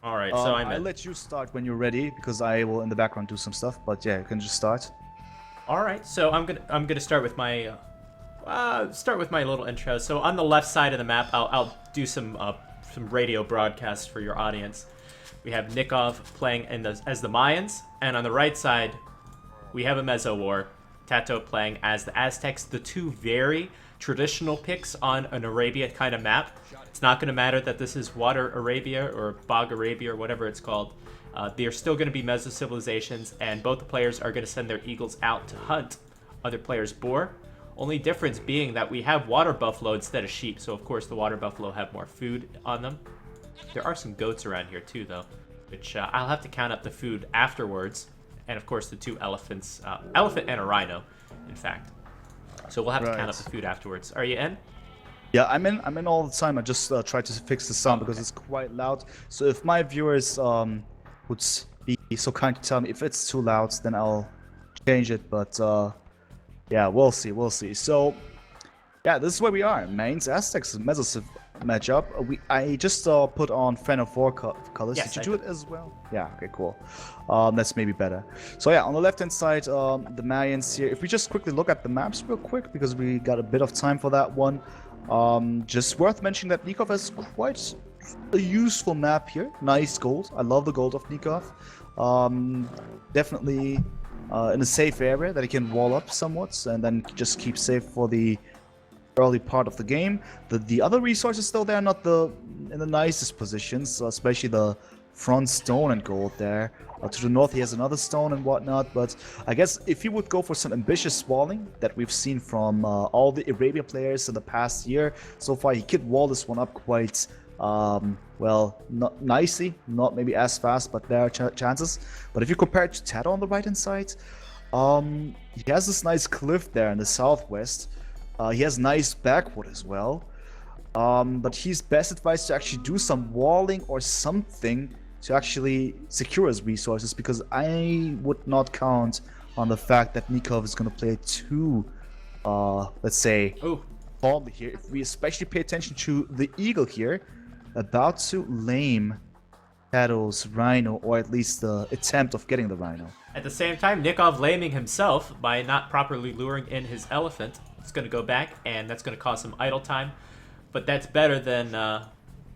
All right, so I'm I'll in. let you start when you're ready because I will in the background do some stuff. But yeah, you can just start. All right, so I'm gonna start with my little intro. So on the left side of the map, I'll do some radio broadcasts for your audience. We have Nicov playing as the Mayans, and on the right side, we have a Meso War. TaToH playing as the Aztecs, the two very traditional picks on an Arabia kind of map. It's not going to matter that this is Water Arabia or Bog Arabia or whatever it's called. They are still going to be Meso civilizations, and both the players are going to send their eagles out to hunt other players' boar. Only difference being that we have water buffalo instead of sheep, so of course the water buffalo have more food on them. There are some goats around here too, though, which I'll have to count up the food afterwards. And of course the two elephants, elephant and a rhino, in fact. So we'll have to count up the food afterwards. Are you in? Yeah, I'm in all the time. I just try to fix the sound because it's quite loud. So if my viewers would be so kind to tell me if it's too loud, then I'll change it. But yeah, we'll see, we'll see. So yeah, this is where we are. Mainz Aztecs Mesos matchup. I just put on Fan of 4 colors. Yes, Did you do it as well? Yeah, okay, cool. That's maybe better. So yeah, on the left hand side, the Mayans here. If we just quickly look at the maps real quick, because we got a bit of time for that one. Just worth mentioning that Nicov has quite a useful map here. Nice gold. I love the gold of Nicov. Definitely in a safe area that he can wall up somewhat and then just keep safe for the early part of the game. The other resources though, they're not in the nicest positions, especially the front stone and gold there. To the north he has another stone and whatnot, but I guess if he would go for some ambitious walling that we've seen from all the Arabia players in the past year so far, he could wall this one up quite well, not nicely, not maybe as fast, but there are chances. But if you compare it to TaToH on the right hand side, he has this nice cliff there in the southwest. He has nice backwood as well, but he's best advised to actually do some walling or something to actually secure his resources, because I would not count on the fact that Nicov is going to play too, let's say, calmly here. If we especially pay attention to the eagle here, about to lame TaToH's rhino, or at least the attempt of getting the rhino. At the same time, Nicov laming himself by not properly luring in his elephant. It's going to go back, and that's going to cause some idle time. But that's better than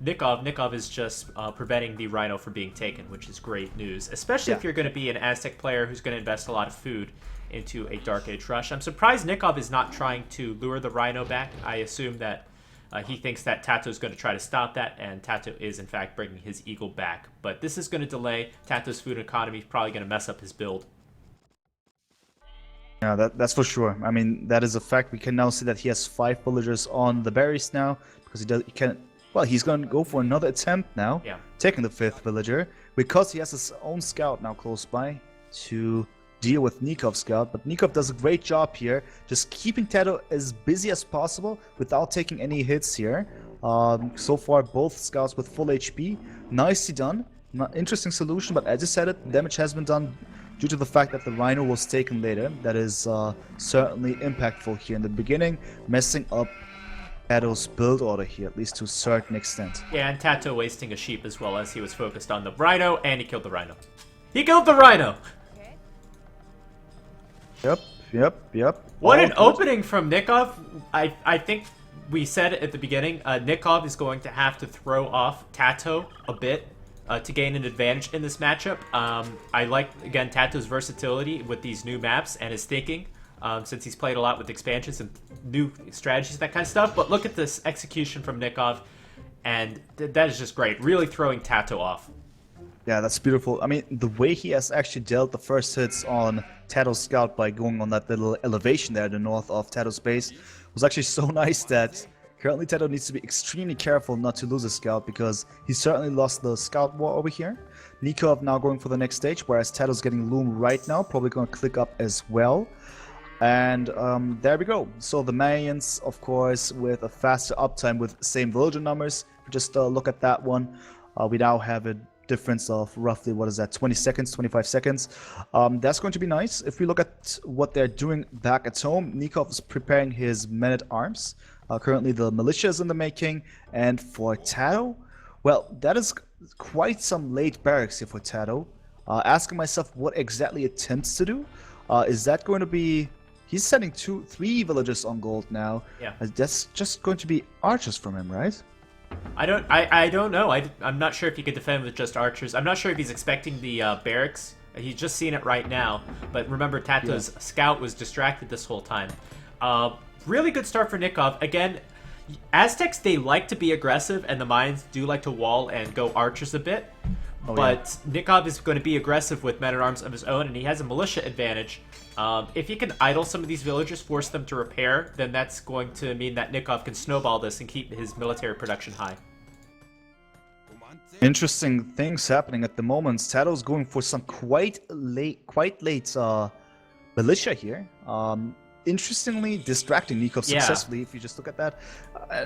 Nicov. Nicov is just preventing the rhino from being taken, which is great news, especially if you're going to be an Aztec player who's going to invest a lot of food into a Dark Age rush. I'm surprised Nicov is not trying to lure the rhino back. I assume that he thinks that TaToH is going to try to stop that, and TaToH is, in fact, bringing his eagle back. But this is going to delay TaToH's food economy, probably going to mess up his build. Yeah, that's for sure. I mean, that is a fact. We can now see that he has 5 villagers on the berries now, because he can. Well, he's going to go for another attempt now, taking the 5th villager, because he has his own scout now close by to deal with Nikov's scout. But Nicov does a great job here, just keeping TaToH as busy as possible without taking any hits here. So far, both scouts with full HP. Nicely done. Interesting solution, but as I said, it damage has been done due to the fact that the rhino was taken later. That is certainly impactful here in the beginning, messing up TaToH's build order here, at least to a certain extent. Yeah, and TaToH wasting a sheep as well, as he was focused on the rhino, and he killed the rhino. He killed the rhino! Yep. What an opening from Nicov. I think we said at the beginning, Nicov is going to have to throw off TaToH a bit to gain an advantage in this matchup. I like, again, TaToH's versatility with these new maps and his thinking, since he's played a lot with expansions and new strategies, that kind of stuff. But look at this execution from Nicov, and that is just great. Really throwing TaToH off. Yeah, that's beautiful. I mean, the way he has actually dealt the first hits on TaToH's scout by going on that little elevation there in the north of TaToH's base was actually so nice that currently TaToH needs to be extremely careful not to lose a scout, because he certainly lost the scout war over here. Nicov now going for the next stage, whereas TaToH's getting loom right now, probably going to click up as well. And there we go. So the Mayans, of course, with a faster uptime with same villager numbers. Just look at that one. We now have a difference of roughly, what is that, 20 seconds, 25 seconds. That's going to be nice. If we look at what they're doing back at home, Nicov is preparing his men-at-arms. Currently the militia is in the making, and for TaToH, Well, that is quite some late barracks here for TaToH. Asking myself what exactly it attempts to do. Is that going to be... He's sending 3 villagers on gold now. Yeah. That's just going to be archers from him, right? I don't know. I'm not sure if he could defend with just archers. I'm not sure if he's expecting the barracks. He's just seen it right now. But remember, TaToH's scout was distracted this whole time. Really good start for Nicov. Again, Aztecs, they like to be aggressive, and the Mayans do like to wall and go archers a bit. But Nicov is going to be aggressive with men-at-arms of his own, and he has a militia advantage. If he can idle some of these villagers, force them to repair, then that's going to mean that Nicov can snowball this and keep his military production high. Interesting things happening at the moment. TaToH's going for some quite late militia here. Interestingly, distracting Nicov successfully, if you just look at that.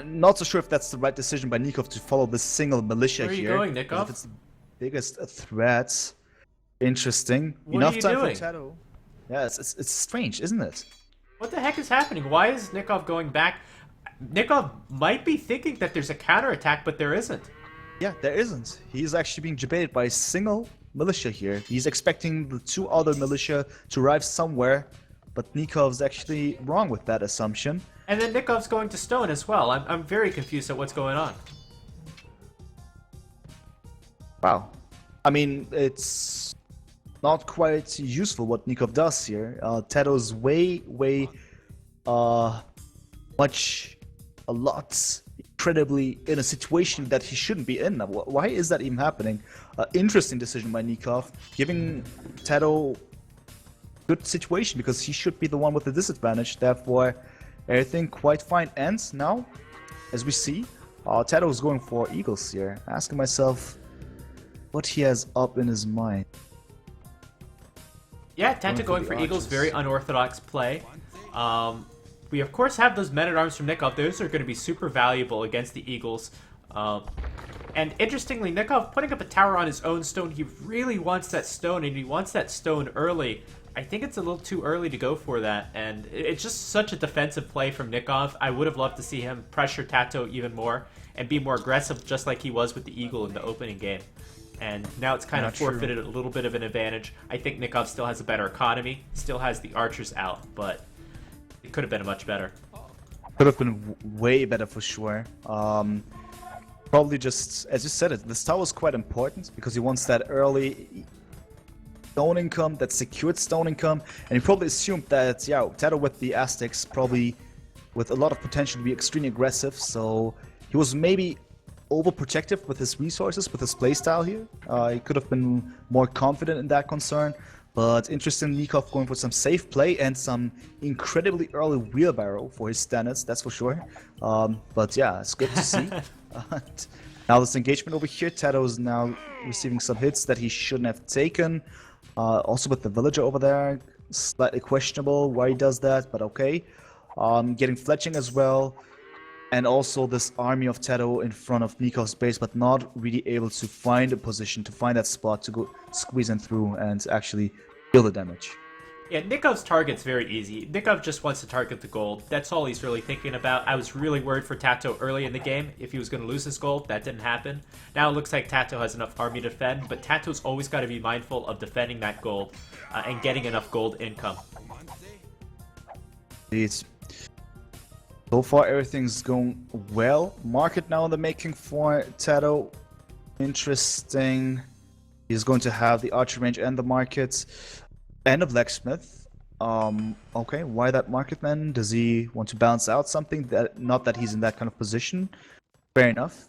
Not so sure if that's the right decision by Nicov to follow this single militia here. Where are you going, Nicov? If it's the biggest threat. Interesting. What Enough are you time doing? for TaToH. Yeah, it's strange, isn't it? What the heck is happening? Why is Nicov going back? Nicov might be thinking that there's a counterattack, but there isn't. Yeah, there isn't. He's actually being debated by a single militia here. He's expecting the 2 other militia to arrive somewhere, but Nikov's actually wrong with that assumption. And then Nikov's going to stone as well. I'm very confused at what's going on. Wow. I mean, it's not quite useful what Nicov does here. TaToH's incredibly in a situation that he shouldn't be in. Why is that even happening? Interesting decision by Nicov, giving TaToH good situation because he should be the one with the disadvantage. Therefore, everything quite fine. And now, as we see, TaToH is going for eagles here. Asking myself what he has up in his mind. Yeah, TaToH going for eagles, very unorthodox play. We of course have those men-at-arms from Nicov. Those are going to be super valuable against the eagles. And interestingly, Nicov putting up a tower on his own stone. He really wants that stone, and he wants that stone early. I think it's a little too early to go for that, and it's just such a defensive play from Nicov. I would have loved to see him pressure TaToH even more and be more aggressive, just like he was with the eagle in the opening game. And now it's kind of forfeited a little bit of an advantage. I think Nicov still has a better economy, still has the archers out, but it could have been much better. Could have been way better for sure. Probably just, as you said it, this tower is quite important because he wants that early stone income, that secured stone income, and he probably assumed that, yeah, TaToH with the Aztecs probably with a lot of potential to be extremely aggressive, so he was maybe overprotective with his resources, with his playstyle here. He could have been more confident in that concern, but interesting, Nicov going for some safe play and some incredibly early wheelbarrow for his standards, that's for sure. But yeah, it's good to see. Now this engagement over here, TaToH is now receiving some hits that he shouldn't have taken. Also with the villager over there, slightly questionable why he does that, but okay. Getting fletching as well. And also this army of TaToH in front of Nikov's base, but not really able to find a position, to find that spot to go squeeze in through and actually deal the damage. Yeah, Nikov's target's very easy. Nicov just wants to target the gold. That's all he's really thinking about. I was really worried for TaToH early in the game if he was going to lose his gold. That didn't happen. Now it looks like TaToH has enough army to defend, but TaToH's always got to be mindful of defending that gold and getting enough gold income. It's so far everything's going well. Market now in the making for TaToH. Interesting. He's going to have the archery range and the market and a blacksmith. Okay, why that market then? Does he want to balance out something? That not that he's in that kind of position. Fair enough.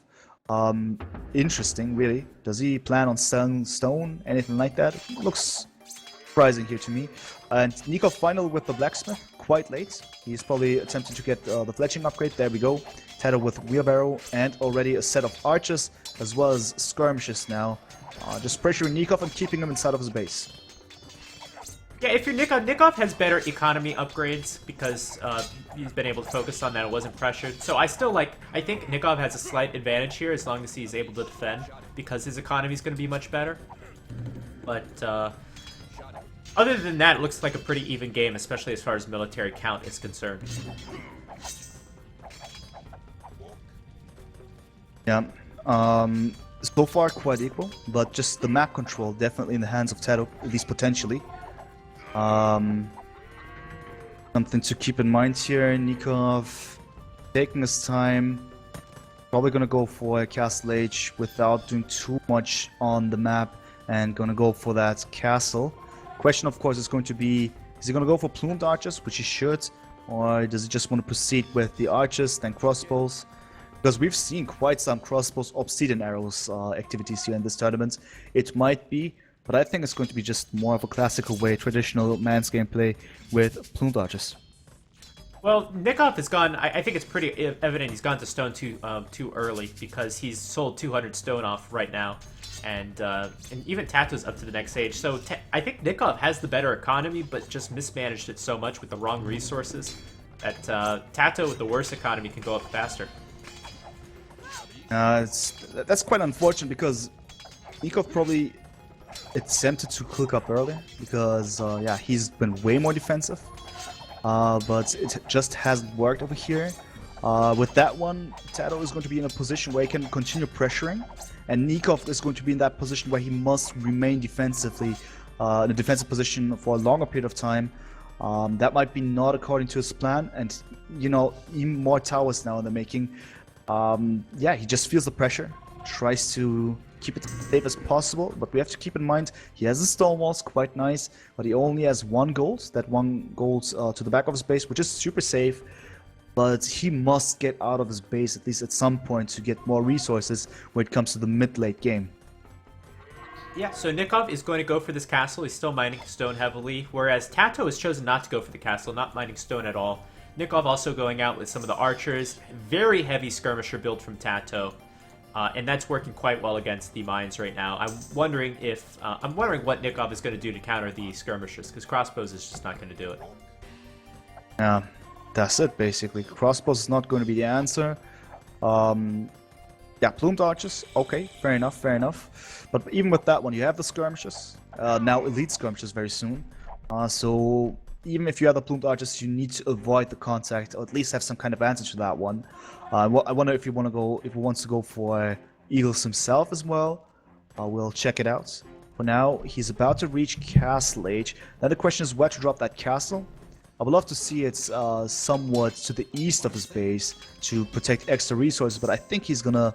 Interesting, really. Does he plan on selling stone? Anything like that? Looks surprising here to me. And Nicov final with the blacksmith, quite late. He's probably attempting to get the fletching upgrade. There we go. TaToH with wheelbarrow and already a set of archers as well as skirmishes now. Just pressuring Nicov and keeping him inside of his base. Yeah, if you're Nicov, Nicov has better economy upgrades because he's been able to focus on that. It wasn't pressured. So I think Nicov has a slight advantage here as long as he's able to defend because his economy is going to be much better. But other than that, it looks like a pretty even game, especially as far as military count is concerned. Yeah, So far quite equal, but just the map control definitely in the hands of TaToH, at least potentially. Something to keep in mind here, Nicov taking his time, probably gonna go for a Castle Age without doing too much on the map, and gonna go for that castle. Question of course is going to be, is he gonna go for plumed archers, which he should, or does he just want to proceed with the archers, then crossbows? Because we've seen quite some crossbows, obsidian arrows activities here in this tournament. It might be, but I think it's going to be just more of a classical way, traditional man's gameplay with plumed archers. Well, Nicov has gone. I think it's pretty evident he's gone to stone too early because he's sold 200 stone off right now, and even TaToH's up to the next stage. So I think Nicov has the better economy, but just mismanaged it so much with the wrong resources that TaToH with the worse economy can go up faster. That's quite unfortunate because Nicov probably attempted to click up earlier because yeah, he's been way more defensive. But it just hasn't worked over here. With that one, TaToH is going to be in a position where he can continue pressuring, and Nicov is going to be in that position where he must remain defensively, in a defensive position for a longer period of time. That might be not according to his plan, and you know, even more towers now in the making. Yeah, he just feels the pressure, tries to keep it as safe as possible, but we have to keep in mind he has the stone walls, quite nice, but he only has 1 gold, that 1 gold to the back of his base, which is super safe, but he must get out of his base at least at some point to get more resources when it comes to the mid-late game. Yeah, so Nicov is going to go for this castle. He's still mining stone heavily, whereas TaToH has chosen not to go for the castle, not mining stone at all. Nicov also going out with some of the archers, very heavy skirmisher build from TaToH. And that's working quite well against the mines right now. I'm wondering what Nicov is going to do to counter the skirmishers, because crossbows is just not going to do it. Yeah, that's it basically. Crossbows is not going to be the answer. Yeah, plumed archers. Okay, fair enough, fair enough. But even with that one, you have the skirmishers. Now elite skirmishers very soon. So even if you have the plumed archers, you need to avoid the contact, or at least have some kind of answer to that one. I wonder if he wants to go for Eagles himself as well. We'll check it out. For now, he's about to reach Castle Age. Now the question is where to drop that castle. I would love to see it somewhat to the east of his base to protect extra resources, but I think he's gonna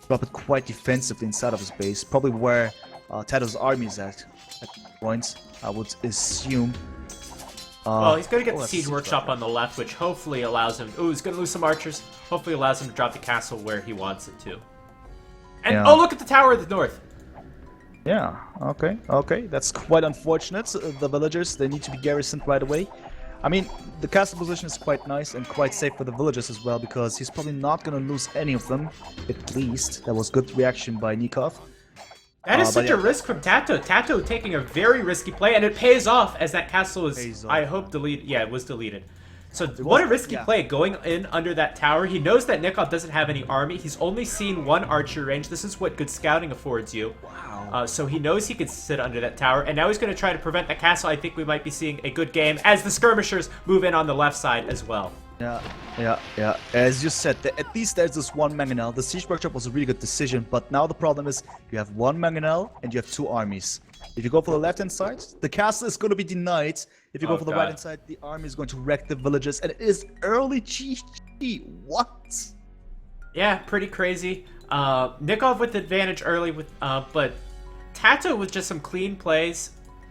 drop it quite defensively inside of his base, probably where TaToH's army is at points, I would assume. Well, he's going to get the Siege Workshop on the left, which hopefully allows him... Ooh, he's going to lose some archers. Hopefully allows him to drop the castle where he wants it to. And, yeah. Oh, look at the tower of the north! Yeah, okay. That's quite unfortunate. The villagers, they need to be garrisoned right away. I mean, the castle position is quite nice and quite safe for the villagers as well, because he's probably not going to lose any of them, at least. That was good reaction by Nicov. That is such a risk from TaToH. TaToH taking a very risky play, and it pays off as that castle is, I hope, deleted. Yeah, it was deleted. So what a risky play going in under that tower. He knows that Nicov doesn't have any army. He's only seen 1 archer range. This is what good scouting affords you. Wow. So he knows he could sit under that tower, and now he's going to try to prevent that castle. I think we might be seeing a good game as the skirmishers move in on the left side as well. Yeah. As you said, at least there's this 1 mangonel. The Siege Workshop was a really good decision, but now the problem is you have 1 mangonel and you have 2 armies. If you go for the left-hand side, the castle is going to be denied. If you go for the right-hand side, the army is going to wreck the villages, and it is early GG. What? Yeah, pretty crazy. Nicov with advantage early, but TaToH with just some clean plays.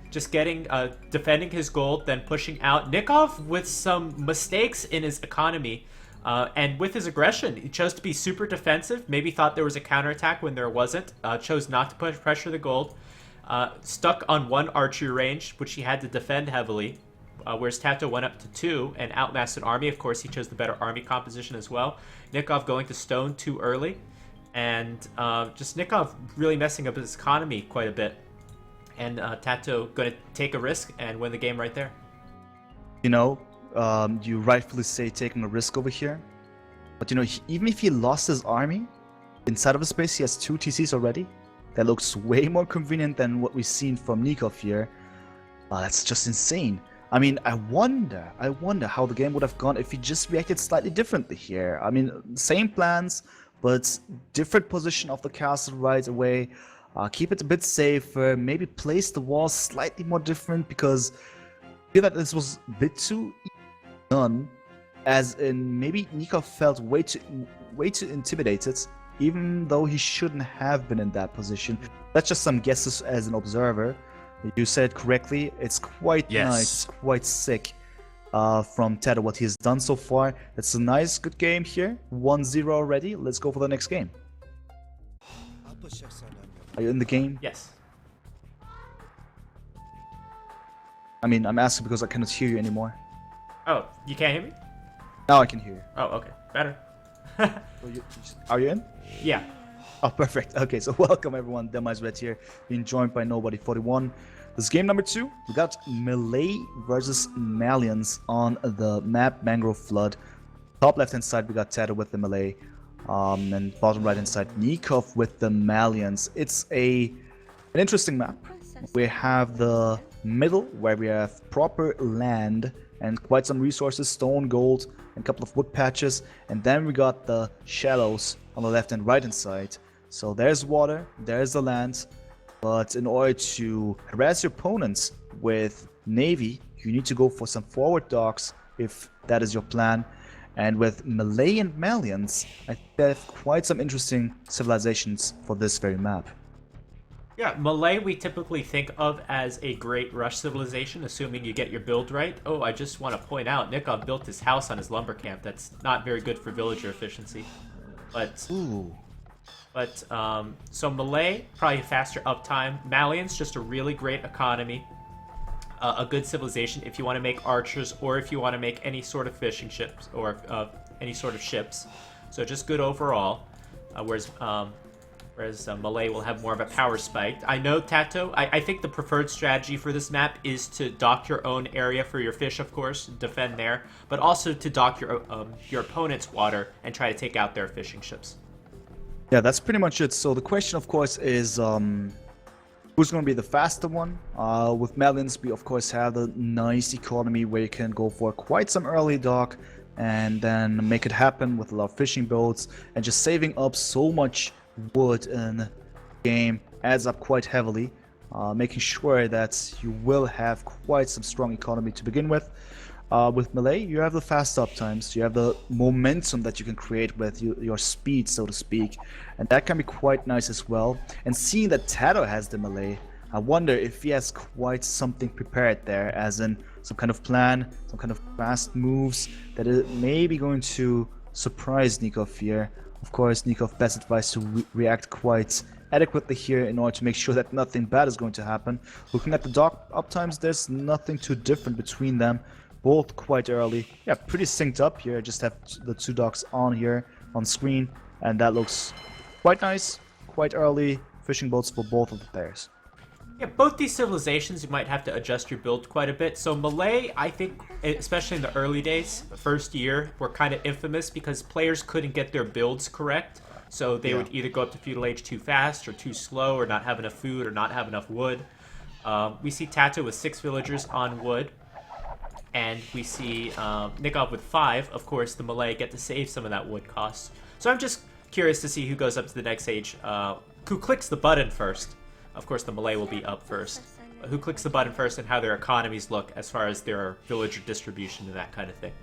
Just defending his gold, then pushing out. Nicov with some mistakes in his economy, and with his aggression. He chose to be super defensive, maybe thought there was a counterattack when there wasn't, chose not to push pressure the gold, stuck on 1 archery range, which he had to defend heavily, whereas TaToH went up to 2 and outmassed an army. Of course, he chose the better army composition as well. Nicov going to stone too early, and just Nicov really messing up his economy quite a bit. And TaToH going to take a risk and win the game right there. You know, you rightfully say taking a risk over here. But you know, even if he lost his army, inside of his base he has 2 TCs already. That looks way more convenient than what we've seen from Nicov here. That's just insane. I mean, I wonder how the game would have gone if he just reacted slightly differently here. I mean, same plans, but different position of the castle right away. Keep it a bit safer, maybe place the walls slightly more different, because I feel that this was a bit too done, as in maybe Nicov felt way too intimidated, even though he shouldn't have been in that position. That's just some guesses as an observer. You said it correctly. It's quite nice, quite sick from TaToH what he has done so far. It's a nice, good game here. 1-0 already. Let's go for the next game. Are you in the game? Yes. I mean, I'm asking because I cannot hear you anymore. Oh, you can't hear me? Now I can hear you. Oh, okay. Better. Are you in? Yeah. Oh, perfect. Okay, so welcome everyone. Demise Red here, being joined by Nobody41. This is game number 2. We got Melee versus Malians on the map Mangrove Flood. Top left hand side we got TaToH with the Melee, and bottom right hand side Nicov with the Malians. It's an interesting map. We have the middle where we have proper land and quite some resources, stone, gold, and a couple of wood patches, and then we got the shallows on the left and right hand side. So there's water, there's the land, but in order to harass your opponents with navy, you need to go for some forward docks if that is your plan. And with Melee and Malians, I think they have quite some interesting civilizations for this very map. Yeah, Melee we typically think of as a great rush civilization, assuming you get your build right. Oh, I just want to point out, Nicov built his house on his lumber camp. That's not very good for villager efficiency. But, so Melee, probably faster uptime. Malians, just a really great economy. A good civilization if you want to make archers or if you want to make any sort of fishing ships or any sort of ships. So just good overall. Whereas Melee will have more of a power spike. I know TaToH, I think the preferred strategy for this map is to dock your own area for your fish, of course, defend there, but also to dock your opponent's water and try to take out their fishing ships. Yeah, that's pretty much it. So the question, of course, is who's going to be the faster one? With Malians, we of course have the nice economy where you can go for quite some early dock and then make it happen with a lot of fishing boats, and just saving up so much wood in the game adds up quite heavily, making sure that you will have quite some strong economy to begin with. With Melee, you have the fast up times, you have the momentum that you can create with your speed, so to speak, and that can be quite nice as well. And seeing that TaToH has the Melee, I wonder if he has quite something prepared there, as in some kind of plan, some kind of fast moves that is maybe going to surprise Nicov here. Of course, Nicov best advised to react quite adequately here in order to make sure that nothing bad is going to happen. Looking at the dock uptimes, there's nothing too different between them. Both quite early. Yeah, pretty synced up here. Just have the two docks on here on screen, and that looks quite nice. Quite early fishing boats for both of the players. Yeah, both these civilizations, you might have to adjust your build quite a bit. So Melee, I think, especially in the early days, the first year, were kind of infamous because players couldn't get their builds correct. So they would either go up to feudal age too fast or too slow, or not have enough food or not have enough wood. We see TaToH with 6 villagers on wood. And we see Nicov with 5. Of course, the Melee get to save some of that wood cost. So I'm just curious to see who goes up to the next stage. Who clicks the button first? Of course, the Melee will be up first. But who clicks the button first and how their economies look as far as their villager distribution and that kind of thing.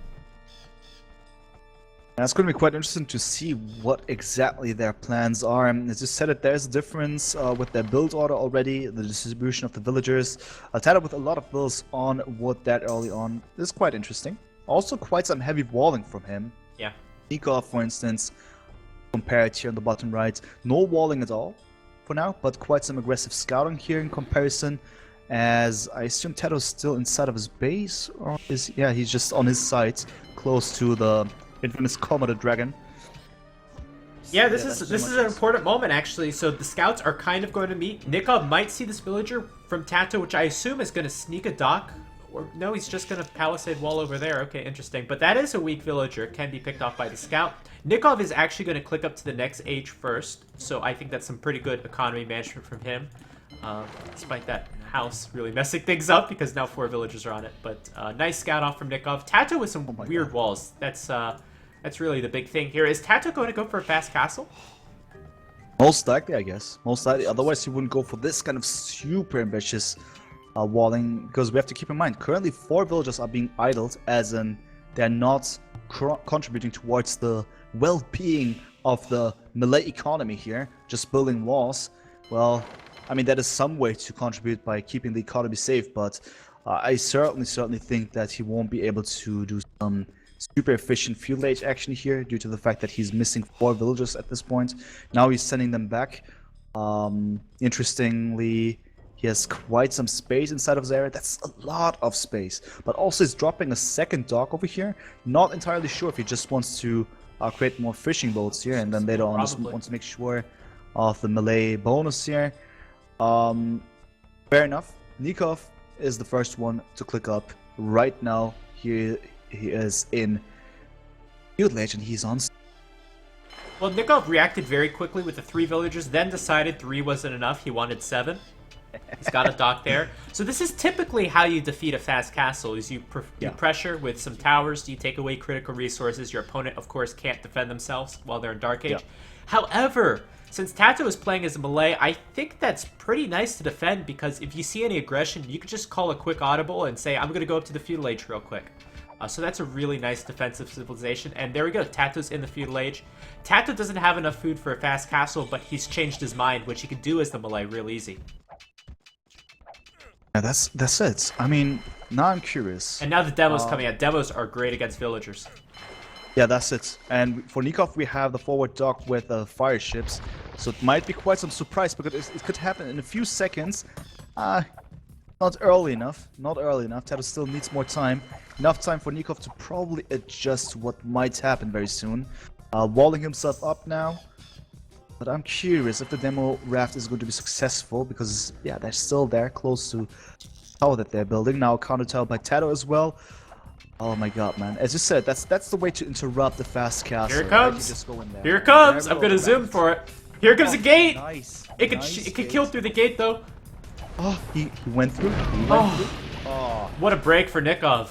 And it's going to be quite interesting to see what exactly their plans are. And as you said it, there's a difference with their build order already, the distribution of the villagers. TaToH with a lot of builds on wood that early on. This is quite interesting. Also quite some heavy walling from him. Yeah. Nicov, for instance, compared here on the bottom right. No walling at all for now, but quite some aggressive scouting here in comparison. As I assume TaToH is still inside of his base, or is he's just on his side, close to the infamous Commodore Dragon. Yeah, this is an important moment actually. So the scouts are kind of going to meet. Nicov might see this villager from TaToH, which I assume is going to sneak a dock. Or no, he's just going to palisade wall over there. Okay, interesting. But that is a weak villager. Can be picked off by the scout. Nicov is actually going to click up to the next age first. So I think that's some pretty good economy management from him. Despite that house really messing things up because now 4 villagers are on it. But nice scout off from Nicov. TaToH with some weird walls. That's That's really the big thing here. Is TaToH going to go for a fast castle? Most likely, I guess. Most likely. Otherwise, he wouldn't go for this kind of super ambitious walling. Because we have to keep in mind, currently 4 villagers are being idled, as in they're not contributing towards the well-being of the melee economy here. Just building walls. Well, I mean, that is some way to contribute by keeping the economy safe, but I certainly think that he won't be able to do some super efficient field age action here due to the fact that he's missing 4 villagers at this point. Now he's sending them back. Interestingly, he has quite some space inside of his area. That's a lot of space. But also he's dropping a second dock over here. Not entirely sure if he just wants to create more fishing boats here, and then later on just wants to make sure of the melee bonus here. Fair enough. Nicov is the first one to click up. Right now, he is in field age and he's on. Well, Nicov reacted very quickly with the 3 villagers, then decided 3 wasn't enough. He wanted 7. He's got a dock there. So this is typically how you defeat a fast castle, is you pressure with some towers, you take away critical resources. Your opponent, of course, can't defend themselves while they're in Dark Age. Yeah. However, since TaToH is playing as a melee, I think that's pretty nice to defend, because if you see any aggression, you could just call a quick audible and say, I'm going to go up to the feudal age real quick. So that's a really nice defensive civilization. And there we go, TaToH's in the feudal age. TaToH doesn't have enough food for a fast castle, but he's changed his mind, which he could do as the melee real easy. Yeah, that's it. I mean, now I'm curious. And now the demos coming out. Demos are great against villagers. Yeah, that's it. And for Nicov, we have the forward dock with fire ships. So it might be quite some surprise, because it could happen in a few seconds. Not early enough. Not early enough. TaToH still needs more time. Enough time for Nicov to probably adjust to what might happen very soon. Walling himself up now. But I'm curious if the demo raft is going to be successful, because, yeah, they're still there, close to the tower that they're building. Now counter tower by TaToH as well. Oh my god, man. As you said, that's the way to interrupt the fast castle. Here it comes. Right? Just go in there. Here it comes. I'm going to zoom for it. Here comes the gate. Nice. It could kill through the gate, though. Oh, he went through. He went through. Oh. What a break for Nicov.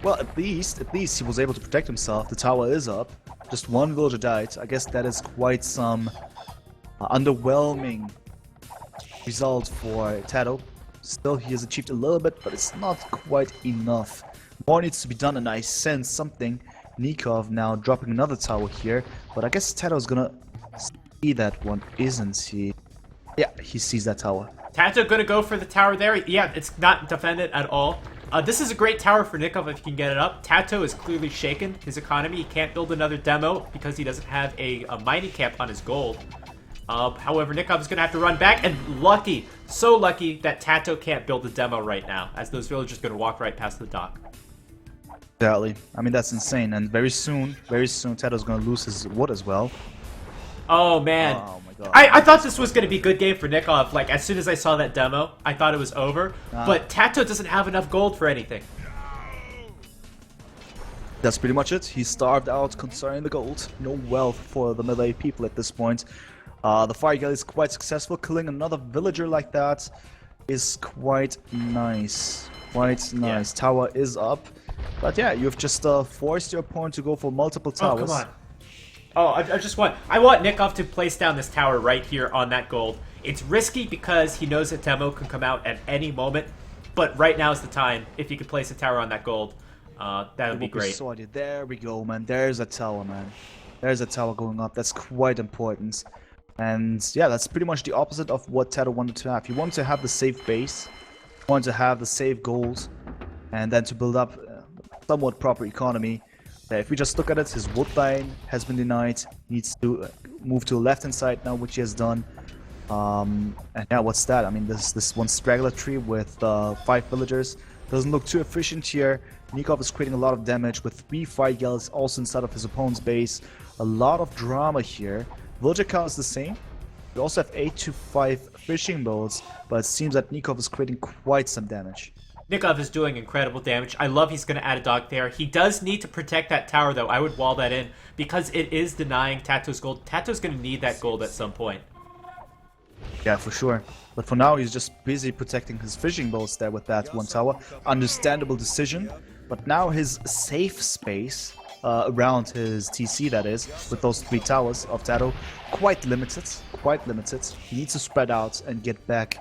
Well, at least he was able to protect himself. The tower is up. Just 1 villager died. I guess that is quite some underwhelming result for TaToH. Still, he has achieved a little bit, but it's not quite enough. More needs to be done, and I sense something. Nicov now dropping another tower here, but I guess TaToH is gonna see that one, isn't he? Yeah, he sees that tower. TaToH gonna go for the tower there. Yeah, it's not defended at all. This is a great tower for Nicov if he can get it up. TaToH is clearly shaken. His economy, he can't build another demo because he doesn't have a mining camp on his gold. However, Nicov is going to have to run back, and lucky, so lucky that TaToH can't build a demo right now, as those villagers are going to walk right past the dock. Exactly. I mean, that's insane, and very soon, TaToH is going to lose his wood as well. Oh, man. Oh, my God. I thought this was going to be a good game for Nicov. Like, as soon as I saw that demo, I thought it was over. But TaToH doesn't have enough gold for anything. That's pretty much it. He starved out concerning the gold. No wealth for the melee people at this point. The fire galley is quite successful. Killing another villager like that is quite nice. Quite nice. Yeah. Tower is up. But yeah, you've just forced your opponent to go for multiple towers. Oh, come on. Oh, I want Nicov to place down this tower right here on that gold. It's risky because he knows that demo can come out at any moment, but right now is the time. If he could place a tower on that gold, that would be great. There we go, man. There's a tower, man. There's a tower going up. That's quite important. And yeah, that's pretty much the opposite of what TaToH wanted to have. He wanted to have the safe base, he wanted to have the safe gold, and then to build up somewhat proper economy. If we just look at it, his wood line has been denied. He needs to move to the left-hand side now, which he has done. And yeah, what's that? I mean, this one straggler tree with 5 villagers doesn't look too efficient here. Nicov is creating a lot of damage with 3 fire galleys also inside of his opponent's base. A lot of drama here. Villager count is the same. We also have 8 to 5 fishing boats, but it seems that Nicov is creating quite some damage. Nicov is doing incredible damage. I love he's going to add a dock there. He does need to protect that tower, though. I would wall that in because it is denying TaToH's gold. TaToH's going to need that gold at some point. Yeah, for sure. But for now, he's just busy protecting his fishing boats there with that one tower. Understandable decision. But now his safe space around his TC, that is, with those 3 towers of TaToH. Quite limited, quite limited. He needs to spread out and get back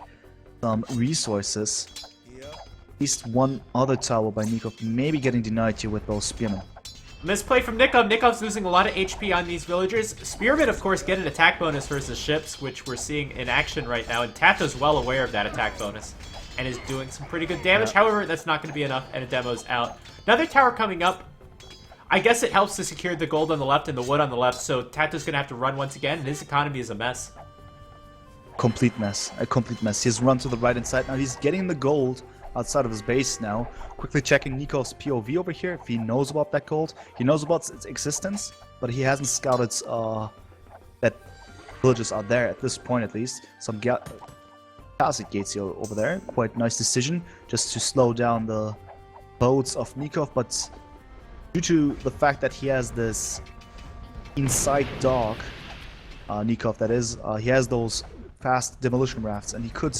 some resources. At least one other tower by Nicov maybe getting denied here with those spearmen. Misplay from Nicov. Nikov's losing a lot of HP on these villagers. Spearmen, of course, get an attack bonus versus ships, which we're seeing in action right now, and TaToH's well aware of that attack bonus and is doing some pretty good damage. Yeah. However, that's not going to be enough, and a demo's out. Another tower coming up. I guess it helps to secure the gold on the left and the wood on the left, so TaToH's going to have to run once again, and his economy is a mess. Complete mess. A complete mess. He's run to the right hand side. Now he's getting the gold outside of his base now. Quickly checking Nikov's POV over here, if he knows about that gold. He knows about its existence, but he hasn't scouted that villages are there at this point, at least. Some Classic gates here over there. Quite nice decision, just to slow down the boats of Nicov, but due to the fact that he has this inside dog, Nicov that is, he has those fast demolition rafts, and he could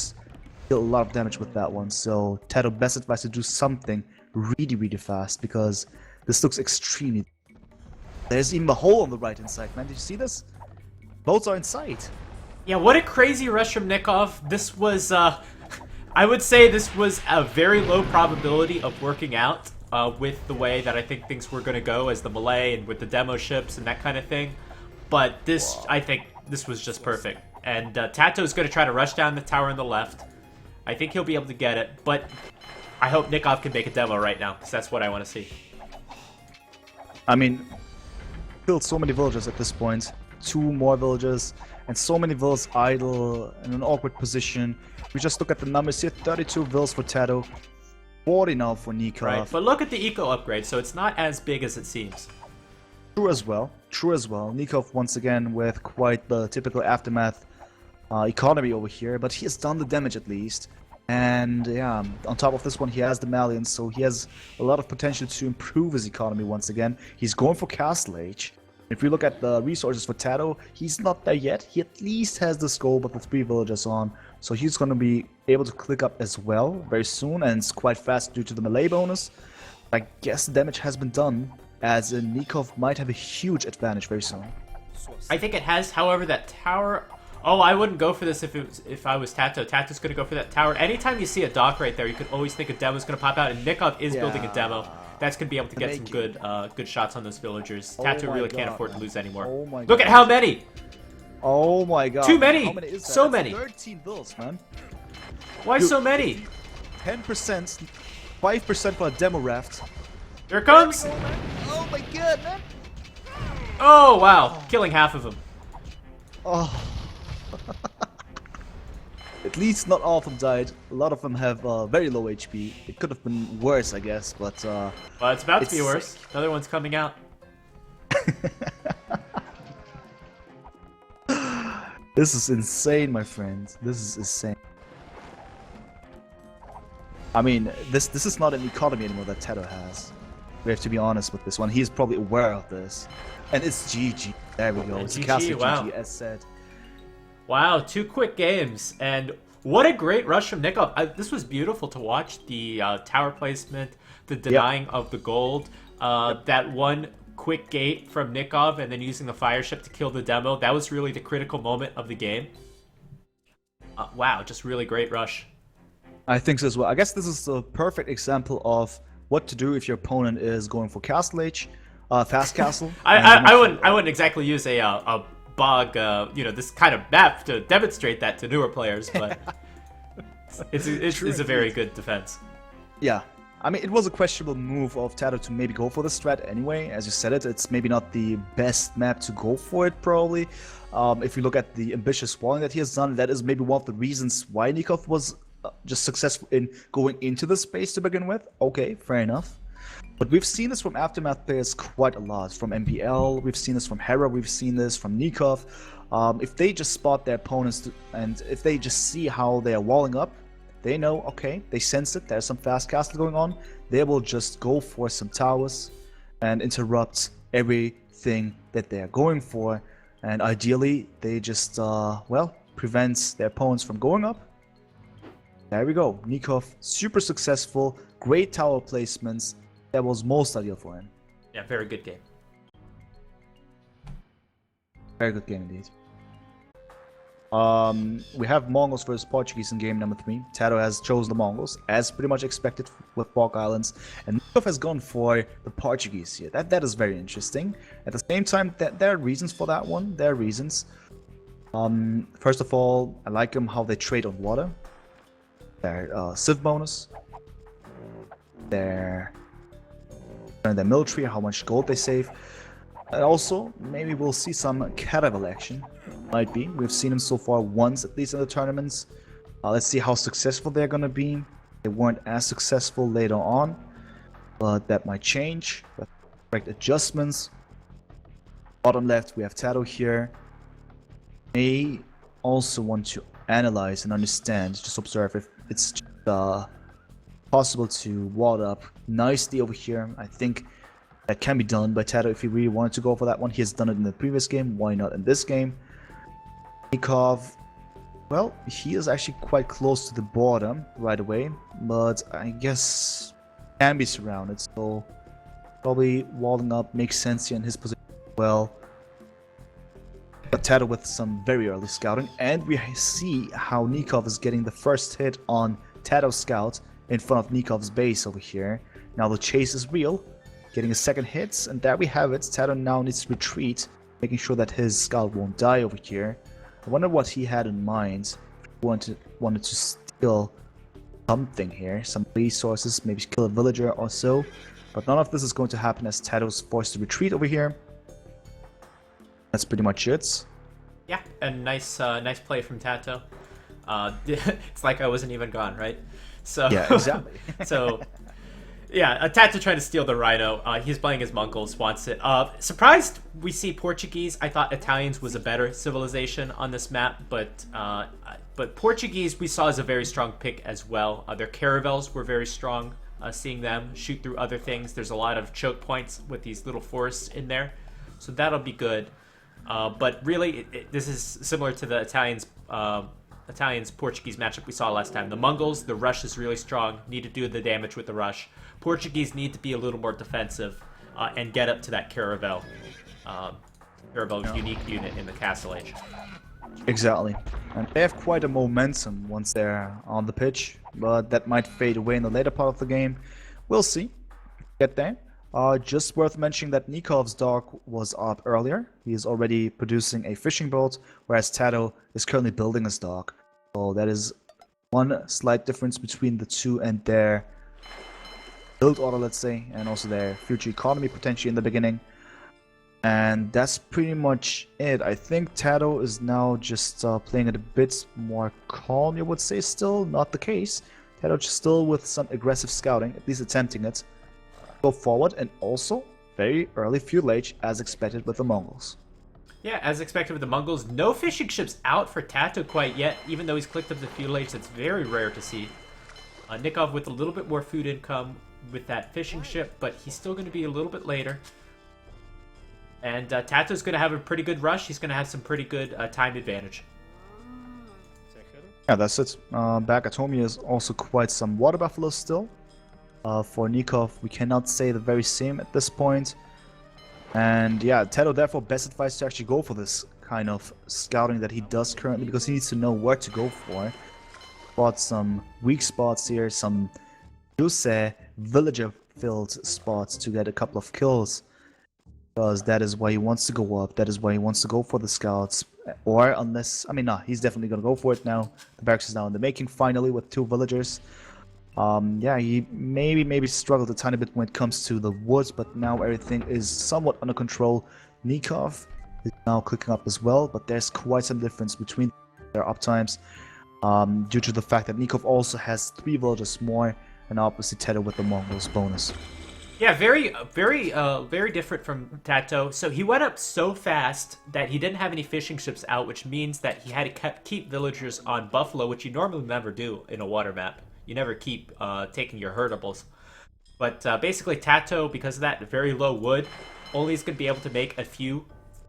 deal a lot of damage with that one. So TaToH best advised to do something really fast, because this looks extremely... There's even a hole on the right hand side, man. Did you see this? Boats are in sight. Yeah, what a crazy rush from Nicov. This was, I would say this was a very low probability of working out with the way that I think things were going to go as the melee and with the demo ships and that kind of thing. But this, I think, this was just perfect. And TaToH's going to try to rush down the tower on the left. I think he'll be able to get it, but I hope Nicov can make a demo right now, because that's what I want to see. I mean, killed so many villagers at this point. 2 more villagers, and so many villas idle in an awkward position. We just look at the numbers here, 32 villas for TaToH, 40 now for Nicov. Right, but look at the eco upgrade, so it's not as big as it seems. True as well, true as well. Nicov once again with quite the typical aftermath economy over here, but he has done the damage at least. And yeah, on top of this one, he has the Malians, so he has a lot of potential to improve his economy once again. He's going for Castle Age. If we look at the resources for TaToH, he's not there yet. He at least has the scope of the 3 villagers on, so he's going to be able to click up as well very soon, and it's quite fast due to the melee bonus. I guess the damage has been done, as Nicov might have a huge advantage very soon. I think it has, however, that tower... Oh, I wouldn't go for this if I was TaToH. TaToH's going to go for that tower. Anytime you see a dock right there, you could always think a demo's going to pop out, and Nicov is building a demo. That's going to be able to get some good shots on those villagers. TaToH really can't afford to lose anymore. Look at how many! Oh my god. Too many! How many is that? So That's many! 13 vills, man. Why so many? 10%, 5% for a demo raft. Here it comes! Oh my god, man! Oh, wow. Killing half of them. Oh. At least not all of them died. A lot of them have very low HP. It could have been worse, I guess, but... Well, it's about to be worse. Another one's coming out. This is insane, my friends. This is insane. I mean, this is not an economy anymore that TaToH has. We have to be honest with this one. He's probably aware of this. And it's GG. There we go. It's a classic GG, as said. Wow, 2 quick games, and what a great rush from Nicov. This was beautiful to watch, the tower placement, the denying of the gold, that one quick gate from Nicov, and then using the fire ship to kill the demo. That was really the critical moment of the game. Wow, just really great rush. I think so as well. I guess this is the perfect example of what to do if your opponent is going for Castle Age, Fast Castle. I wouldn't exactly use a bog, this kind of map to demonstrate that to newer players, but it's a very good defense. Yeah, I mean, it was a questionable move of TaToH to maybe go for the strat anyway. As you said it's maybe not the best map to go for it, probably. If you look at the ambitious walling that he has done, that is maybe one of the reasons why Nicov was just successful in going into the space to begin with. Okay, fair enough. But we've seen this from Aftermath players quite a lot. From MPL, we've seen this from Hera, we've seen this from Nicov. If they just spot their opponents and if they just see how they are walling up, they know, okay, they sense it, there's some fast castle going on, they will just go for some towers and interrupt everything that they are going for. And ideally, they just, prevent their opponents from going up. There we go. Nicov, super successful, great tower placements. That was most ideal for him. Yeah, very good game. Very good game indeed. We have Mongols versus Portuguese in game number 3. TaToH has chosen the Mongols, as pretty much expected with Falk Islands, and Nicov has gone for the Portuguese here. That is very interesting. At the same time, there are reasons for that one. There are reasons. First of all, I like how they trade on water. Their civ bonus, their military, how much gold they save. And also, maybe we'll see some caravel action. Might be. We've seen them so far once, at least in the tournaments. Let's see how successful they're gonna be. They weren't as successful later on, but that might change. Correct adjustments. Bottom left, we have TaToH here. May also want to analyze and understand, just observe if it's possible to wall up nicely over here. I think that can be done by TaToH if he really wanted to go for that one. He has done it in the previous game. Why not in this game? Nicov, well, he is actually quite close to the border right away, but I guess can be surrounded, so probably walling up makes sense here in his position as well. But TaToH with some very early scouting, and we see how Nicov is getting the first hit on TaToH's scout in front of Nikov's base over here. Now the chase is real, getting a second hit, and there we have it. TaToH now needs to retreat, making sure that his scout won't die over here. I wonder what he had in mind. He wanted to steal something here, some resources, maybe kill a villager or so. But none of this is going to happen as TaToH is forced to retreat over here. That's pretty much it. Yeah, and nice play from TaToH. It's like I wasn't even gone, right? So yeah, exactly. So yeah, TaToH trying to steal the Rhino. He's playing his Mongols, wants it. Surprised we see Portuguese. I thought Italians was a better civilization on this map, but Portuguese we saw as a very strong pick as well. Their caravels were very strong. Seeing them shoot through other things. There's a lot of choke points with these little forests in there, so that'll be good. But really, this is similar to the Italians-Portuguese matchup we saw last time. The Mongols, the rush is really strong, need to do the damage with the rush. Portuguese need to be a little more defensive and get up to that caravel unique unit in the Castle Age. Exactly. And they have quite a momentum once they're on the pitch, but that might fade away in the later part of the game. We'll see. Get there. Just worth mentioning that Nikov's dock was up earlier. He is already producing a fishing boat, whereas TaToH is currently building his dock. So that is one slight difference between the two and their build order, let's say, and also their future economy potentially in the beginning. And that's pretty much it. I think TaToH is now just playing it a bit more calm, you would say. Still not the case. TaToH still with some aggressive scouting, at least attempting it. Go forward, and also very early fuel age as expected with the Mongols. Yeah, as expected with the Mongols. No fishing ships out for TaToH quite yet, even though he's clicked up the fuel age. That's very rare to see. Nicov with a little bit more food income with that fishing ship, but he's still going to be a little bit later. And TaToH's going to have a pretty good rush. He's going to have some pretty good time advantage. Yeah, that's it. Back at home, he has also quite some water buffaloes still. For Nicov, we cannot say the very same at this point. And yeah, TaToH therefore best advised to actually go for this kind of scouting that he does currently, because he needs to know where to go for. Spot some weak spots here, some villager-filled spots to get a couple of kills. Because that is why he wants to go up, that is why he wants to go for the scouts. Or unless, I mean, no, he's definitely going to go for it now. The barracks is now in the making finally with 2 villagers. Yeah, he maybe struggled a tiny bit when it comes to the woods, but now everything is somewhat under control. Nicov is now clicking up as well, but there's quite some difference between their uptimes due to the fact that Nicov also has 3 villagers more, and obviously TaToH with the Mongols bonus. Yeah, very different from TaToH. So he went up so fast that he didn't have any fishing ships out, which means that he had to keep villagers on Buffalo, which you normally never do in a water map. You never keep taking your herdables. But basically TaToH, because of that very low wood, only is going to be able to make a few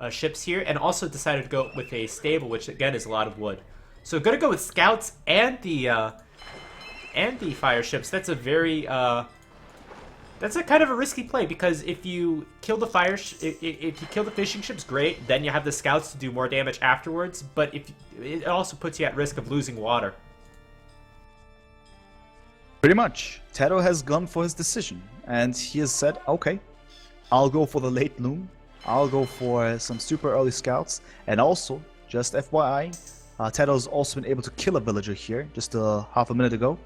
ships here, and also decided to go with a stable, which again is a lot of wood. So going to go with scouts and the fire ships. That's a very That's a kind of a risky play because if you kill the if you kill the fishing ships, great. Then you have the scouts to do more damage afterwards. But if it also puts you at risk of losing water. Pretty much, TaToH has gone for his decision, and he has said, "Okay, I'll go for the late loom. I'll go for some super early scouts, and also, just FYI, TaToH's also been able to kill a villager here just half a minute ago."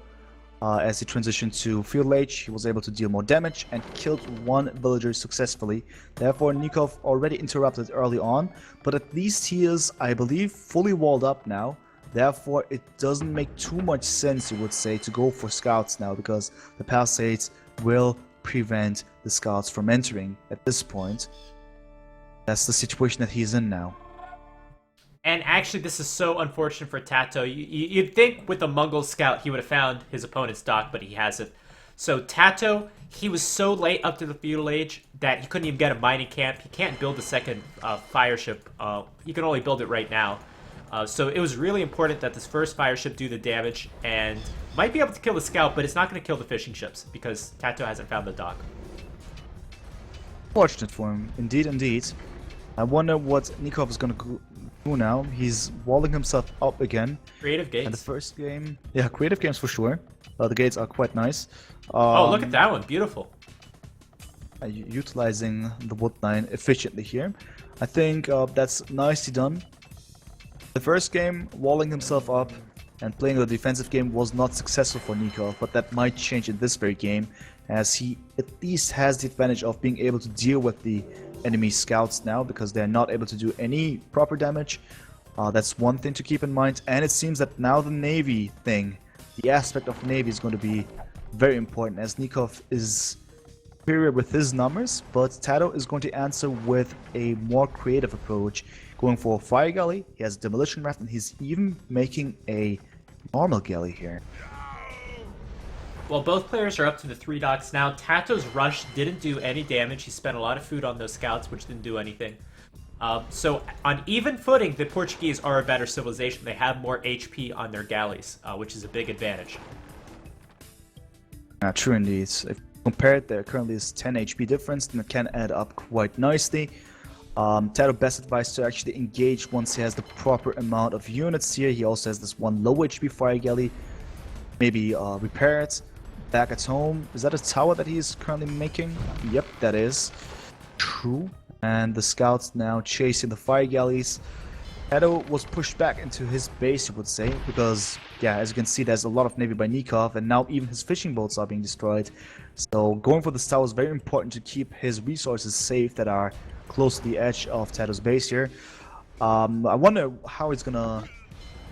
As he transitioned to Field Age, he was able to deal more damage and killed one villager successfully. Therefore, Nicov already interrupted early on, but at least he is, I believe, fully walled up now. Therefore, it doesn't make too much sense, you would say, to go for scouts now, because the palisades will prevent the scouts from entering at this point. That's the situation that he's in now. And actually, this is so unfortunate for TaToH. You'd think with a Mongol scout, he would have found his opponent's dock, but he hasn't. So TaToH, he was so late up to the feudal age that he couldn't even get a mining camp. He can't build a second fire ship. He can only build it right now. So it was really important that this first fire ship do the damage and might be able to kill the scout, but it's not going to kill the fishing ships because TaToH hasn't found the dock. Fortunate for him, indeed, indeed. I wonder what Nicov is going to do now. He's walling himself up again. Creative gates. And the first game, yeah, creative games for sure. The gates are quite nice. Oh, look at that one, beautiful. Utilizing the wood line efficiently here. I think that's nicely done. The first game, walling himself up and playing the defensive game was not successful for Nicov, but that might change in this very game, as he at least has the advantage of being able to deal with the enemy scouts now, because they're not able to do any proper damage. That's one thing to keep in mind, and it seems that now the Navy thing, the aspect of Navy is going to be very important, as Nicov is superior with his numbers, but TaToH is going to answer with a more creative approach, going for a fire galley. He has a demolition raft, and he's even making a normal galley here. Well, both players are up to the 3 docks now. TaToH's rush didn't do any damage. He spent a lot of food on those scouts, which didn't do anything. So on even footing, the Portuguese are a better civilization. They have more HP on their galleys, which is a big advantage. True indeed. If compared, there currently is 10 HP difference, and it can add up quite nicely. TaToH best advised to actually engage once he has the proper amount of units here. He also has this one low HP fire galley. Maybe repair it. Back at home. Is that a tower that he's currently making? Yep, that is. True. And the scouts now chasing the fire galleys. TaToH was pushed back into his base, you would say, because, yeah, as you can see, there's a lot of navy by Nicov, and now even his fishing boats are being destroyed. So going for this tower is very important to keep his resources safe that are close to the edge of TaToH's base here. I wonder how he's gonna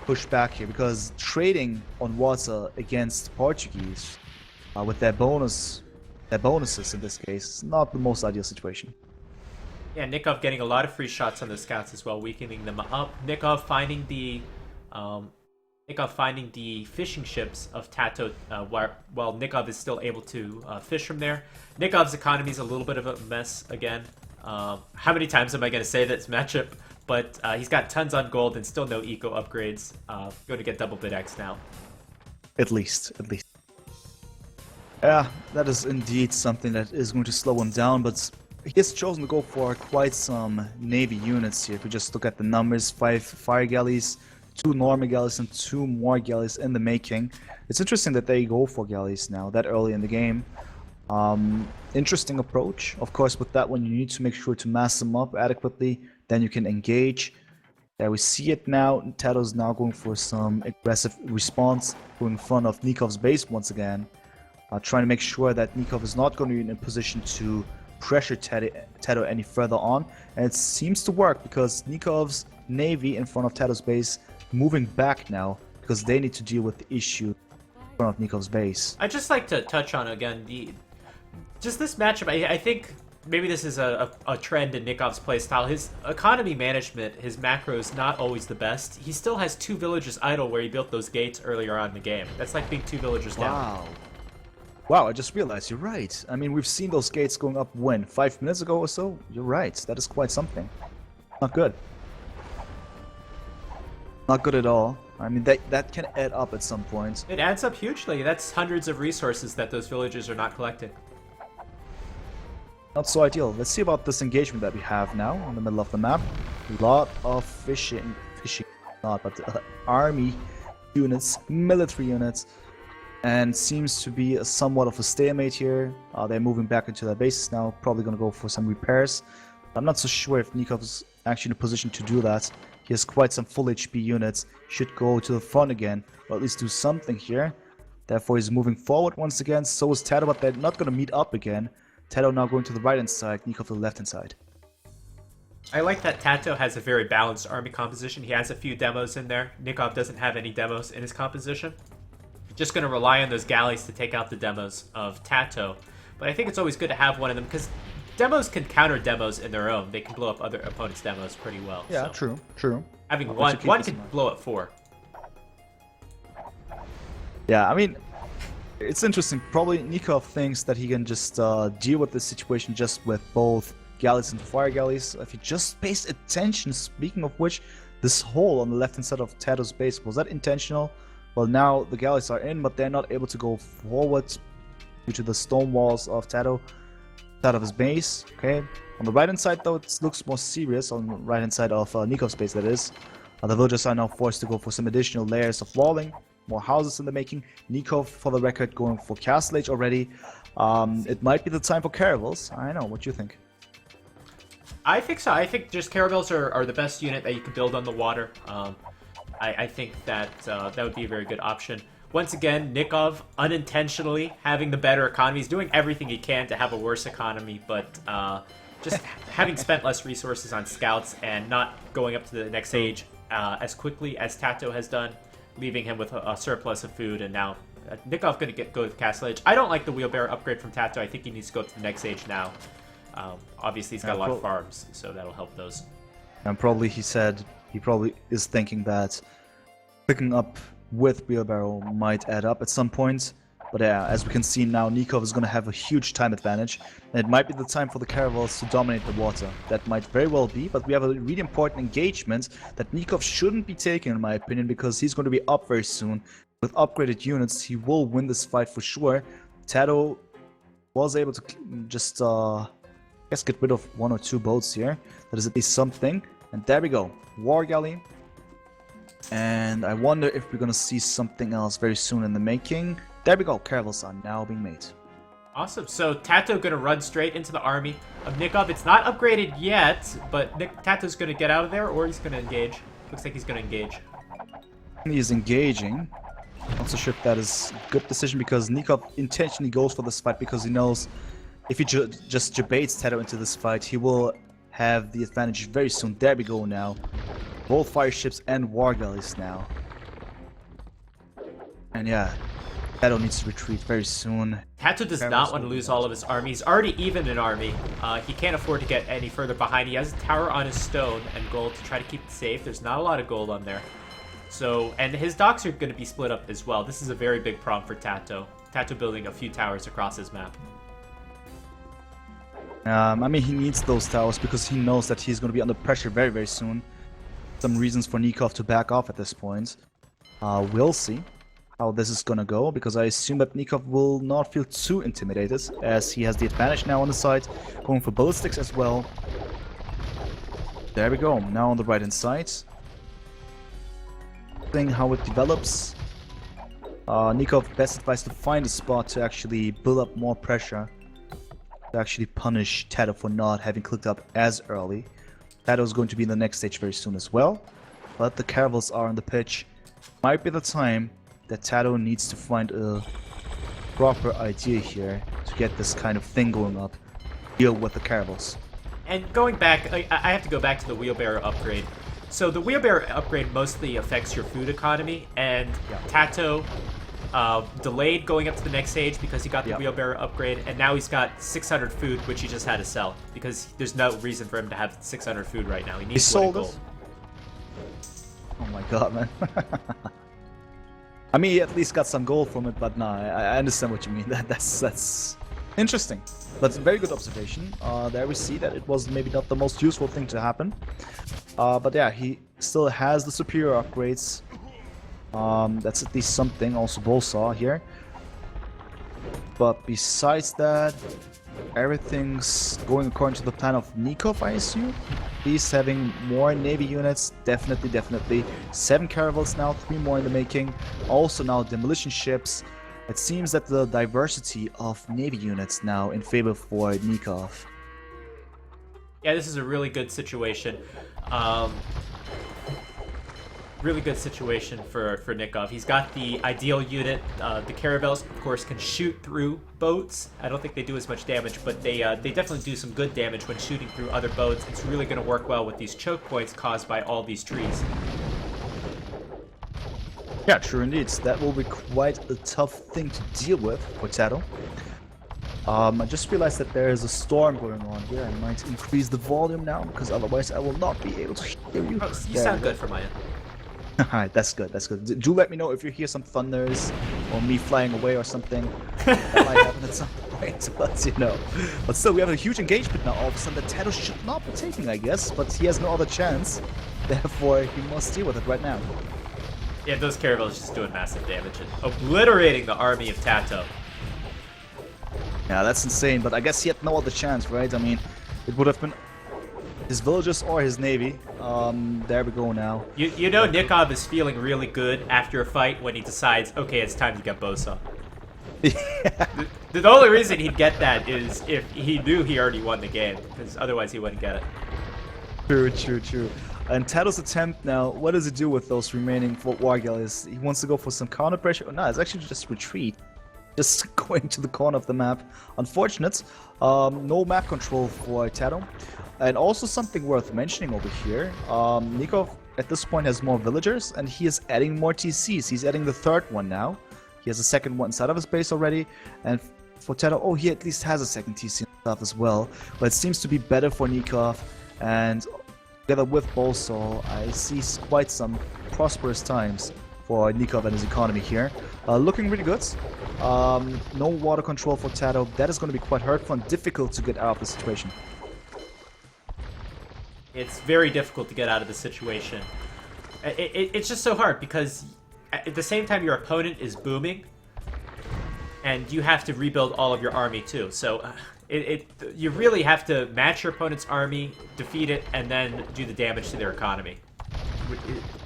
push back here, because trading on water against Portuguese with their bonuses in this case is not the most ideal situation. Yeah, Nicov getting a lot of free shots on the scouts as well, weakening them up. Nicov finding the fishing ships of TaToH, while Nicov is still able to fish from there. Nikov's economy is a little bit of a mess again. How many times am I going to say this matchup? But he's got tons on gold and still no eco upgrades. Going to get double bid X now. At least. Yeah, that is indeed something that is going to slow him down, but he has chosen to go for quite some navy units here. If we just look at the numbers, 5 fire galleys, 2 normal galleys, and 2 more galleys in the making. It's interesting that they go for galleys now, that early in the game. Interesting approach. Of course, with that one, you need to make sure to mass them up adequately. Then you can engage. There we see it now. TaToH's now going for some aggressive response, going in front of Nikov's base once again. Trying to make sure that Nicov is not going to be in a position to pressure TaToH any further on. And it seems to work, because Nikov's navy in front of TaToH's base moving back now, because they need to deal with the issue in front of Nikov's base. I'd just like to touch on again just this matchup. I think maybe this is a trend in Nikov's playstyle. His economy management, his macro is not always the best. He still has 2 villagers idle where he built those gates earlier on in the game. That's like being 2 villagers down. Wow, I just realized, you're right. I mean, we've seen those gates going up when? 5 minutes ago or so? You're right, that is quite something. Not good. Not good at all. I mean, that can add up at some point. It adds up hugely. That's hundreds of resources that those villagers are not collecting. not so ideal. Let's see about this engagement that we have now in the middle of the map. A lot of fishing, not, but army units, military units, and seems to be somewhat of a stalemate here. They're moving back into their bases now, probably going to go for some repairs. I'm not so sure if Nicov is actually in a position to do that. He has quite some full HP units, should go to the front again, or at least do something here. Therefore he's moving forward once again, so is TaToH, but they're not going to meet up again. TaToH now going to the right hand side, Nicov to the left hand side. I like that TaToH has a very balanced army composition. He has a few demos in there. Nicov doesn't have any demos in his composition. Just going to rely on those galleys to take out the demos of TaToH. But I think it's always good to have one of them, because demos can counter demos in their own. They can blow up other opponents' demos pretty well. Yeah, so true. Having one can blow up 4. Yeah, I mean, it's interesting. Probably Nicov thinks that he can just deal with this situation just with both galleys and fire galleys. If he just pays attention, speaking of which, this hole on the left hand side of TaToH's base, was that intentional? Well, now the galleys are in, but they're not able to go forward due to the stone walls of TaToH out of his base. Okay, on the right hand side though, it looks more serious. On the right hand side of Nikov's base, that is. The villagers are now forced to go for some additional layers of walling, more houses in the making. Nicov, for the record, going for Castle Age already. It might be the time for caravels. I don't know, what do you think? I think so. I think just caravels are the best unit that you can build on the water. I think that that would be a very good option. Once again, Nicov unintentionally having the better economy. He's doing everything he can to have a worse economy, but just having spent less resources on scouts and not going up to the next age as quickly as TaToH has done, leaving him with a surplus of food, and now Nicov going to go to Castle Age. I don't like the wheelbarrow upgrade from TaToH. I think he needs to go to the next age now. Obviously, he's got a lot of farms, so that'll help those. And probably he said he probably is thinking that picking up with wheelbarrow might add up at some point. But yeah, as we can see now, Nicov is going to have a huge time advantage, and it might be the time for the caravels to dominate the water. That might very well be, but we have a really important engagement that Nicov shouldn't be taking, in my opinion, because he's going to be up very soon. With upgraded units, he will win this fight for sure. TaToH was able to just get rid of 1 or 2 boats here. That is at least something. And there we go, War Galley. And I wonder if we're gonna see something else very soon in the making. There we go, caravels are now being made. Awesome. So TaToH gonna run straight into the army of Nicov. It's not upgraded yet, but TaToH's gonna get out of there, or he's gonna engage. Looks like he's gonna engage. He's engaging. Not so sure if that is a good decision, because Nicov intentionally goes for this fight because he knows if he just debates TaToH into this fight, he will have the advantage very soon. There we go now. Both fire ships and war galleys now. And yeah, TaToH needs to retreat very soon. TaToH does not want to lose all of his army. He's already even in army. He can't afford to get any further behind. He has a tower on his stone and gold to try to keep it safe. There's not a lot of gold on there. So, and his docks are going to be split up as well. This is a very big problem for TaToH. TaToH building a few towers across his map. I mean, he needs those towers because he knows that he's going to be under pressure very, very soon. Some reasons for Nicov to back off at this point. We'll see how this is going to go, because I assume that Nicov will not feel too intimidated, as he has the advantage now on the side, going for ballistics as well. There we go, now on the right hand side. Seeing how it develops. Nicov best advised to find a spot to actually build up more pressure, to actually punish TaToH for not having clicked up as early. TaToH is going to be in the next stage very soon as well, but the caravels are on the pitch. Might be the time that TaToH needs to find a proper idea here to get this kind of thing going up, deal with the caravels. And going back, I have to go back to the wheelbarrow upgrade. So the wheelbarrow upgrade mostly affects your food economy, and TaToH delayed going up to the next stage because he got the wheelbarrow upgrade, and now he's got 600 food, which he just had to sell because there's no reason for him to have 600 food right now. He needs sold gold. Oh my god, man. I mean, he at least got some gold from it, but nah, I understand what you mean. That's interesting. But very good observation. There we see that it was maybe not the most useful thing to happen. But yeah, he still has the superior upgrades. That's at least something. Also Bolsaw here. But besides that, everything's going according to the plan of Nicov, I assume. He's having more Navy units, definitely. 7 caravels now, 3 more in the making. Also now demolition ships. It seems that the diversity of Navy units now in favor for Nicov. Yeah, this is a really good situation. Really good situation for Nicov. He's got the ideal unit. The caravels, of course, can shoot through boats. I don't think they do as much damage, but they definitely do some good damage when shooting through other boats. It's really going to work well with these choke points caused by all these trees. Yeah, true indeed. That will be quite a tough thing to deal with for TaToH. I just realized that there is a storm going on here. I might increase the volume now, because otherwise I will not be able to hear you. Oh, you sound good for my end. Alright, that's good, that's good. Do let me know if you hear some thunders or me flying away or something. That might happen at some point, but you know. But still, we have a huge engagement now. All of a sudden, that TaToH should not be taking, I guess, but he has no other chance. Therefore, he must deal with it right now. Yeah, those caravels just doing massive damage and obliterating the army of TaToH. Yeah, that's insane, but I guess he had no other chance, right? I mean, it would have been his villagers or his navy. There we go now. You know Nicov is feeling really good after a fight when he decides, okay, it's time to get Bosa. Yeah. The only reason he'd get that is if he knew he already won the game, because otherwise he wouldn't get it. True. And TaToH's attempt now, what does he do with those remaining war galleys? He wants to go for some counter pressure. No, it's actually just retreat. Just going to the corner of the map. Unfortunate. No map control for TaToH. And also something worth mentioning over here. Nicov at this point has more villagers and he is adding more TCs. He's adding the 3rd one now. He has a 2nd one inside of his base already. And for TaToH, oh, he at least has a 2nd TC stuff as well. But it seems to be better for Nicov. And together with Bolsol, I see quite some prosperous times for Nicov and his economy here. Looking really good. No water control for TaToH. That is going to be quite hurtful and difficult to get out of the situation. It's very difficult to get out of the situation. It's just so hard because at the same time your opponent is booming and you have to rebuild all of your army too. So you really have to match your opponent's army, defeat it, and then do the damage to their economy.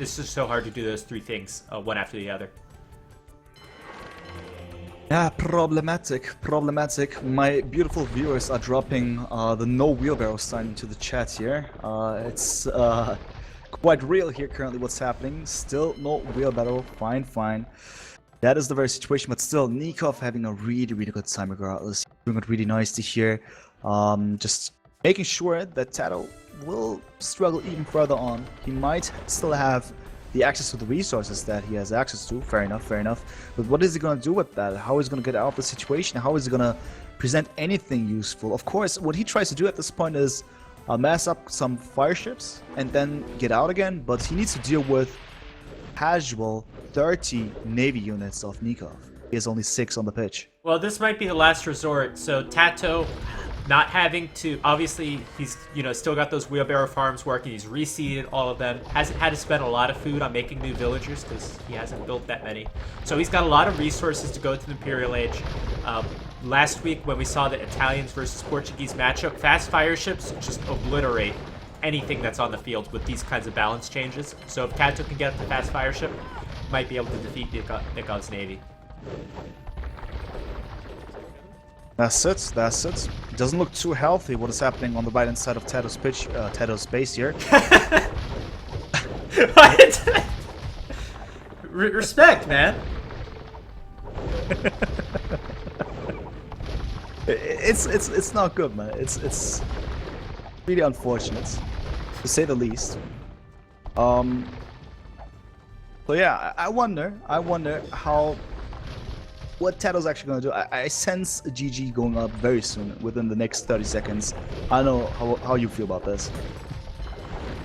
It's just so hard to do those 3 things one after the other. Yeah, problematic. My beautiful viewers are dropping the no wheelbarrow sign into the chat here. It's quite real here currently what's happening. Still no wheelbarrow, fine. That is the very situation, but still Nicov having a really good time regardless. Doing it really nicely here. Just making sure that TaToH will struggle even further on. He might still have the access to the resources that he has access to. Fair enough. But what is he going to do with that? How is he going to get out of the situation? How is he going to present anything useful? Of course, what he tries to do at this point is mass up some fire ships and then get out again. But he needs to deal with casual 30 Navy units of Nicov. He has only 6 on the pitch. Well, this might be the last resort. So TaToH not having to, obviously he's still got those wheelbarrow farms working. He's reseeded all of them. Hasn't had to spend a lot of food on making new villagers because he hasn't built that many. So he's got a lot of resources to go to the Imperial Age. Last week when we saw the Italians versus Portuguese matchup, fast fire ships just obliterate anything that's on the field with these kinds of balance changes. So if TaToH can get the fast fire ship, might be able to defeat Nikov's navy. That's it. It doesn't look too healthy what is happening on the right hand side of TaToH's pitch, TaToH's base here. What? Respect, man. It's not good, man. It's really unfortunate, to say the least. So yeah, I wonder how. What TaToH's actually going to do. I sense a GG going up very soon, within the next 30 seconds. I don't know how you feel about this.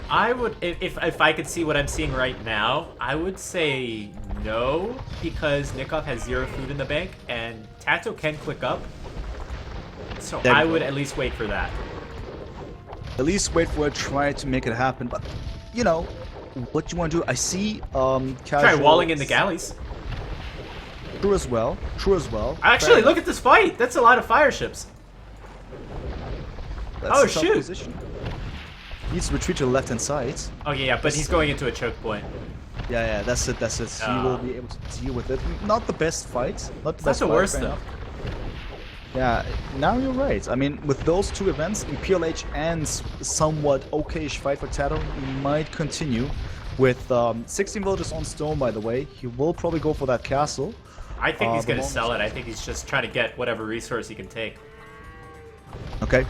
I would, if I could see what I'm seeing right now, I would say no, because Nicov has 0 food in the bank, and TaToH can click up. So I would at least wait for that. At least wait for it, try to make it happen, but, you know, what you want to do, I see, Try walling in the galleys. True as well. Actually, look at this fight. That's a lot of fire ships. That's Oh, a tough shoot. position. He needs to retreat to the left-hand side. Oh yeah, but he's going into a choke point. Yeah, that's it. He will be able to deal with it. Not the best fight. Not the best the fight, worst fair though. enough. Yeah, now you're right. I mean, with those two events, PLH and somewhat okayish fight for TaToH, he might continue. With 16 villages on stone, by the way, he will probably go for that castle. I think he's gonna sell it. I think he's just trying to get whatever resource he can take. Okay.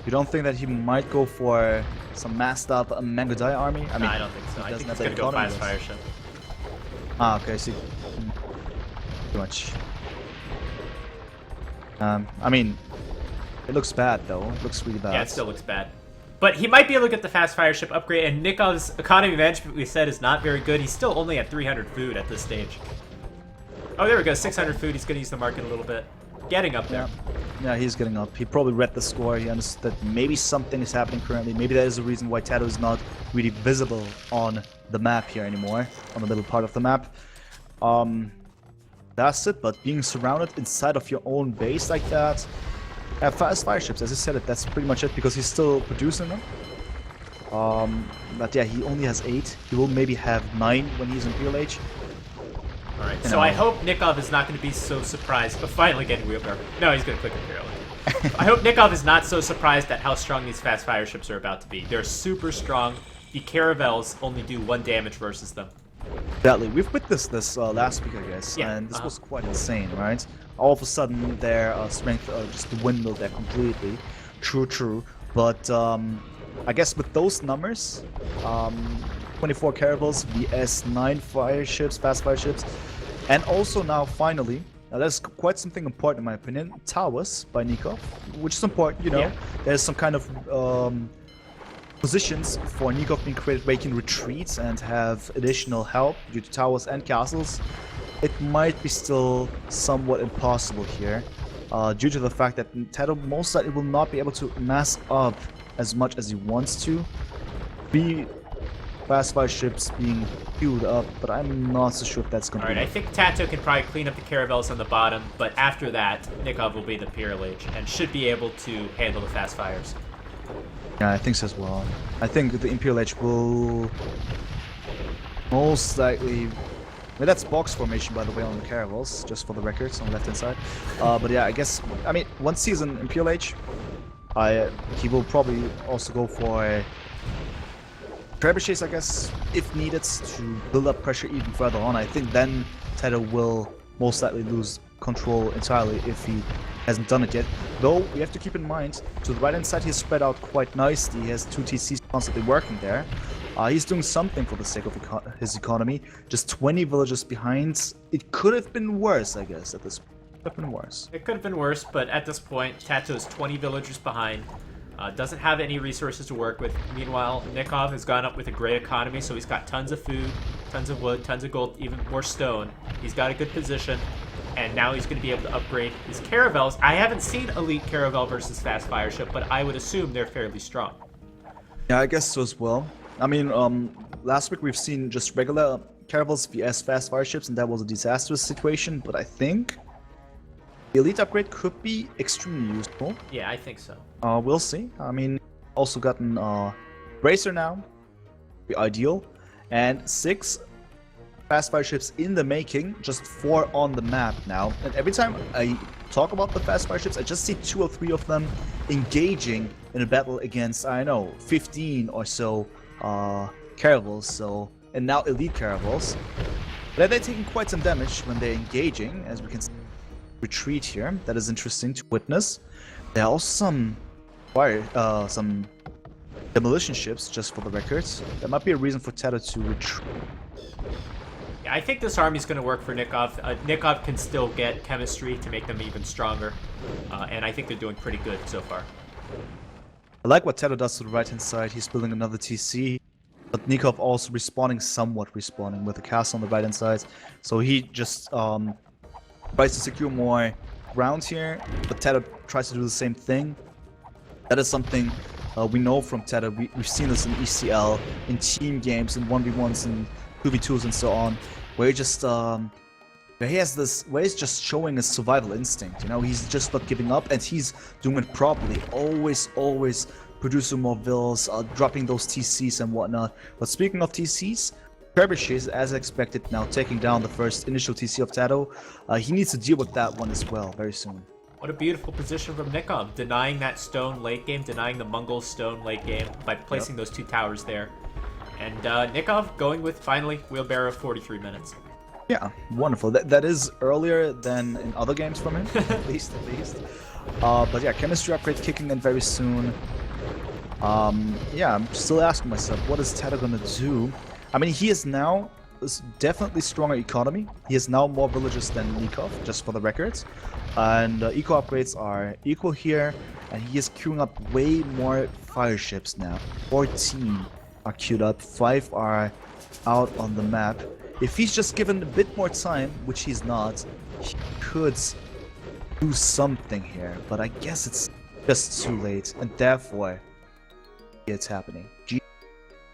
You don't think that he might go for some massed up Mangodai army? I mean, No, I don't think so. I think doesn't he's have gonna the go fast economy fire ship. Ah, okay, I see. Too much. I mean, it looks bad though. It looks really bad. Yeah, it still looks bad. But he might be able to get the fast fire ship upgrade, and Nikov's economy management, we said, is not very good. He's still only at 300 food at this stage. Oh, there we go, 600 food. He's gonna use the market a little bit. Getting up there. Yeah, he's getting up. He probably read the score. He understood that maybe something is happening currently. Maybe that is the reason why TaToH is not really visible on the map here anymore, on the middle part of the map. That's it, but being surrounded inside of your own base like that, fast fire ships, as I said, that's pretty much it, because he's still producing them. But yeah, he only has 8. He will maybe have 9 when he's in PLH. Alright, so I hope Nicov is not going to be so surprised. But finally getting wheelbarrow. No, he's going to click Imperial. I hope Nicov is not so surprised at how strong these fast fire ships are about to be. They're super strong. The caravels only do 1 damage versus them. Exactly. We've witnessed this last week, I guess, and this was quite insane, right? All of a sudden, their strength just dwindled there completely. True. But I guess with those numbers, 24 caravels vs 9 fire ships, fast fire ships, and also now finally, that's quite something important in my opinion, towers by Nicov, which is important, you know. Yeah. There's some kind of positions for Nicov being created where he can retreat and have additional help due to towers and castles. It might be still somewhat impossible here, due to the fact that TaToH most likely will not be able to mass up as much as he wants to. Fast fire ships being queued up, but I'm not so sure if that's going to be... Alright, I think TaToH can probably clean up the caravels on the bottom, but after that, Nicov will be the PLH and should be able to handle the fast fires. Yeah, I think so as well. I think the Imperial Edge will most likely... Well, that's box formation, by the way, on the caravels, just for the records, on the left-hand side. But yeah, I guess... I mean, once he's in Imperial Edge, he will probably also go for trebuchets, I guess, if needed, to build up pressure even further on. I think then TaToH will most likely lose control entirely if he hasn't done it yet. Though, we have to keep in mind, to the right-hand side he's spread out quite nicely. He has 2 TCs constantly working there. He's doing something for the sake of his economy. Just 20 villages behind. It could have been worse, I guess, at this point. It could have been worse. It could have been worse, but at this point, TaToH is 20 villagers behind. Doesn't have any resources to work with. Meanwhile, Nicov has gone up with a great economy, so he's got tons of food, tons of wood, tons of gold, even more stone. He's got a good position, and now he's going to be able to upgrade his caravels. I haven't seen elite caravel versus fast fire ship, but I would assume they're fairly strong. Yeah, I guess so as well. I mean, last week we've seen just regular caravels vs fast fire ships, and that was a disastrous situation, but I think the elite upgrade could be extremely useful. Yeah, I think so. We'll see. I mean, also gotten Bracer now, be ideal, and 6 fast fire ships in the making, just 4 on the map now. And every time I talk about the fast fire ships, I just see 2 or 3 of them engaging in a battle against, I don't know, 15 or so caravels. So, and now elite caravels. But they're taking quite some damage when they're engaging, as we can see. Retreat here. That is interesting to witness. There are also some demolition ships, just for the records. That might be a reason for TaToH to retreat. Yeah, I think this army's going to work for Nicov. Nicov can still get chemistry to make them even stronger, and I think they're doing pretty good so far. I like what TaToH does to the right-hand side. He's building another TC, but Nicov also somewhat respawning with a castle on the right-hand side. So he just tries to secure more ground here, but TaToH tries to do the same thing. That is something we know from TaToH. We've seen this in ECL, in team games, in 1v1s, and 2v2s, and so on, where he just He has this where he's just showing his survival instinct, you know, he's just not giving up and he's doing it properly. Always producing more vills, dropping those TCs and whatnot. But speaking of TCs, Trebuchet, as expected, now taking down the first initial TC of TaToH. He needs to deal with that one as well very soon. What a beautiful position from Nicov, denying that stone late game, denying the Mongol stone late game by placing those two towers there. And Nicov going with, finally, wheelbarrow 43 minutes. Yeah, wonderful. That is earlier than in other games from him, at least. But yeah, chemistry upgrade kicking in very soon. Yeah, I'm still asking myself, what is TaToH gonna do? I mean, he is now definitely stronger economy. He has now more villagers than Nicov, just for the records. And eco upgrades are equal here, and he is queuing up way more fire ships now. 14 are queued up, 5 are out on the map. If he's just given a bit more time, which he's not, he could do something here. But I guess it's just too late, and therefore, it's happening.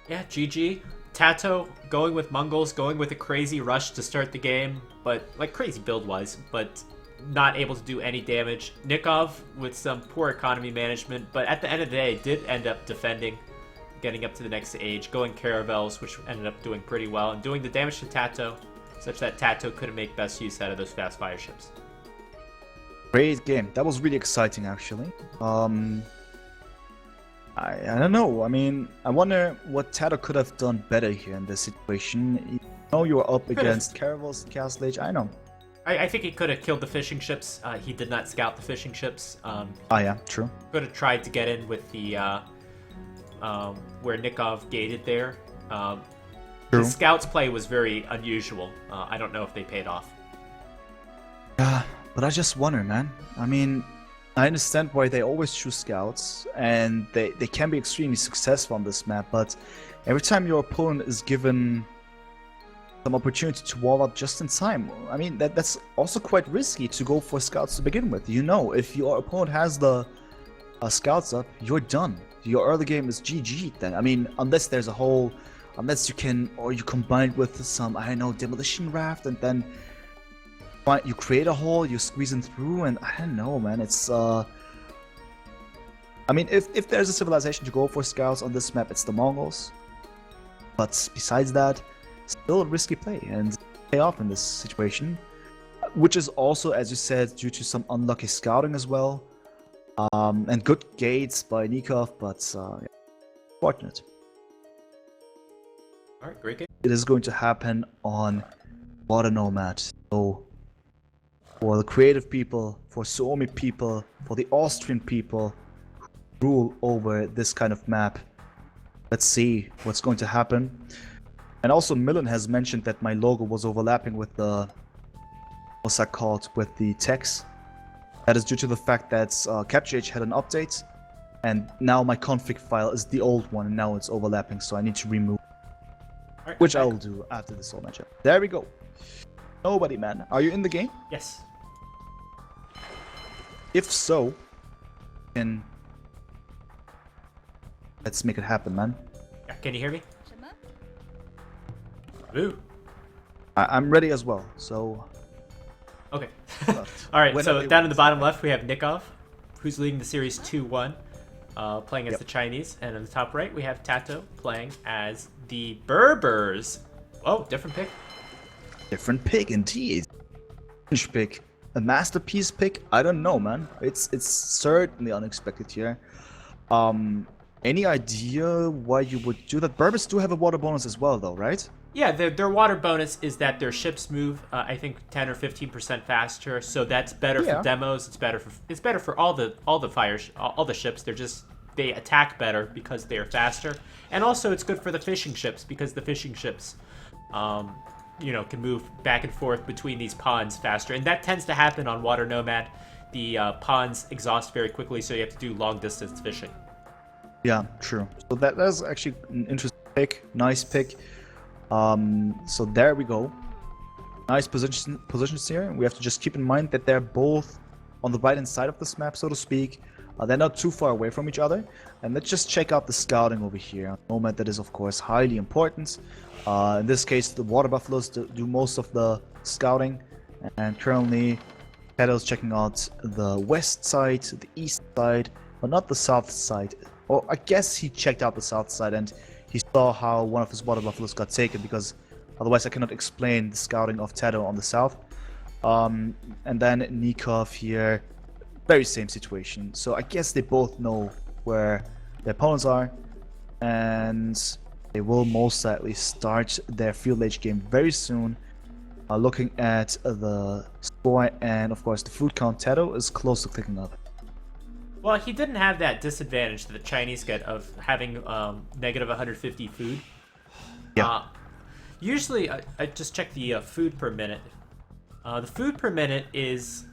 Yeah, GG. TaToH going with Mongols, going with a crazy rush to start the game, but like crazy build-wise, but not able to do any damage. Nicov with some poor economy management, but at the end of the day, did end up defending, getting up to the next stage, going caravels, which ended up doing pretty well, and doing the damage to TaToH, such that TaToH couldn't make best use out of those fast fire ships. Great game. That was really exciting, actually. I don't know. I mean, I wonder what TaToH could have done better here in this situation. You know, you were up against caravels and Castle Age. I know. I think he could have killed the fishing ships. He did not scout the fishing ships. Yeah, true. Could have tried to get in with the where Nicov gated there. The scouts play was very unusual. I don't know if they paid off. Yeah, but I just wonder, man. I mean, I understand why they always choose scouts, and they can be extremely successful on this map, but every time your opponent is given some opportunity to wall up just in time, I mean, that's also quite risky to go for scouts to begin with. You know, if your opponent has the scouts up, you're done. Your early game is GG then. I mean, unless there's a hole, unless you can, or you combine it with some, I don't know, demolition raft, and then you create a hole, you squeeze in through, and I don't know, man, it's, I mean, if there's a civilization to go for scouts on this map, it's the Mongols. But besides that, still a risky play, and pay off in this situation. Which is also, as you said, due to some unlucky scouting as well. And good gates by Nicov, but yeah, fortunate. Alright, great game. It is going to happen on Water Nomad. So, for the creative people, for Suomi people, for the Austrian people who rule over this kind of map, let's see what's going to happen. And also, Millen has mentioned that my logo was overlapping with the, what's that called, with the text. That is due to the fact that TaToH had an update, and now my config file is the old one, and now it's overlapping, so I need to remove. Right, which I will do after this whole matchup. There we go. Nobody, man. Are you in the game? Yes. If so, then let's make it happen, man. Yeah, can you hear me? Ooh. I'm ready as well, so... Okay. Alright, so down in the bottom left we have Nicov, who's leading the series 2-1, playing as the Chinese. And on the top right we have TaToH playing as the Berbers. Oh, different pick. Different pick, indeed. Strange pick. A masterpiece pick? I don't know, man. It's certainly unexpected here. Any idea why you would do that? Berbers do have a water bonus as well, though, right? Yeah, their water bonus is that their ships move, I think, 10 or 15% faster. So that's better for demos. It's better for all the ships. They attack better because they are faster, and also it's good for the fishing ships because the fishing ships, you know, can move back and forth between these ponds faster, and that tends to happen on Water Nomad. The ponds exhaust very quickly, so you have to do long distance fishing. Yeah, true. So that's actually an interesting pick. Nice pick. So there we go. Nice positions here. We have to just keep in mind that they're both on the right hand side of this map, so to speak. They're not too far away from each other. And let's just check out the scouting over here. Nomad, that is of course highly important. In this case, the water buffaloes do most of the scouting, And currently, TaToH's checking out the west side, the east side, but not the south side. Or I guess he checked out the south side and he saw how one of his water buffaloes got taken, because otherwise I cannot explain the scouting of TaToH on the south. And then Nicov here, very same situation. So I guess they both know where their opponents are, and they will most likely start their field age game very soon. Looking at the score and of course the food count, TaToH is close to clicking up. Well, he didn't have that disadvantage that the Chinese get of having negative 150 food. Yeah. Usually, I just check the food per minute. The food per minute is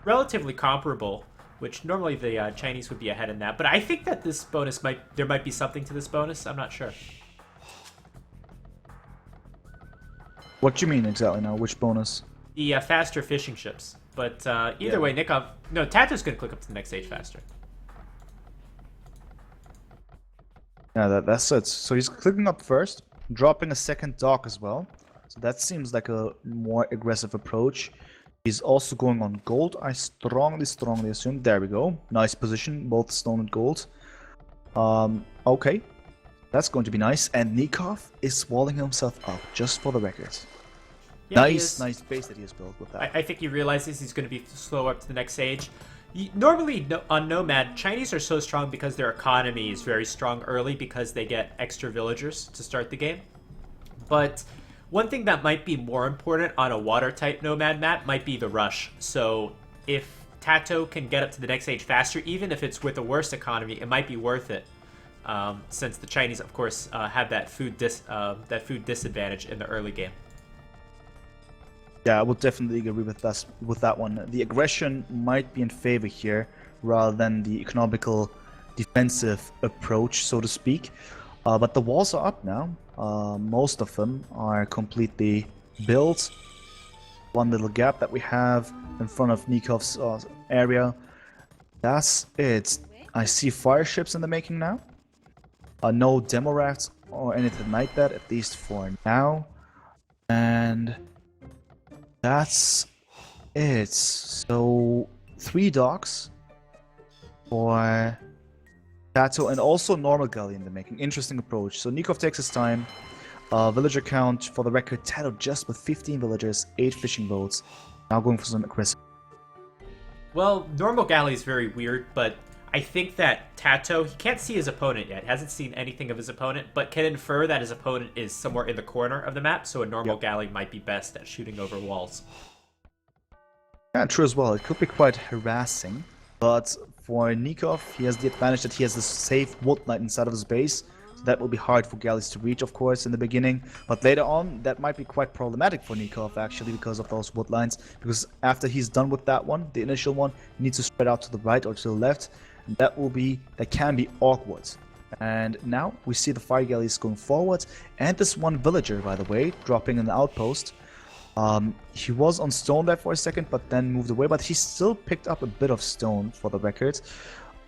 relatively comparable, which normally the Chinese would be ahead in that. But I think that this bonus there might be something to this bonus. I'm not sure. What do you mean exactly now? Which bonus? The faster fishing ships. But either way, Nicov... No, TaToH's going to click up to the next stage faster. Yeah, that's it. So he's clicking up first, dropping a second dock as well. So that seems like a more aggressive approach. He's also going on gold, I strongly assume. There we go. Nice position, both stone and gold. Okay. That's going to be nice. And Nicov is walling himself up, just for the record. Yeah, nice base that he has built with that. I think he realizes he's going to be slow up to the next stage. Normally, on Nomad, Chinese are so strong because their economy is very strong early because they get extra villagers to start the game. But one thing that might be more important on a water-type Nomad map might be the rush. So if TaToH can get up to the next stage faster, even if it's with a worse economy, it might be worth it. Since the Chinese, of course, have that food disadvantage in the early game. Yeah, I would definitely agree with that one. The aggression might be in favor here, rather than the economical defensive approach, so to speak. But the walls are up now. Most of them are completely built. One little gap that we have in front of Nicov's area. That's it. I see fire ships in the making now. No demo rafts or anything like that, at least for now. And that's it. So 3 docks for TaToH and also normal galley in the making. Interesting approach. So Nicov takes his time. Villager count, for the record, TaToH just with 15 villagers, 8 fishing boats. Now going for some aggressive. Well, normal galley is very weird, but I think that TaToH, he can't see his opponent yet. Hasn't seen anything of his opponent, but can infer that his opponent is somewhere in the corner of the map, so a normal galley might be best at shooting over walls. Yeah, true as well. It could be quite harassing, but for Nicov, he has the advantage that he has a safe wood knight inside of his base. So that will be hard for galleys to reach, of course, in the beginning. But later on, that might be quite problematic for Nicov, actually, because of those wood lines. Because after he's done with that one, the initial one, he needs to spread out to the right or to the left. And that can be awkward. And now we see the fire galleys going forward. And this one villager, by the way, dropping an outpost. He was on stone there for a second, but then moved away. But he still picked up a bit of stone, for the record.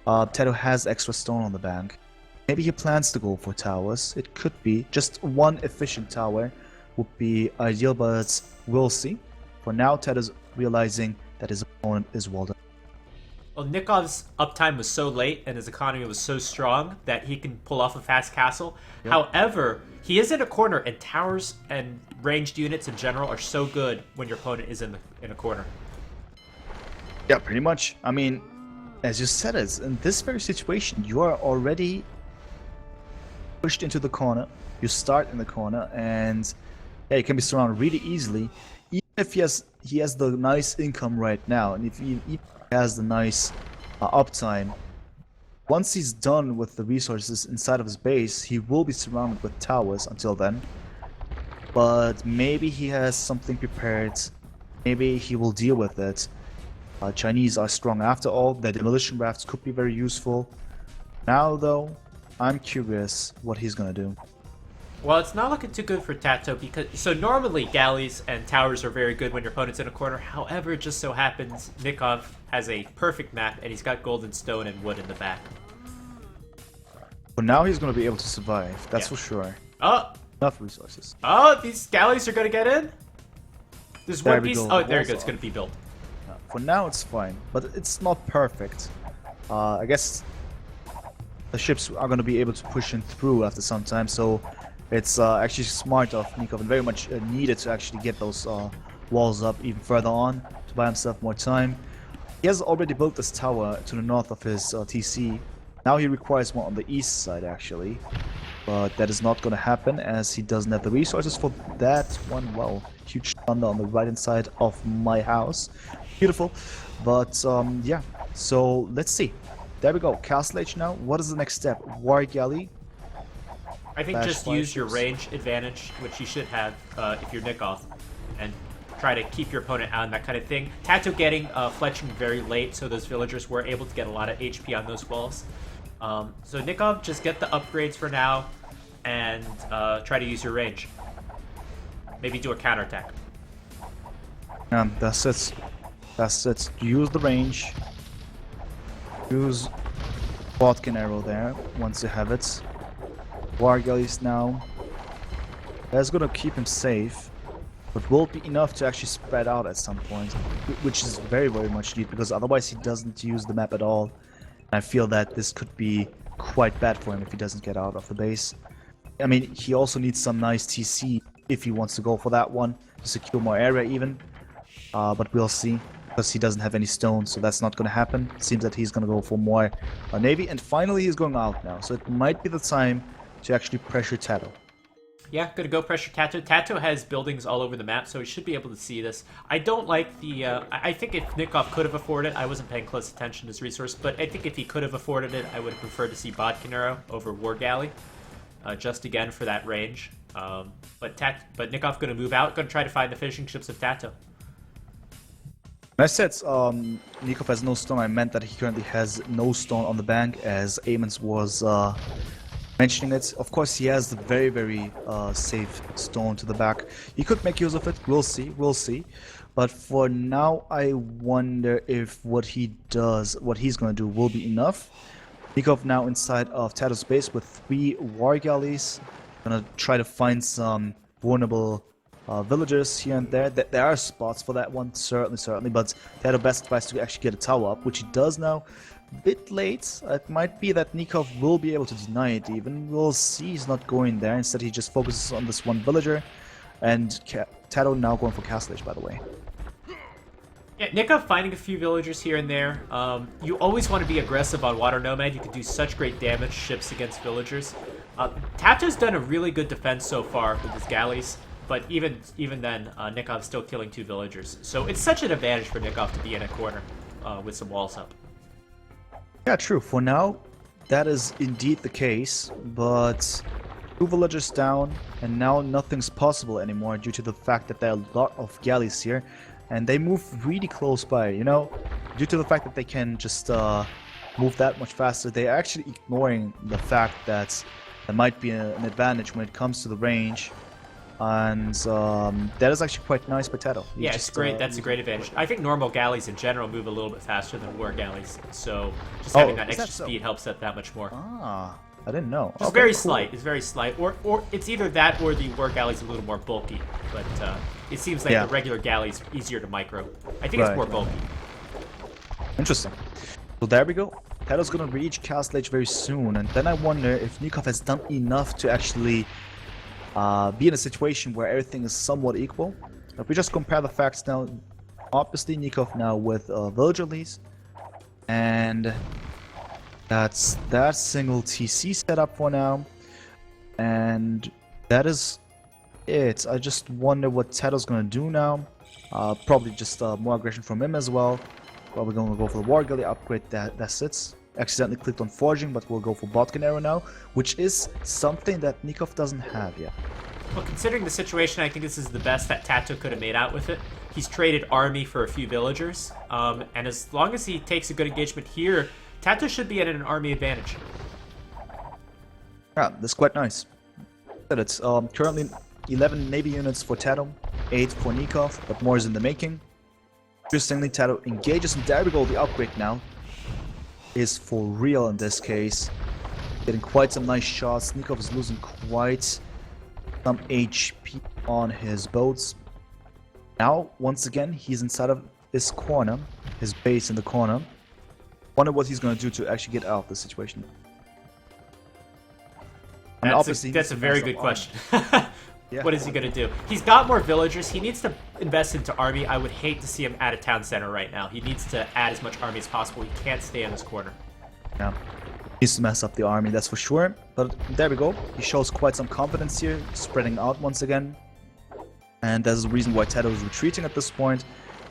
TaToH has extra stone on the bank. Maybe he plans to go for towers. It could be. Just one efficient tower would be ideal, but we'll see. For now, TaToH is realizing that his opponent is walled up. Well, Nikov's uptime was so late and his economy was so strong that he can pull off a fast castle. Yep. However, he is in a corner, and towers and ranged units in general are so good when your opponent is in a corner. Yeah, pretty much. I mean, as you said, in this very situation, you are already pushed into the corner. You start in the corner, and yeah, you can be surrounded really easily. Even if he has the nice income right now, and if he has the nice uptime. Once he's done with the resources inside of his base, he will be surrounded with towers until then. But maybe he has something prepared. Maybe he will deal with it. Chinese are strong after all. Their demolition rafts could be very useful. Now though, I'm curious what he's gonna do. Well, it's not looking too good for TaToH because normally galleys and towers are very good when your opponent's in a corner. However, it just so happens Nicov has a perfect map and he's got golden stone and wood in the back. But now he's going to be able to survive. That's for sure. Oh, enough resources. Oh, these galleys are going to get in. There's There one we piece. go, Oh, the there you walls go. It's are going to be built. For now, it's fine, but it's not perfect. I guess the ships are going to be able to push in through after some time, so it's actually smart of Nicov and very much needed to actually get those walls up even further on to buy himself more time. He has already built this tower to the north of his TC. Now he requires one on the east side, actually. But that is not going to happen as he doesn't have the resources for that one. Well, huge thunder on the right-hand side of my house. Beautiful. But, yeah. So, let's see. There we go. Castle Age now. What is the next step? War Galley. I think Bash just use your fighters. range advantage, which you should have if you're Nicov, and try to keep your opponent out and that kind of thing. TaToH getting fletching very late, so those villagers were able to get a lot of HP on those walls. So Nicov, just get the upgrades for now, and try to use your range. Maybe do a counterattack. That's it. That's it. Use the range. Use Bodkin arrow there once you have it. War Galleys now. That's gonna keep him safe, but will be enough to actually spread out at some point, which is very, very much needed because otherwise he doesn't use the map at all. And I feel that this could be quite bad for him if he doesn't get out of the base. I mean, he also needs some nice TC if he wants to go for that one to secure more area even. But we'll see, because he doesn't have any stones, so that's not going to happen. Seems that he's going to go for more navy, and finally he's going out now, so it might be the time to actually pressure TaToH. Yeah, gonna go pressure TaToH. TaToH has buildings all over the map, so he should be able to see this. I don't like the... I think if Nicov could have afforded it, I wasn't paying close attention to his resource, but I think if he could have afforded it, I would have preferred to see Bodkin Arrow over War Galley. Just again for that range. But Nicov gonna move out, gonna try to find the fishing ships of TaToH. When I said Nicov has no stone, I meant that he currently has no stone on the bank, as Amons was mentioning it. Of course, he has the very, very safe stone to the back. He could make use of it. We'll see. We'll see. But for now, I wonder if what he does, what he's going to do, will be enough. Nicov now inside of TaToH's base with 3 war galleys. Gonna try to find some vulnerable villagers here and there. There are spots for that one, certainly. But TaToH best tries to actually get a tower up, which he does now. Bit late. It might be that Nicov will be able to deny it even. We'll see. He's not going there. Instead, he just focuses on this one villager. And TaToH now going for Castle Age, by the way. Yeah, Nicov finding a few villagers here and there. You always want to be aggressive on Water Nomad. You can do such great damage ships against villagers. TaToH's done a really good defense so far with his galleys. But even then, Nikov's still killing 2 villagers. So it's such an advantage for Nicov to be in a corner with some walls up. Yeah, true. For now, that is indeed the case, but 2 villagers down, and now nothing's possible anymore due to the fact that there are a lot of galleys here, and they move really close by, you know? Due to the fact that they can just move that much faster, they're actually ignoring the fact that there might be an advantage when it comes to the range. And that is actually quite nice by TaToH. Yeah, it's great. That's a great advantage. I think normal galleys in general move a little bit faster than war galleys, so just having that extra speed helps that much more. Ah, I didn't know. It's very slight. It's very slight. Or it's either that or the war galley's a little more bulky. But it seems like the regular galley's easier to micro. I think it's more bulky. Interesting. So there we go. TaToH's gonna reach Castle Age very soon, and then I wonder if Nicov has done enough to actually be in a situation where everything is somewhat equal. If we just compare the facts now, obviously Nicov now with villager leads, and that's that single TC setup for now, and that is it. I just wonder what TaToH's gonna do now. Probably just more aggression from him as well. Probably gonna go for the War Galley upgrade. That's it. Accidentally clicked on Forging, but we'll go for Bodkin Arrow now, which is something that Nicov doesn't have yet. Well, considering the situation, I think this is the best that TaToH could have made out with it. He's traded army for a few villagers, and as long as he takes a good engagement here, TaToH should be at an army advantage. Yeah, that's quite nice. It's currently 11 navy units for TaToH, 8 for Nicov, but more is in the making. Interestingly, TaToH engages, and there we go, the upgrade now is for real in this case. Getting quite some nice shots. Nicov is losing quite some HP on his boats. Now, once again, he's inside of his corner, his base in the corner. Wonder what he's going to do to actually get out of the situation. And That's a very good question. Yeah. What is he going to do? He's got more villagers. He needs to invest into army. I would hate to see him at a town center right now. He needs to add as much army as possible. He can't stay in this corner. Yeah. He needs to mess up the army, that's for sure. But there we go. He shows quite some confidence here, spreading out once again. And there's a reason why TaToH is retreating at this point.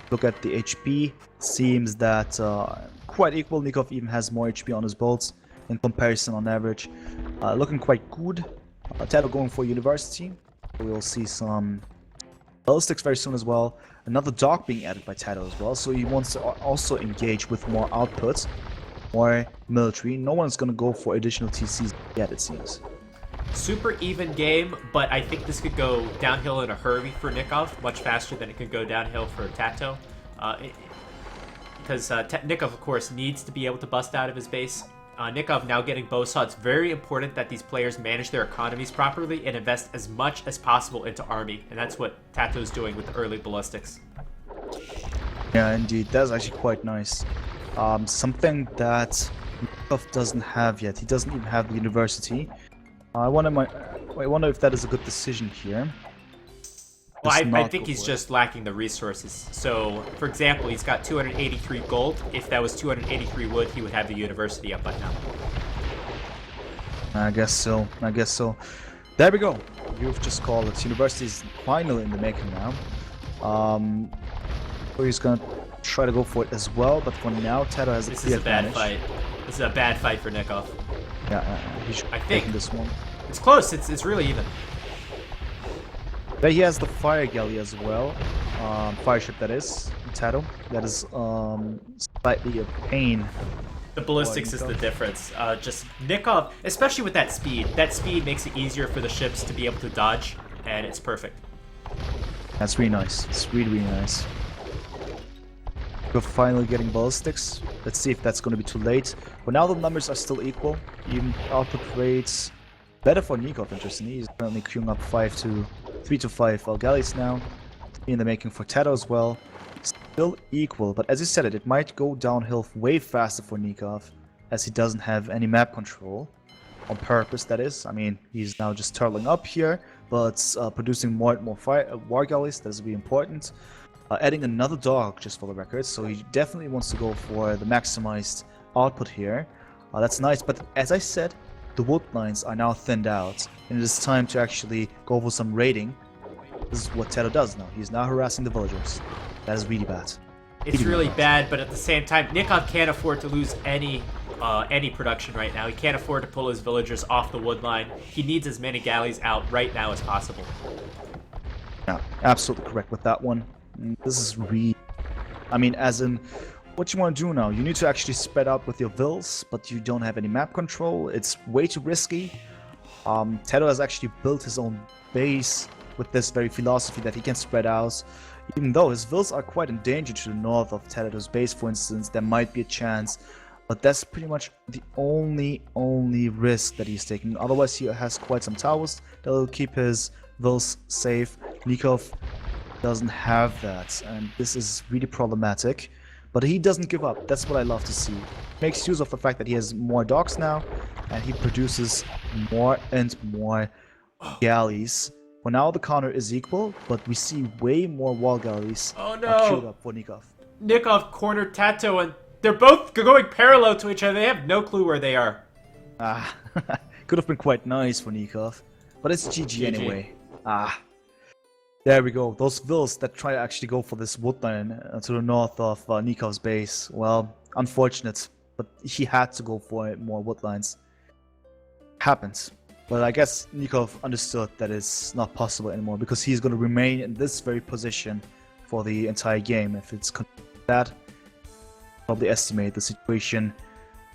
Look at the HP. Seems that quite equal. Nicov even has more HP on his bolts in comparison on average. Looking quite good. TaToH going for university. We'll see some ballistics very soon as well. Another dock being added by TaToH as well. So he wants to also engage with more output, more military. No one's going to go for additional TCs yet, it seems. Super even game, but I think this could go downhill in a hurry for Nicov, much faster than it could go downhill for TaToH. Because Nicov, of course, needs to be able to bust out of his base. Nicov now getting bow saw. It's very important that these players manage their economies properly and invest as much as possible into army, and that's what TaToH is doing with the early ballistics. Yeah, indeed. That's actually quite nice. Something that Nicov doesn't have yet. He doesn't even have the university. I wonder if that is a good decision here. Well, I think he's just lacking the resources. So, for example, he's got 283 gold. If that was 283 wood, he would have the university up by now. I guess so. I guess so. There we go. You've just called it. University is finally in the making now. So he's gonna try to go for it as well, but for now, TaToH has a clear advantage. This is a bad fight. This is a bad fight for Nicov. Yeah, he should take this one. It's close. It's really even. There he has the fire galley as well, fire ship that is, TaToH. That is slightly a pain. The ballistics is the difference. Just Nicov, especially with that speed makes it easier for the ships to be able to dodge, and it's perfect. That's really nice. It's really, really nice. We're finally getting ballistics. Let's see if that's going to be too late. But now the numbers are still equal. Even output rates better for Nicov, interestingly. He's currently queuing up 3 to 5 galleys now. In the making for TaToH as well. Still equal, but as you said it might go downhill way faster for Nicov, as he doesn't have any map control. On purpose, that is. I mean, he's now just turtling up here, but producing more and more war galleys. That is really important. Adding another dog, just for the record, so he definitely wants to go for the maximized output here. That's nice, but as I said, the wood lines are now thinned out, and it is time to actually go for some raiding. This is what TaToH does now. He's now harassing the villagers. That is really bad. It's really bad, but at the same time, Nicov can't afford to lose any production right now. He can't afford to pull his villagers off the wood line. He needs as many galleys out right now as possible. Yeah, absolutely correct with that one. This is really... I mean, as in... What you want to do now, you need to actually spread out with your vills, but you don't have any map control. It's way too risky. TaToH has actually built his own base with this very philosophy that he can spread out. Even though his vills are quite in danger to the north of TaToH's base, for instance, there might be a chance. But that's pretty much the only risk that he's taking. Otherwise, he has quite some towers that will keep his vills safe. Nicov doesn't have that, and this is really problematic. But he doesn't give up. That's what I love to see. Makes use of the fact that he has more docks now, and he produces more and more galleys. For now, the counter is equal, but we see way more wall galleys queued up for Nicov. Nicov cornered TaToH, and they're both going parallel to each other. They have no clue where they are. Could have been quite nice for Nicov, but it's GG anyway. There we go. Those vills that try to actually go for this woodline to the north of Nikov's base. Well, unfortunate, but he had to go for more woodlines. Happens. But I guess Nicov understood that it's not possible anymore, because he's going to remain in this very position for the entire game. If it's that, probably estimate the situation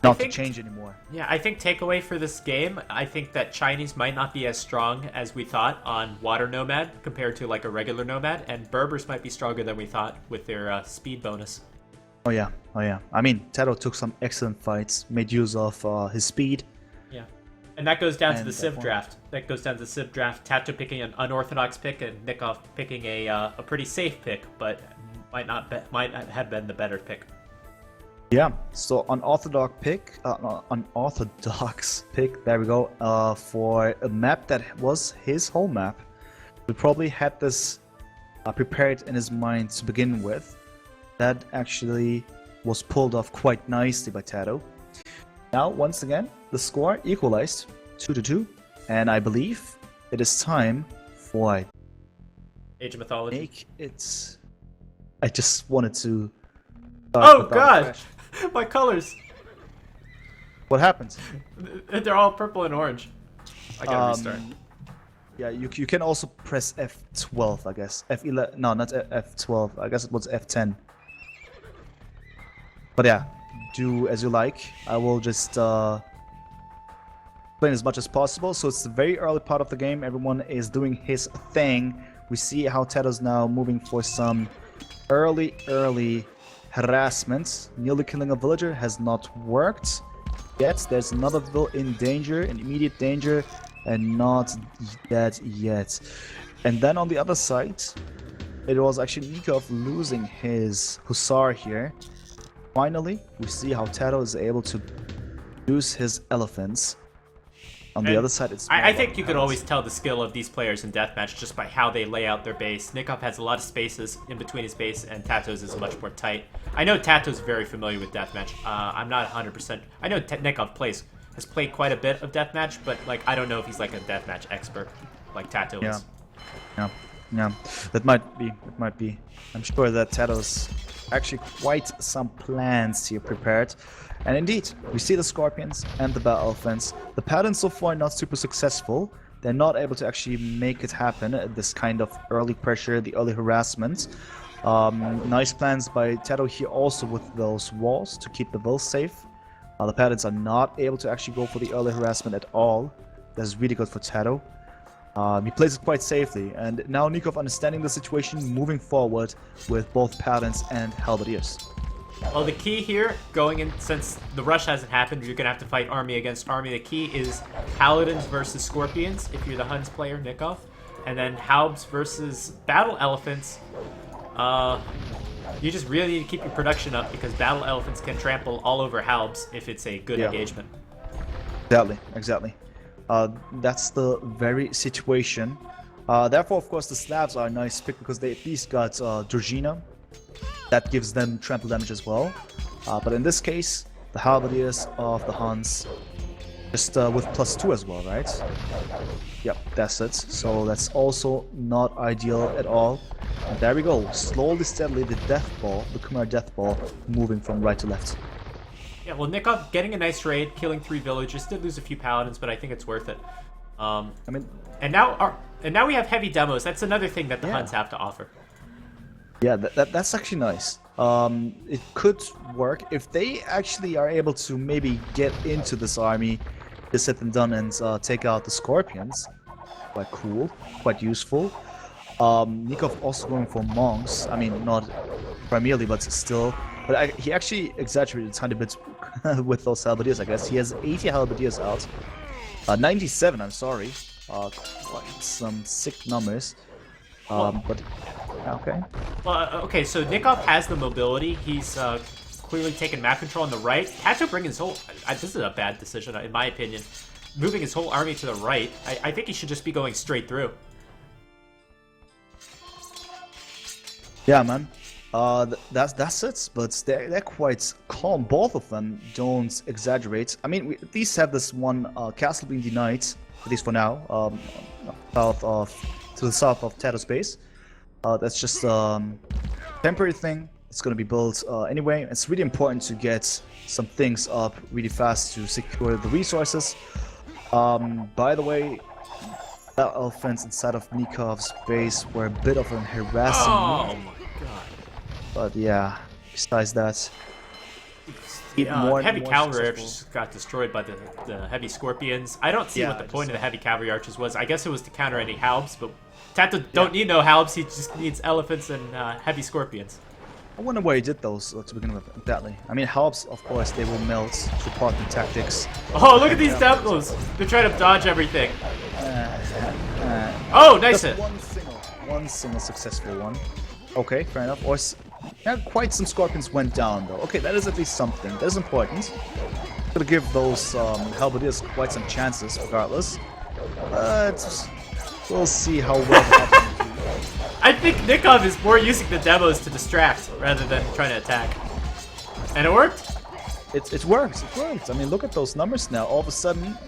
not to change anymore. Yeah, I think takeaway for this game, I think that Chinese might not be as strong as we thought on Water Nomad compared to like a regular Nomad, and Berbers might be stronger than we thought with their speed bonus. Oh yeah. I mean, TaToH took some excellent fights, made use of his speed. Yeah. And that goes down to And the Civ draft. That goes down to the Civ draft. TaToH picking an unorthodox pick, and Nicov picking a pretty safe pick, but might have been the better pick. Yeah, so unorthodox pick, there we go, for a map that was his home map. We probably had this prepared in his mind to begin with. That actually was pulled off quite nicely by TaToH. Now, once again, the score equalized 2-2, and I believe it is time for Age of Mythology. make it. I just wanted to. Oh God! My colors. What happened? They're all purple and orange. I gotta restart. Yeah, you can also press F12, I guess. F11. No, not F12. I guess it was F10. But yeah, do as you like. I will just explain as much as possible. So it's the very early part of the game. Everyone is doing his thing. We see how TaToH's now moving for some early harassment. Nearly killing a villager has not worked yet. There's another villager in danger, in immediate danger, and not dead yet. And then on the other side, it was actually Nicov losing his Hussar here. Finally, we see how TaToH is able to use his elephants. On the other side, it's... I think you could always tell the skill of these players in Deathmatch just by how they lay out their base. Nicov has a lot of spaces in between his base, and TaToH's is much more tight. I know TaToH's very familiar with Deathmatch. I'm not 100%... I know Nicov has played quite a bit of Deathmatch, but like I don't know if he's like a Deathmatch expert like TaToH is. Yeah, that might be. I'm sure that TaToH's actually quite some plans here prepared. And indeed, we see the Scorpions and the Battle Elephants. The patterns so far not super successful. They're not able to actually make it happen, this kind of early pressure, the early harassment. Nice plans by TaToH here also with those walls to keep the vills safe. The patterns are not able to actually go for the early harassment at all. That's really good for TaToH. He plays it quite safely, and now Nicov understanding the situation, moving forward with both Paladins and Halberdiers. Well, the key here, going in, since the rush hasn't happened, you're going to have to fight army against army. The key is Paladins versus Scorpions, if you're the Huns player, Nicov. And then Halbs versus Battle Elephants. You just really need to keep your production up, because Battle Elephants can trample all over Halbs if it's a good engagement. Exactly. That's the very situation. Therefore, of course, the Slavs are a nice pick because they at least got Georgina. That gives them trample damage as well. But in this case, the Halberdiers of the Huns just with +2 as well, right? Yep, that's it. So that's also not ideal at all. And there we go. Slowly, steadily, the Death Ball, the Khmer Death Ball, moving from right to left. Yeah, well, Nicov getting a nice raid, killing 3 villagers, did lose a few paladins, but I think it's worth it. And now we have heavy demos. That's another thing that the Huns have to offer. Yeah, that's actually nice. It could work if they actually are able to maybe get into this army, just said and done, and take out the Scorpions. Quite cool, quite useful. Nicov also going for monks. I mean, not primarily, but still. But he actually exaggerated a tiny bit with those halberdiers, I guess. He has 80 halberdiers out. 97, I'm sorry. Quite some sick numbers. But, okay. Well, okay, so Nicov has the mobility. He's clearly taken map control on the right. TaToH bringing his whole... this is a bad decision, in my opinion. Moving his whole army to the right. I think he should just be going straight through. Yeah, man. That's it, but they're quite calm. Both of them don't exaggerate. I mean, we at least have this one castle being denied, at least for now, to the south of TaToH's base. That's just a temporary thing. It's going to be built anyway. It's really important to get some things up really fast to secure the resources. By the way, the elephants inside of Nikov's base were a bit of an harassing. Oh my god. But yeah, besides that, heavy cavalry archers got destroyed by the heavy scorpions. I don't see what the point of the heavy cavalry archers was. I guess it was to counter any halbs, but TaToH don't need no halbs. He just needs elephants and heavy scorpions. I wonder why he did those to begin with, badly. I mean, it helps, of course, they will melt to partner tactics. Oh, look at these demos! They're trying to dodge everything. Oh, nice hit! One single successful one. Okay, fair enough. Or yeah, quite some Scorpions went down, though. Okay, that is at least something. That is important. Gonna give those Halberdiers quite some chances, regardless. But we'll see how well that I think Nicov is more using the demos to distract rather than trying to attack. And it worked? It works. It works. I mean, look at those numbers now. All of a sudden,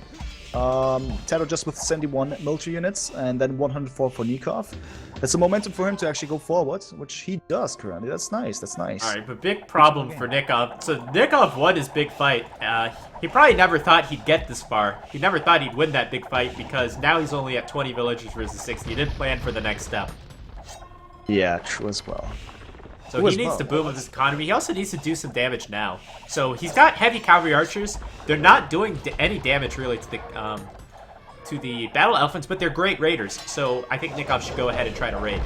TaToH just with 71 military units and then 104 for Nicov. That's a momentum for him to actually go forward, which he does currently. That's nice. That's nice. Alright, but big problem for Nicov. So Nicov won his big fight. He probably never thought he'd get this far. He never thought he'd win that big fight because now he's only at 20 villagers versus 60. He didn't plan for the next step. Yeah, true as well. So he needs to boom with his economy. He also needs to do some damage now. So he's got heavy cavalry archers. They're not doing any damage really to the battle elephants, but they're great raiders. So I think Nicov should go ahead and try to raid.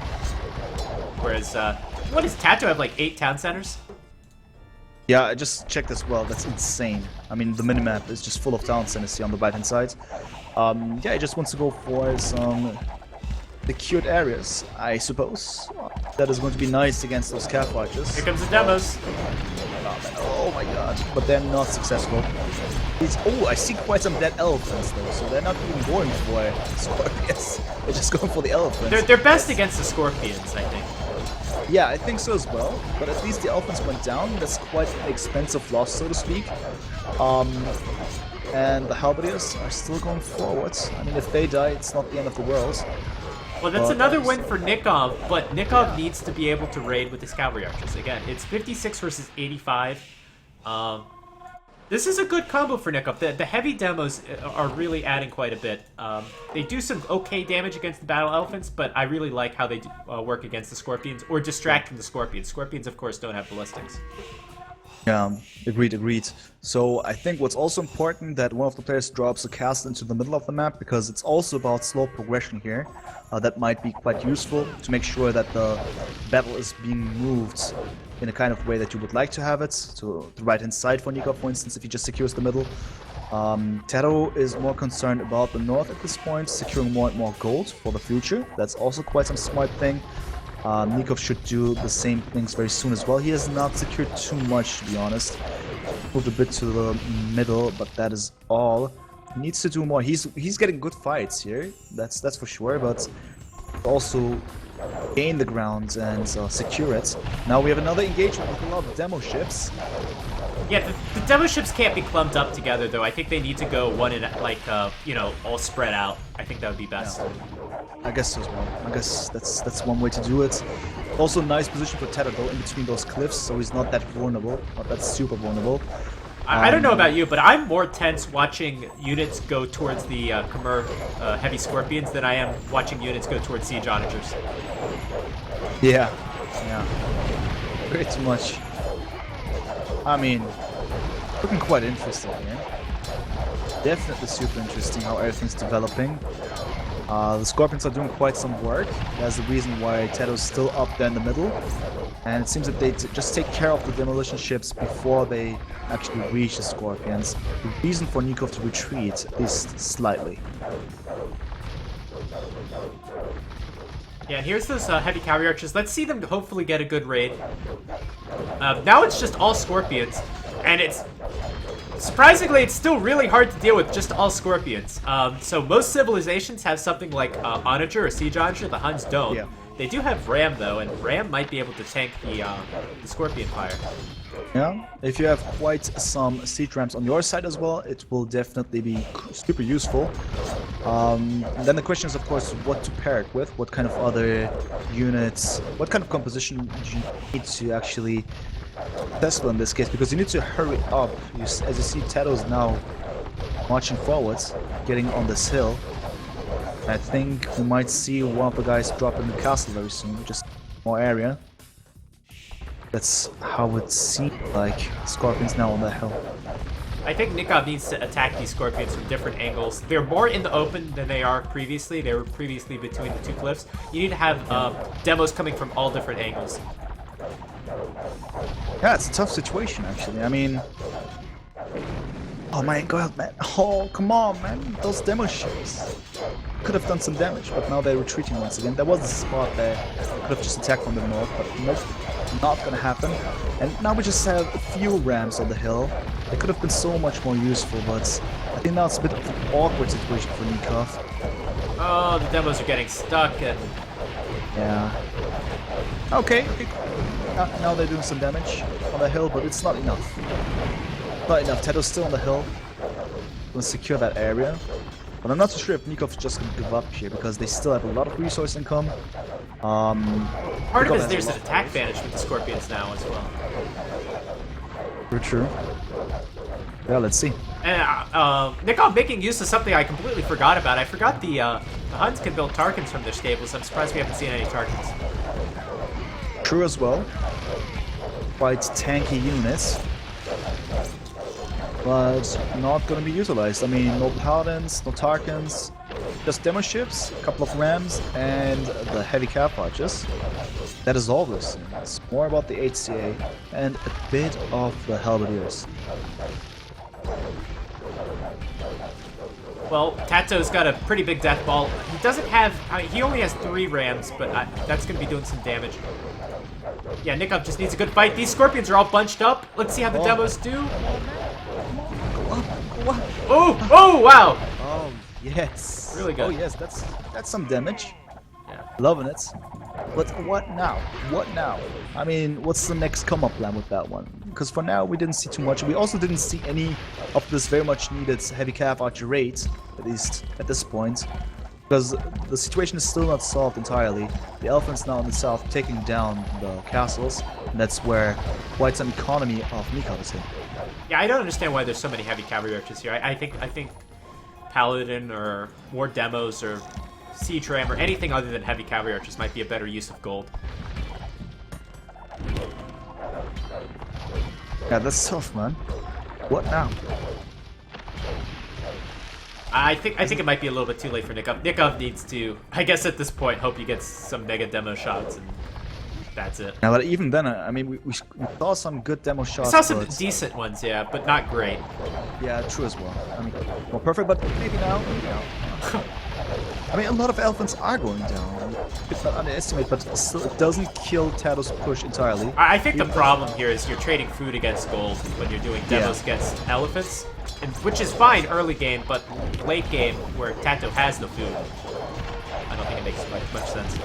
Whereas, what does TaToH have, like 8 town centers? Yeah, I just checked as well. That's insane. I mean, the minimap is just full of town centers here on the right-hand side. Yeah, he just wants to go for some secured areas, I suppose. That is going to be nice against those calf archers. Here comes the demos. Oh my god. But they're not successful. Oh, I see quite some dead elephants though, so they're not even going for scorpions. They're just going for the elephants. They're best against the scorpions, I think. Yeah, I think so as well. But at least the elephants went down. That's quite an expensive loss, so to speak. And the Halberdiers are still going forward. I mean, if they die, it's not the end of the world. Well, that's another win for Nicov, but Nicov needs to be able to raid with his cavalry archers. Again, it's 56 versus 85. This is a good combo for Nicov. The heavy demos are really adding quite a bit. They do some okay damage against the battle elephants, but I really like how they work against the scorpions, or distract from the scorpions. Scorpions, of course, don't have ballistics. Yeah, agreed. So I think what's also important that one of the players drops a castle into the middle of the map, because it's also about slow progression here. That might be quite useful to make sure that the battle is being moved in a kind of way that you would like to have it. To the right-hand side for Nicov, for instance, if he just secures the middle. TaToH is more concerned about the north at this point, securing more and more gold for the future. That's also quite some smart thing. Nicov should do the same things very soon as well. He has not secured too much, to be honest. Moved a bit to the middle, but that is all. He needs to do more. He's getting good fights here, that's for sure, but also gain the ground and secure it. Now we have another engagement with a lot of demo ships. Yeah, the demo ships can't be clumped up together, though. I think they need to go one in, like, you know, all spread out. I think that would be best. Yeah. I guess so as well. I guess that's one way to do it. Also, nice position for TaToH though, in between those cliffs, so he's not that vulnerable, not that super vulnerable. I don't know about you, but I'm more tense watching units go towards the Khmer heavy scorpions than I am watching units go towards siege onagers. Yeah, pretty much. I mean, looking quite interesting here. Definitely super interesting how everything's developing. The Scorpions are doing quite some work. That's the reason why TaToH is still up there in the middle. And it seems that they just take care of the demolition ships before they actually reach the Scorpions. The reason for Nicov to retreat, at least slightly. Yeah, here's those heavy cavalry archers. Let's see them hopefully get a good raid. Now it's just all Scorpions, and it's surprisingly it's still really hard to deal with just all Scorpions. So most civilizations have something like Onager or Siege Onager. The Huns don't. Yeah. They do have Ram though, and Ram might be able to tank the Scorpion fire. Yeah, if you have quite some siege rams on your side as well, it will definitely be super useful. And then the question is, of course, what to pair it with, what kind of other units, what kind of composition do you need to actually successful in this case, because you need to hurry up. As you see, TaToH is now marching forwards, getting on this hill. I think we might see one of the guys drop in the castle very soon, just more area. That's how it seems like. Scorpions now on the hill. I think Nicov needs to attack these Scorpions from different angles. They're more in the open than they are previously. They were previously between the two cliffs. You need to have demos coming from all different angles. Yeah, it's a tough situation, actually. I mean... Oh my god, man. Oh, come on, man. Those demo ships could have done some damage, but now they're retreating once again. There was a spot there. Could have just attacked from the north, but nope. Not gonna happen. And now we just have a few rams on the hill. They could have been so much more useful, but I think now it's a bit of an awkward situation for Nicov. Oh, the demos are getting stuck and... Yeah. Okay. Now they're doing some damage on the hill, but it's not enough. Not enough. TaToH's still on the hill. Gonna secure that area. But I'm not so sure if Nikov's just gonna give up here, because they still have a lot of resource income. Part of it is there's an attack advantage with the Scorpions now as well. True. Yeah, let's see. And Nicov making use of something I completely forgot about. I forgot the Huns can build Tarkans from their stables. I'm surprised we haven't seen any Tarkans. True as well. Quite tanky units. But not gonna be utilized. I mean, no Paladins, no Tarkans, just demo ships, a couple of Rams, and the heavy cap archers. That is all we're seeing. It's more about the HCA and a bit of the Halberdiers. Well, TaToH's got a pretty big death ball. He doesn't have... he only has 3 Rams, but that's going to be doing some damage. Yeah, Nicov just needs a good fight. These Scorpions are all bunched up. Let's see how the demos do. Oh! Oh, wow! Oh, yes. Really good. Oh, yes, that's some damage. Yeah. Loving it. But what now? What now? I mean, what's the next come-up plan with that one? Because for now, we didn't see too much. We also didn't see any of this very much needed heavy cav archer raid, at least at this point. Because the situation is still not solved entirely. The elephants now in the south taking down the castles, and that's where quite some economy of Nicov is hit. Yeah, I don't understand why there's so many heavy cavalry archers here. I think Paladin or more demos or Siege Ram or anything other than heavy cavalry archers might be a better use of gold. Yeah, that's tough, man. What now? I think it might be a little bit too late for Nicov. Nicov needs to, I guess at this point, hope he gets some mega demo shots and that's it. Now, but even then, I mean, we saw some good demo shots. We saw some decent ones, yeah, but not great. Yeah, true as well. I mean, well, perfect, but maybe now. I mean, a lot of elephants are going down. It's not underestimate, but still, it doesn't kill TaToH's push entirely. I think the problem here is you're trading food against gold when you're doing demos against elephants, which is fine early game, but late game where TaToH has the food, I don't think it makes much sense.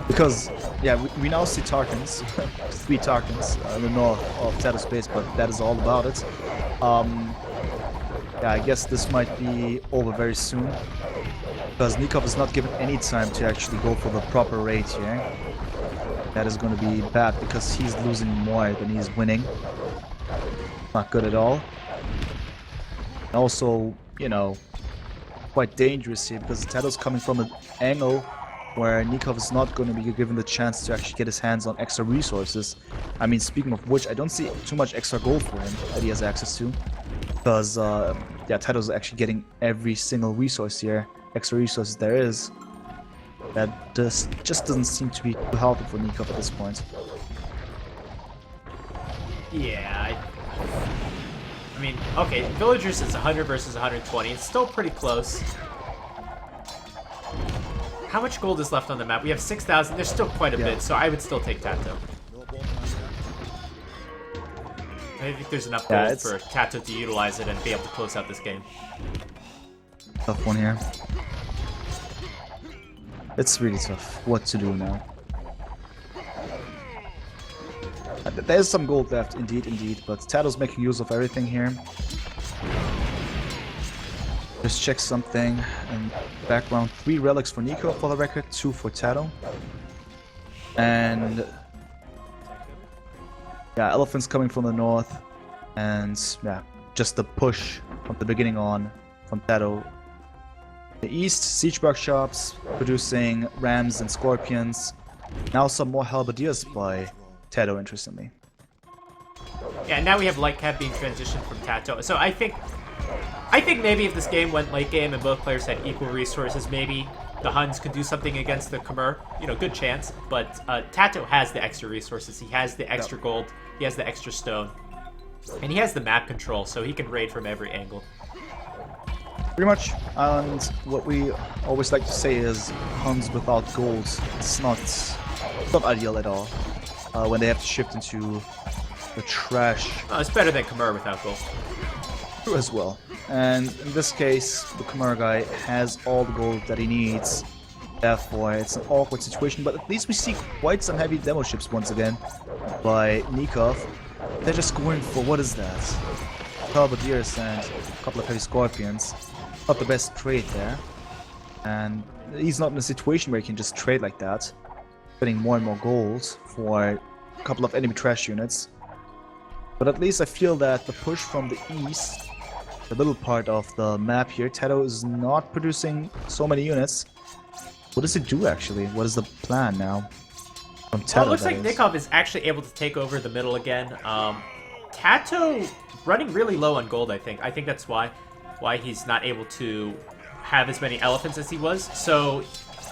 Because, yeah, we now see Tarkans, 3 Tarkans in the north of TaToH's base, but that is all about it. Yeah, I guess this might be over very soon, because Nicov is not given any time to actually go for the proper raid here. That is going to be bad, because he's losing more than he's winning. Not good at all. And also, you know, quite dangerous here, because TaToH's coming from an angle where Nicov is not going to be given the chance to actually get his hands on extra resources. I mean, speaking of which, I don't see too much extra gold for him that he has access to. Because, yeah, TaToH's actually getting every single resource here, extra resources there is. That just doesn't seem to be too healthy for Nicov at this point. Yeah, I mean, okay, villagers is 100 versus 120. It's still pretty close. How much gold is left on the map? We have 6,000. There's still quite a bit, so I would still take TaToH. I think there's enough gold for TaToH to utilize it and be able to close out this game. Tough one here. It's really tough. What to do now? There's some gold left, indeed, but TaToH's making use of everything here. Just check something in background. 3 relics for Nicov for the record, 2 for TaToH. And yeah, elephants coming from the north. And yeah, just the push from the beginning on from TaToH. The east, siege workshops producing rams and scorpions. Now some more halberdiers by TaToH, interestingly. Yeah, now we have light cap being transitioned from TaToH. So I think maybe if this game went late game and both players had equal resources, maybe the Huns could do something against the Khmer. You know, good chance. But TaToH has the extra resources. He has the extra gold. He has the extra stone. And he has the map control, so he can raid from every angle. Pretty much. And what we always like to say is Huns without gold. It's not ideal at all. When they have to shift into the trash. Oh, it's better than Khmer without gold. True as well. And in this case, the Khmer guy has all the gold that he needs. Therefore, it's an awkward situation, but at least we see quite some heavy demo ships once again by Nicov. They're just going for, what is that? Halberdiers and a couple of heavy scorpions. Not the best trade there. And he's not in a situation where he can just trade like that. Getting more and more gold for a couple of enemy trash units. But at least I feel that the push from the east, the little part of the map here, TaToH is not producing so many units. What does it do actually? What is the plan now? From TaToH, well, it looks like Nicov is actually able to take over the middle again. TaToH running really low on gold, I think. I think that's why he's not able to have as many elephants as he was. So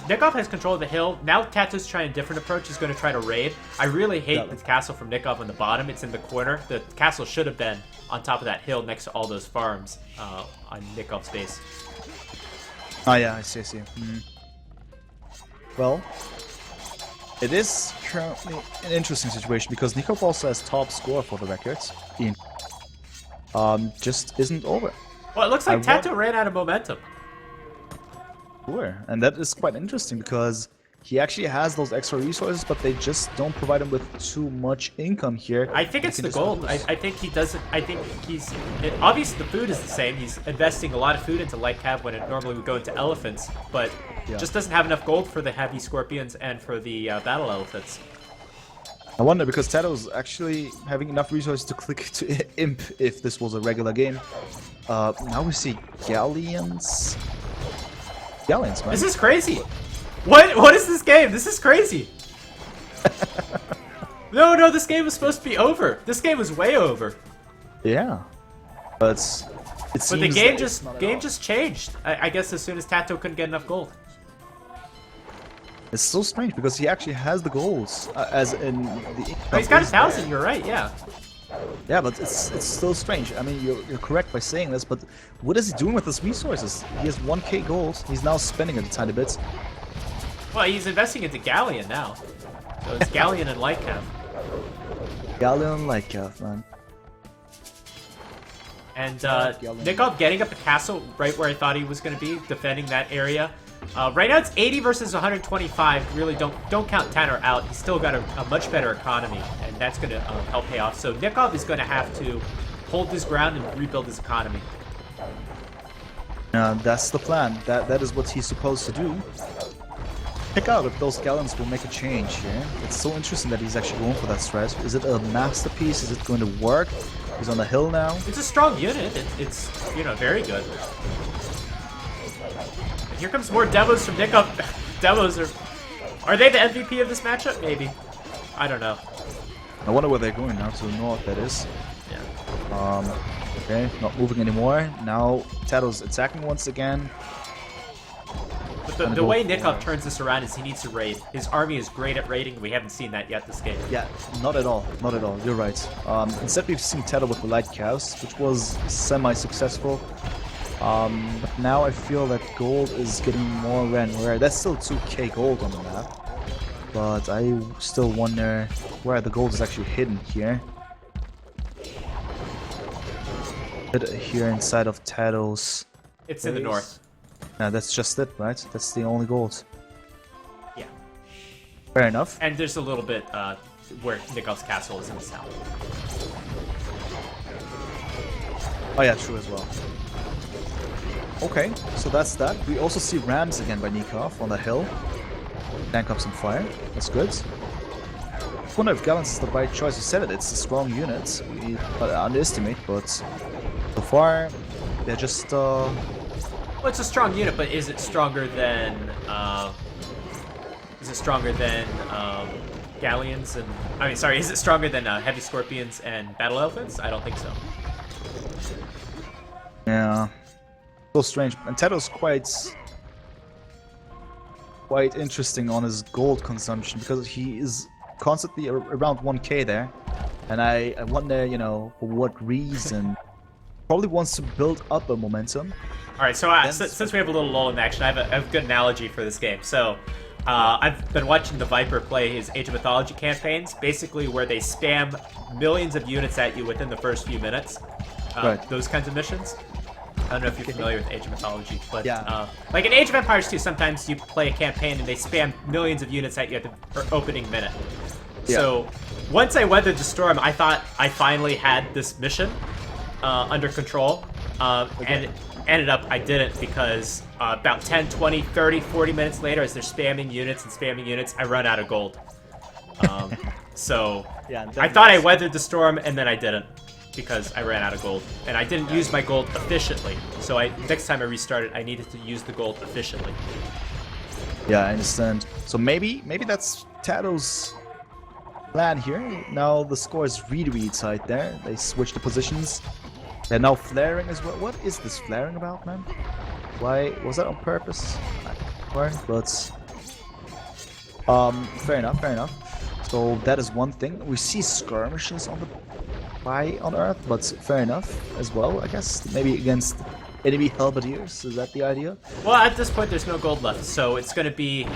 Nicov has control of the hill. Now TaToH's trying a different approach. He's going to try to raid. I really hate the castle from Nicov on the bottom. It's in the corner. The castle should have been on top of that hill next to all those farms on Nikov's base. Oh yeah, I see. Well, it is currently an interesting situation because Nicov also has top score for the records. Just isn't over. Well, it looks like TaToH ran out of momentum. Sure, and that is quite interesting because he actually has those extra resources, but they just don't provide him with too much income here. I think it's the gold. I think he doesn't. I think he's obviously the food is the same. He's investing a lot of food into light cav when it normally would go into elephants, but just doesn't have enough gold for the heavy scorpions and for the battle elephants. I wonder because TaToH's actually having enough resources to click to imp if this was a regular game. Now we see galleons. Galleons, man. This is crazy. What is this game? This is crazy. No, this game was supposed to be over. This game was way over. Yeah, but the game just changed. I guess as soon as TaToH couldn't get enough gold. It's so strange because he actually has the goals, as in the. Oh, he's got 1,000. You're right. Yeah. Yeah, but it's still strange. I mean, you're correct by saying this, but what is he doing with his resources? He has 1k gold. He's now spending it a tiny bit. Well, he's investing into Galleon now. So it's Galleon and light cav. Galleon and light cav, man. And Nicov getting up a castle right where I thought he was going to be, defending that area. Right now it's 80 versus 125. Really don't count TaToH out. He's still got a much better economy, and that's going to help pay off. So Nicov is going to have to hold his ground and rebuild his economy. That's the plan. That is what he's supposed to do. Check out if those galleons will make a change here. It's so interesting that he's actually going for that strat. Is it a masterpiece? Is it going to work? He's on the hill now. It's a strong unit. It's very good. Here comes more demos from Nicov. Demos are they the MVP of this matchup? Maybe. I don't know. I wonder where they're going now. To the north, that is. Yeah. Okay, not moving anymore. Now TaToH's attacking once again. But the way Nicov turns this around is he needs to raid. His army is great at raiding. We haven't seen that yet this game. Yeah, not at all. Not at all. You're right. Instead, we've seen TaToH with the light cows, which was semi-successful. But now I feel that gold is getting more rare. That's still 2k gold on the map. But I still wonder where the gold is actually hidden here. Here inside of TaToH's. It's in the north. No, that's just it, right? That's the only gold. Yeah. Fair enough. And there's a little bit where Nikov's castle is in the south. Oh yeah, true as well. Okay, so that's that. We also see rams again by Nicov on the hill. Tank up some fire. That's good. I wonder if Gallants is the right choice. You said it. It's a strong unit. We underestimate, but so far they're just. Well, it's a strong unit, but is it stronger than? Is it stronger than galleons and? I mean, sorry. Is it stronger than heavy scorpions and battle elephants? I don't think so. Yeah. So strange. And TaToH's quite quite interesting on his gold consumption because he is constantly around 1k there. And I wonder, you know, for what reason. Probably wants to build up a momentum. All right, so since we have a little lull in action, I have a good analogy for this game. So I've been watching the Viper play his Age of Mythology campaigns, basically where they spam millions of units at you within the first few minutes. Right. Those kinds of missions. I don't know if you're familiar with Age of Mythology, but yeah. Like in Age of Empires 2, sometimes you play a campaign and they spam millions of units at you at the opening minute. Yeah. So once I weathered the storm, I thought I finally had this mission under control, and it ended up I didn't because about 10, 20, 30, 40 minutes later, as they're spamming units, I run out of gold. So yeah, I thought I weathered the storm, and then I didn't because I ran out of gold, and I didn't use my gold efficiently. So next time I restarted, I needed to use the gold efficiently. Yeah, I understand. So maybe that's TaToH's plan here. Now the score is really tight there. They switch the positions. They're now flaring as well. What is this flaring about, man? Why was that on purpose? But fair enough. So that is one thing. We see skirmishes on the on Earth, but fair enough as well, I guess. Maybe against enemy halberdiers. Is that the idea? Well, at this point, there's no gold left, so it's going to be.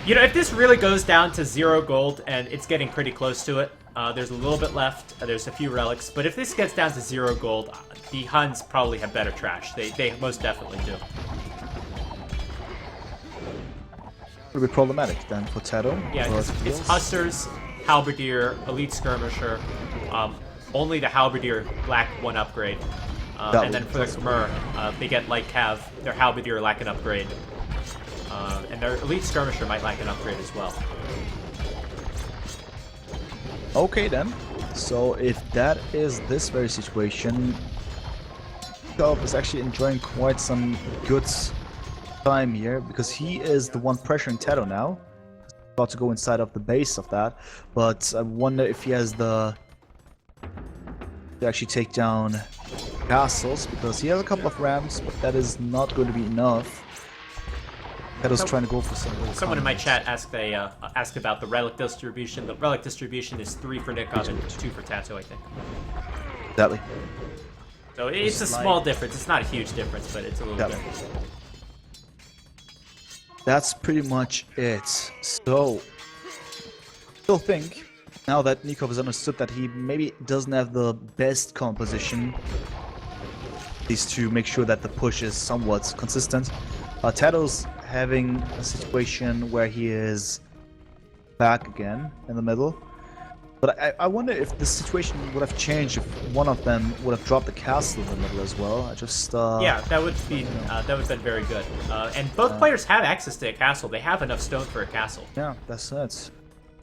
You know, if this really goes down to 0 gold, and it's getting pretty close to it, there's a little bit left, there's a few relics, but if this gets down to 0 gold, the Huns probably have better trash. They most definitely do. It'll be problematic then for TaToH. Yeah, it's Hussars, Halberdier, Elite Skirmisher. Only the Halberdier lack 1 upgrade. And then for the Khmer, they get Light Cav, their Halberdier lack an upgrade. And their Elite Skirmisher might lack an upgrade as well. Okay then. So if that is this very situation, Nicov is actually enjoying quite some good time here because he is the one pressuring TaToH now. About to go inside of the base of that, but I wonder if he has the to actually take down castles because he has a couple of rams, but that is not going to be enough. TaToH's trying to go for some. Someone in my chat asked about the relic distribution. The relic distribution is 3 for Nicov and 2 for TaToH, I think. Exactly. So it's a small difference. It's not a huge difference, but it's a little bit. That's pretty much it. So, still think, now that Nicov has understood that he maybe doesn't have the best composition, is to make sure that the push is somewhat consistent. TaToH's having a situation where he is back again in the middle. But I wonder if this situation would have changed if one of them would have dropped the castle in the middle as well. I just yeah, that would have been very good. And both players have access to a castle. They have enough stone for a castle. Yeah, that's it.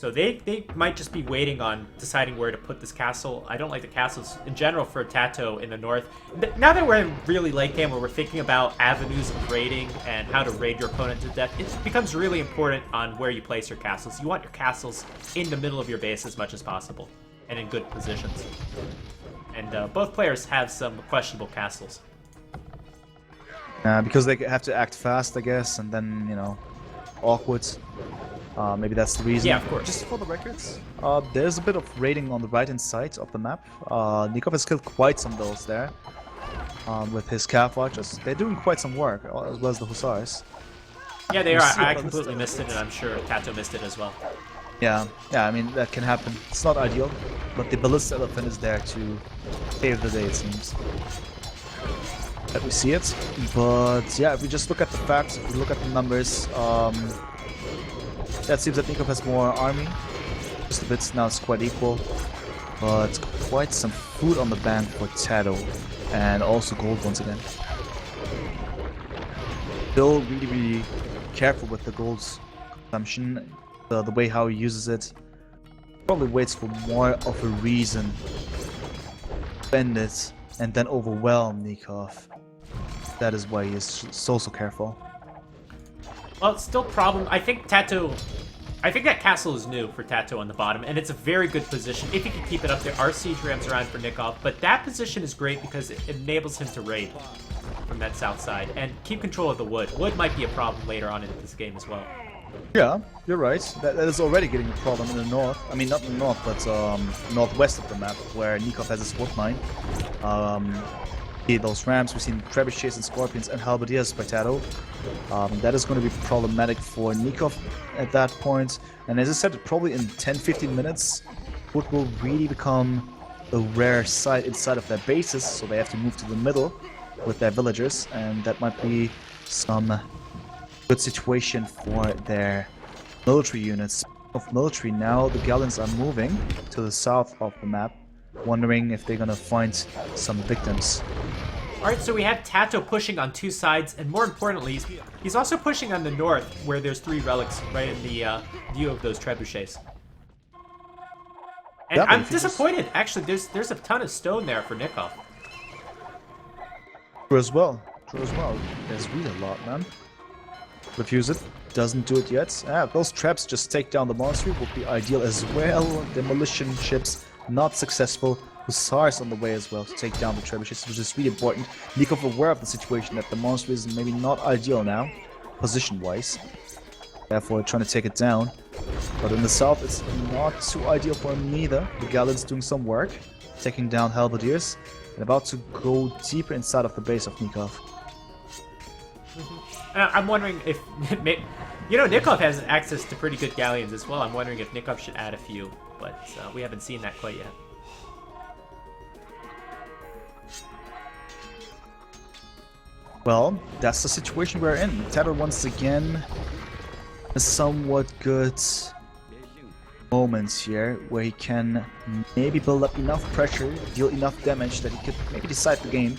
So they might just be waiting on deciding where to put this castle. I don't like the castles in general for TaToH in the north. Now that we're in really late game where we're thinking about avenues of raiding and how to raid your opponent to death, it becomes really important on where you place your castles. You want your castles in the middle of your base as much as possible and in good positions. And both players have some questionable castles. Because they have to act fast, I guess, and then, you know, awkward. Maybe that's the reason. Yeah, of course. Just for the records, there's a bit of raiding on the right-hand side of the map. Nicov has killed quite some those there with his Cav Watchers. They're doing quite some work, as well as the Hussars. Yeah, they are. I completely missed it, and I'm sure TaToH missed it as well. Yeah, I mean, that can happen. It's not ideal, but the Ballista Elephant is there to save the day, it seems. That we see it. But yeah, if we just look at the facts, if we look at the numbers, it seems that Nicov has more army. Just a bit, now it's quite equal. But quite some food on the bank for TaToH. And also gold once again. Still really careful with the gold consumption. The way how he uses it. Probably waits for more of a reason to spend it and then overwhelm Nicov. That is why he is so careful. Well, it's still problem. I think that castle is new for TaToH on the bottom, and it's a very good position. If he can keep it up, there are siege rams around for Nicov, but that position is great because it enables him to raid. from that south side and keep control of the wood. Wood might be a problem later on in this game as well. Yeah, you're right. That is already getting a problem in the north. I mean, not in the north, but northwest of the map, where Nicov has his wood mine. Those rams, we've seen trebuchets and scorpions and halberdiers by TaToH. That is going to be problematic for Nicov at that point. And as I said, probably in 10-15 minutes, wood will really become a rare sight inside of their bases, so they have to move to the middle with their villagers, and that might be some good situation for their military units. Of military now, the Galleons are moving to the south of the map, wondering if they're gonna find some victims. Alright, so we have TaToH pushing on two sides, and more importantly, he's also pushing on the north, where there's 3 relics right in the view of those trebuchets. And Yeah, I'm disappointed, actually, there's a ton of stone there for Nicov. True as well. There's really a lot, man. Refuse it. Doesn't do it yet. Those traps just take down the monster would be ideal as well. Demolition ships not successful. Hussars on the way as well to take down the trebuchets, which is really important. Nicov aware of the situation that the monster is maybe not ideal now, position-wise. Therefore, trying to take it down. But in the south, it's not too ideal for him neither. The Galleons doing some work, taking down halberdiers, and about to go deeper inside of the base of Nicov. I'm wondering if, Nicov has access to pretty good galleons as well. I'm wondering if Nicov should add a few, but we haven't seen that quite yet. Well, that's the situation we're in. TaToH once again a somewhat good moments here where he can maybe build up enough pressure, deal enough damage that he could maybe decide the game.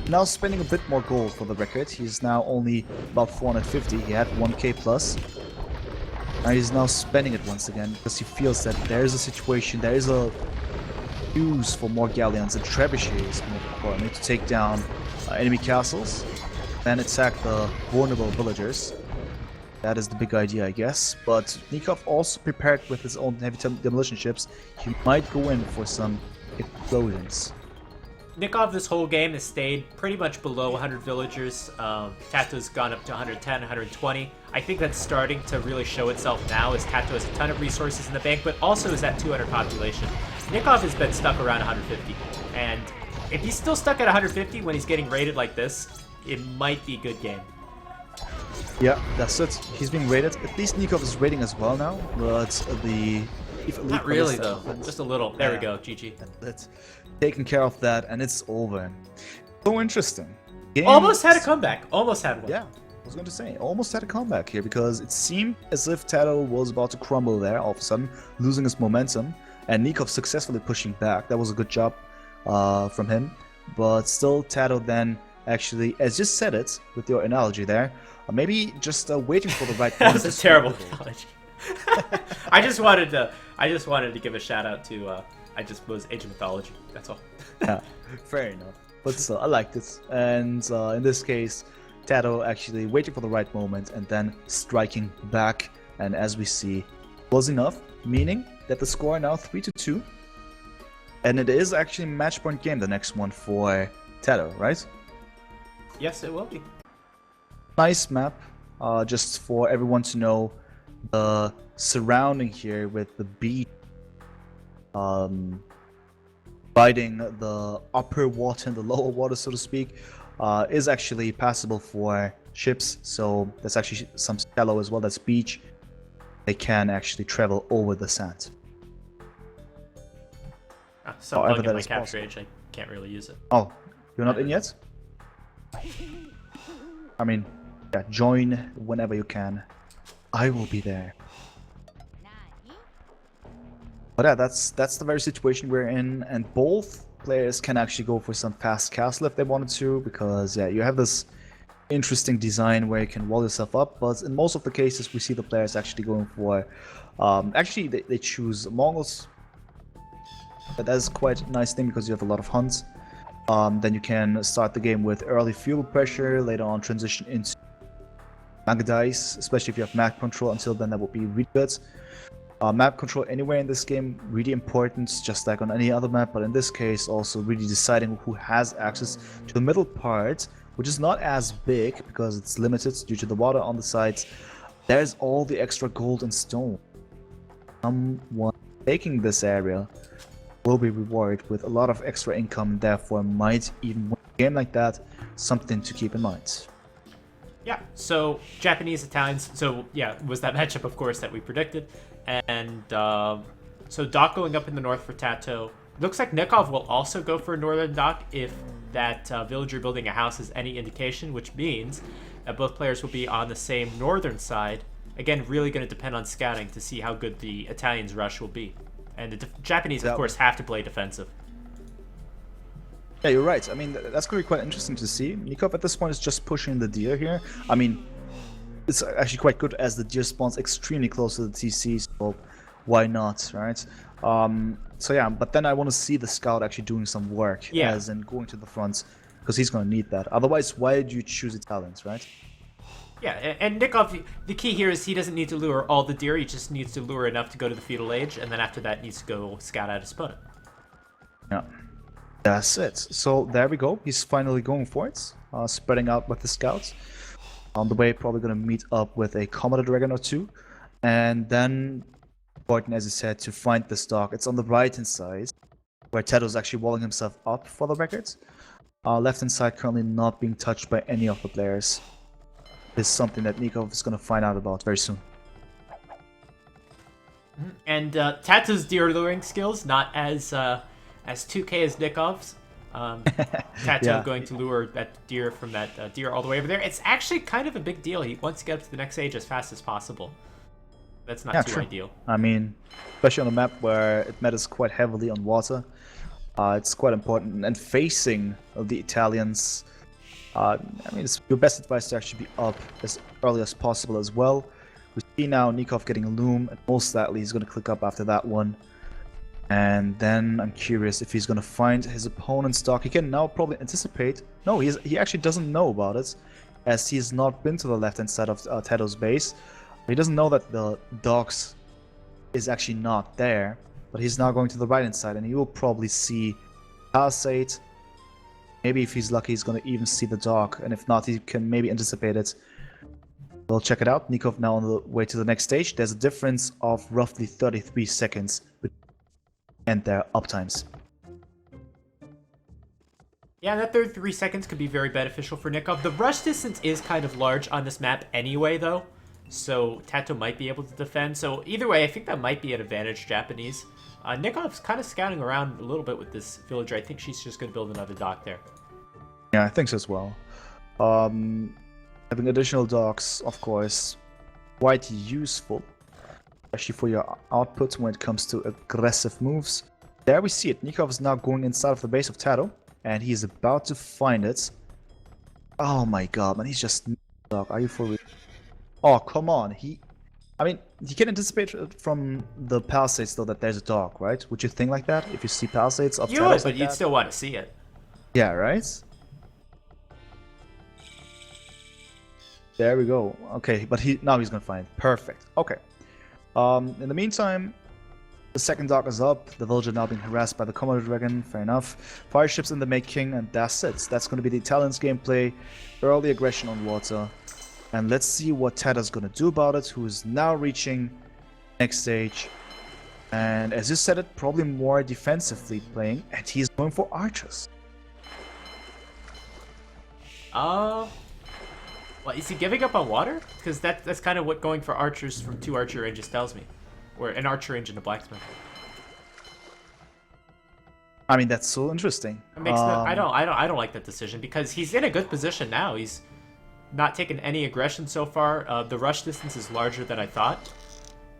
Now spending a bit more gold for the record. He's now only about 450. He had 1k plus. And he's now spending it once again because he feels that there is a situation, there is a use for more galleons and trebuchets for him to take down enemy castles and attack the vulnerable villagers. That is the big idea, I guess. But Nicov also prepared with his own heavy demolition ships. He might go in for some explosions. Nicov this whole game has stayed pretty much below 100 villagers. TaToH's gone up to 110, 120. I think that's starting to really show itself now as TaToH has a ton of resources in the bank, but also is at 200 population. Nicov has been stuck around 150. And if he's still stuck at 150 when he's getting raided like this, it might be a good game. Yeah, that's it. He's being raided. At least Nicov is raiding as well now, but the... Not really, though. Just a little. There we go, GG. That's taking care of that, and it's over. So interesting. Game almost had a comeback. Almost had one. Yeah, I was going to say, almost had a comeback here, because it seemed as if TaToH was about to crumble there, all of a sudden, losing his momentum, and Nicov successfully pushing back. That was a good job from him. But still, TaToH then actually, as you said it, with your analogy there, maybe just waiting for the right That was a terrible analogy. I just wanted to give a shout out to I just was Age of Mythology. That's all. Yeah, fair enough. But still, I liked it. And in this case, TaToH actually waiting for the right moment and then striking back. And as we see, was enough, meaning that the score now 3-2. And it is actually a match point game, the next one for TaToH, right? Yes, it will be. Nice map, just for everyone to know the surrounding here with the beach, dividing the upper water and the lower water, so to speak, is actually passable for ships. So there's actually some shallow as well, that's beach. They can actually travel over the sand. So bug in my capture age, I can't really use it. Oh, you're not in yet? I mean, yeah, join whenever you can. I will be there. But yeah, that's the very situation we're in, and both players can actually go for some fast castle if they wanted to, because yeah, you have this interesting design where you can wall yourself up, but in most of the cases we see the players actually going for actually they choose Mongols. That is quite a nice thing because you have a lot of hunts. Then you can start the game with early fuel pressure, later on transition into Magadice, especially if you have map control. Until then, that would be really good. Map control anywhere in this game, really important, just like on any other map, but in this case also really deciding who has access to the middle part which is not as big because it's limited due to the water on the sides. There's all the extra gold and stone. Someone taking this area will be rewarded with a lot of extra income, therefore might even win a game like that. Something to keep in mind. Yeah, so Japanese, Italians, so yeah, it was that matchup, of course, that we predicted. And so Doc going up in the north for TaToH. Looks like Nicov will also go for a northern Doc if that villager building a house is any indication, which means that both players will be on the same northern side. Again, really going to depend on scouting to see how good the Italians' rush will be. And the Japanese, of course, have to play defensive. Yeah, you're right. I mean, that's going to be quite interesting to see. Nicov at this point is just pushing the deer here. I mean, it's actually quite good as the deer spawns extremely close to the TC, so why not, right? So yeah, but then I want to see the scout actually doing some work, as in going to the front, because he's going to need that. Otherwise, why did you choose Italians, right? Yeah, and Nicov, the key here is he doesn't need to lure all the deer, he just needs to lure enough to go to the feudal age, and then after that needs to go scout out his opponent. Yeah. That's it. So there we go. He's finally going for it, spreading out with the scouts. On the way, probably going to meet up with a Commodore Dragon or two. And then, important, as you said, to find the stock. It's on the right-hand side, where TaToH's actually walling himself up for the records. Left-hand side currently not being touched by any of the players. This is something that Nicov is going to find out about very soon. And TaToH's deer luring skills, not as 2K as Nikov's. TaToH going to lure that deer from that deer all the way over there. It's actually kind of a big deal. He wants to get up to the next stage as fast as possible. That's not too ideal. I mean, especially on a map where it matters quite heavily on water. It's quite important. And facing the Italians, I mean, it's your best advice to actually be up as early as possible as well. We see now Nicov getting a loom, and most likely he's going to click up after that one. And then I'm curious if he's going to find his opponent's stock. He can now probably anticipate. No, he actually doesn't know about it, as he's not been to the left-hand side of TaToH's base. He doesn't know that the docks is actually not there, but he's now going to the right-hand side, and he will probably see Palisade. Maybe if he's lucky, he's going to even see the dock, and if not, he can maybe anticipate it. We'll check it out. Nicov now on the way to the next stage. There's a difference of roughly 33 seconds and their uptimes. Yeah, that 33 seconds could be very beneficial for Nicov. The rush distance is kind of large on this map anyway, though, so TaToH might be able to defend. So either way, I think that might be an advantage Japanese. Nikov's kind of scouting around a little bit with this villager. I think she's just going to build another dock there. Yeah, I think so as well. Having additional docks, of course, quite useful, especially for your output when it comes to aggressive moves. There we see it. Nicov is now going inside of the base of TaToH, and he's about to find it. Oh my god, man, he's just... Are you for real? Oh, come on. I mean, he can anticipate from the palisades, though, that there's a dock, right? Would you think like that? If you see palisades of TaToH would, like but you'd still want to see it. Yeah, right? There we go. Okay, but now he's gonna find it. Perfect. Okay. In the meantime, the second dock is up. The villager now being harassed by the Commodore Dragon. Fair enough. Fire ships in the making, and that's it. That's gonna be the Italians' gameplay. Early aggression on water. And let's see what TaToH's gonna do about it, who is now reaching next stage. And as you said it, probably more defensively playing, and he's going for archers. Well, is he giving up on water? Because that's kind of what going for archers from 2 archer ranges tells me. Or an archer range and a blacksmith. I mean, that's so interesting. It makes I don't like that decision, because he's in a good position now. He's not taken any aggression so far. The rush distance is larger than I thought.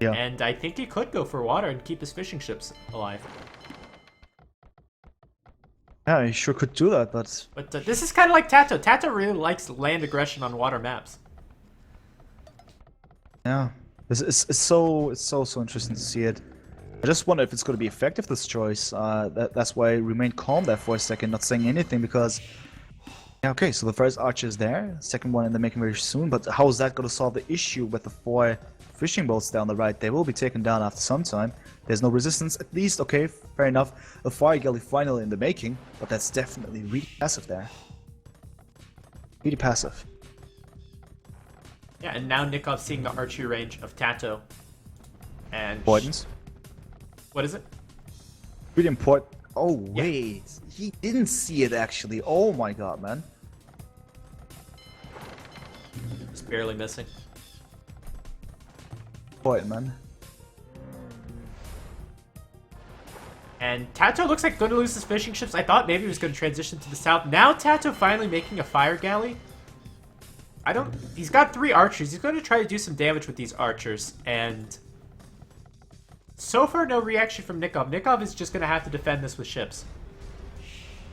Yeah. And I think he could go for water and keep his fishing ships alive. Yeah, he sure could do that, but... But this is kind of like TaToH. TaToH really likes land aggression on water maps. Yeah, it's so interesting to see it. I just wonder if it's going to be effective, this choice. That's why I remained calm there for a second, not saying anything, because... Yeah, okay, so the first archer is there, second one in the making very soon, but how is that going to solve the issue with the 4 fishing boats down the right? They will be taken down after some time. There's no resistance, at least, okay, fair enough. A fire galley finally in the making, but that's definitely really passive there. Really passive. Yeah, and now Nicov seeing the archery range of TaToH. And Importance. what is it? Really important. Oh Yeah. wait, he didn't see it actually. Oh my god, man. Just barely missing. Important, man. And TaToH looks like going to lose his fishing ships. I thought maybe he was going to transition to the south. Now TaToH finally making a fire galley. He's got 3 archers. He's going to try to do some damage with these archers. And so far, no reaction from Nicov. Nicov is just going to have to defend this with ships.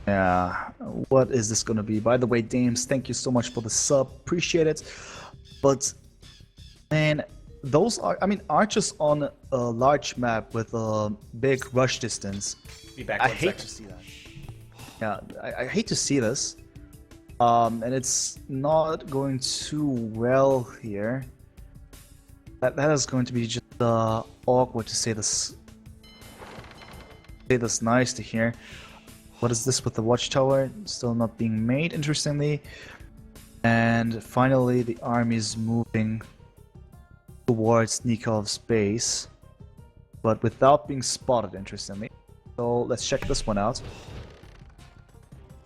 Yeah, what is this gonna be? By the way, Dames, thank you so much for the sub. Appreciate it. But, man, those are, I mean, archers on a large map with a big rush distance. Be back I one hate second. to see that. Yeah, I hate to see this. And it's not going too well here. That is going to be just awkward to say this. Say this nice to hear. What is this with the watchtower? Still not being made, interestingly. And finally, the army is moving towards Nikov's base, but without being spotted, interestingly. So let's check this one out.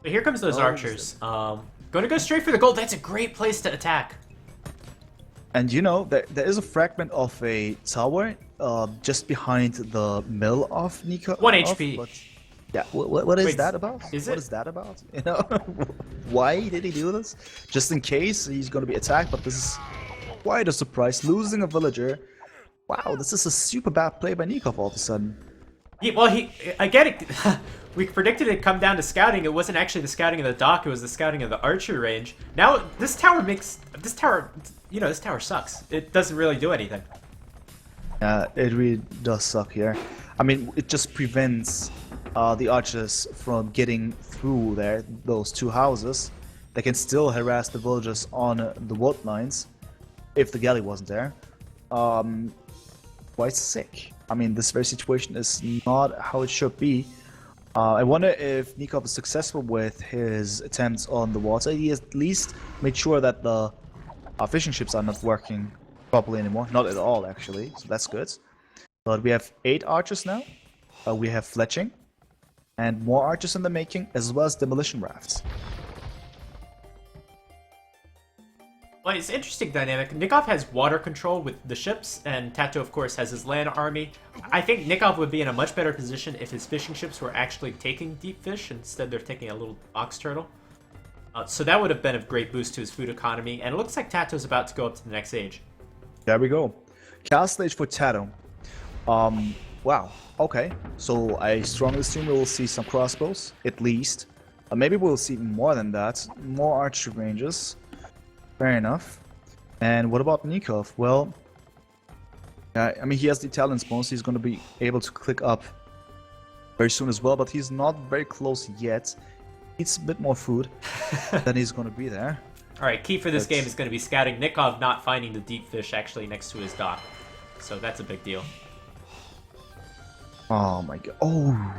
But here comes those archers. Going to go straight for the gold. That's a great place to attack. And you know, there is a fragment of a tower just behind the mill of Nicov. 1 HP. But, yeah, what is Wait, that about? is What it? is that about? You know, why did he do this? Just in case he's going to be attacked, but this is quite a surprise. Losing a villager. Wow, this is a super bad play by Nicov all of a sudden. I get it. We predicted it'd come down to scouting. It wasn't actually the scouting of the dock. It was the scouting of the archery range. Now this tower sucks. It doesn't really do anything. It really does suck here. I mean, it just prevents the archers from getting through those 2 houses. They can still harass the villagers on the wood lines if the galley wasn't there. Quite sick. I mean, this very situation is not how it should be. I wonder if Nicov is successful with his attempts on the water. He at least made sure that the fishing ships are not working properly anymore. Not at all, actually. So that's good. But we have 8 archers now. We have fletching. And more archers in the making, as well as demolition rafts. Well, it's an interesting dynamic. Nicov has water control with the ships, and TaToH, of course, has his land army. I think Nicov would be in a much better position if his fishing ships were actually taking deep fish. Instead, they're taking a little box turtle. So that would have been a great boost to his food economy, and it looks like TaToH's about to go up to the next age. There we go. Castle Age for TaToH. Wow. Okay. So I strongly assume we will see some crossbows, at least. Maybe we'll see more than that. More archery ranges. Fair enough. And what about Nicov? Well, I mean, he has the talents bonus. He's going to be able to click up very soon as well, but he's not very close yet. Needs a bit more food. Then he's going to be there. Alright, key for this game is going to be scouting Nicov not finding the deep fish actually next to his dock. So that's a big deal. Oh my god. Oh.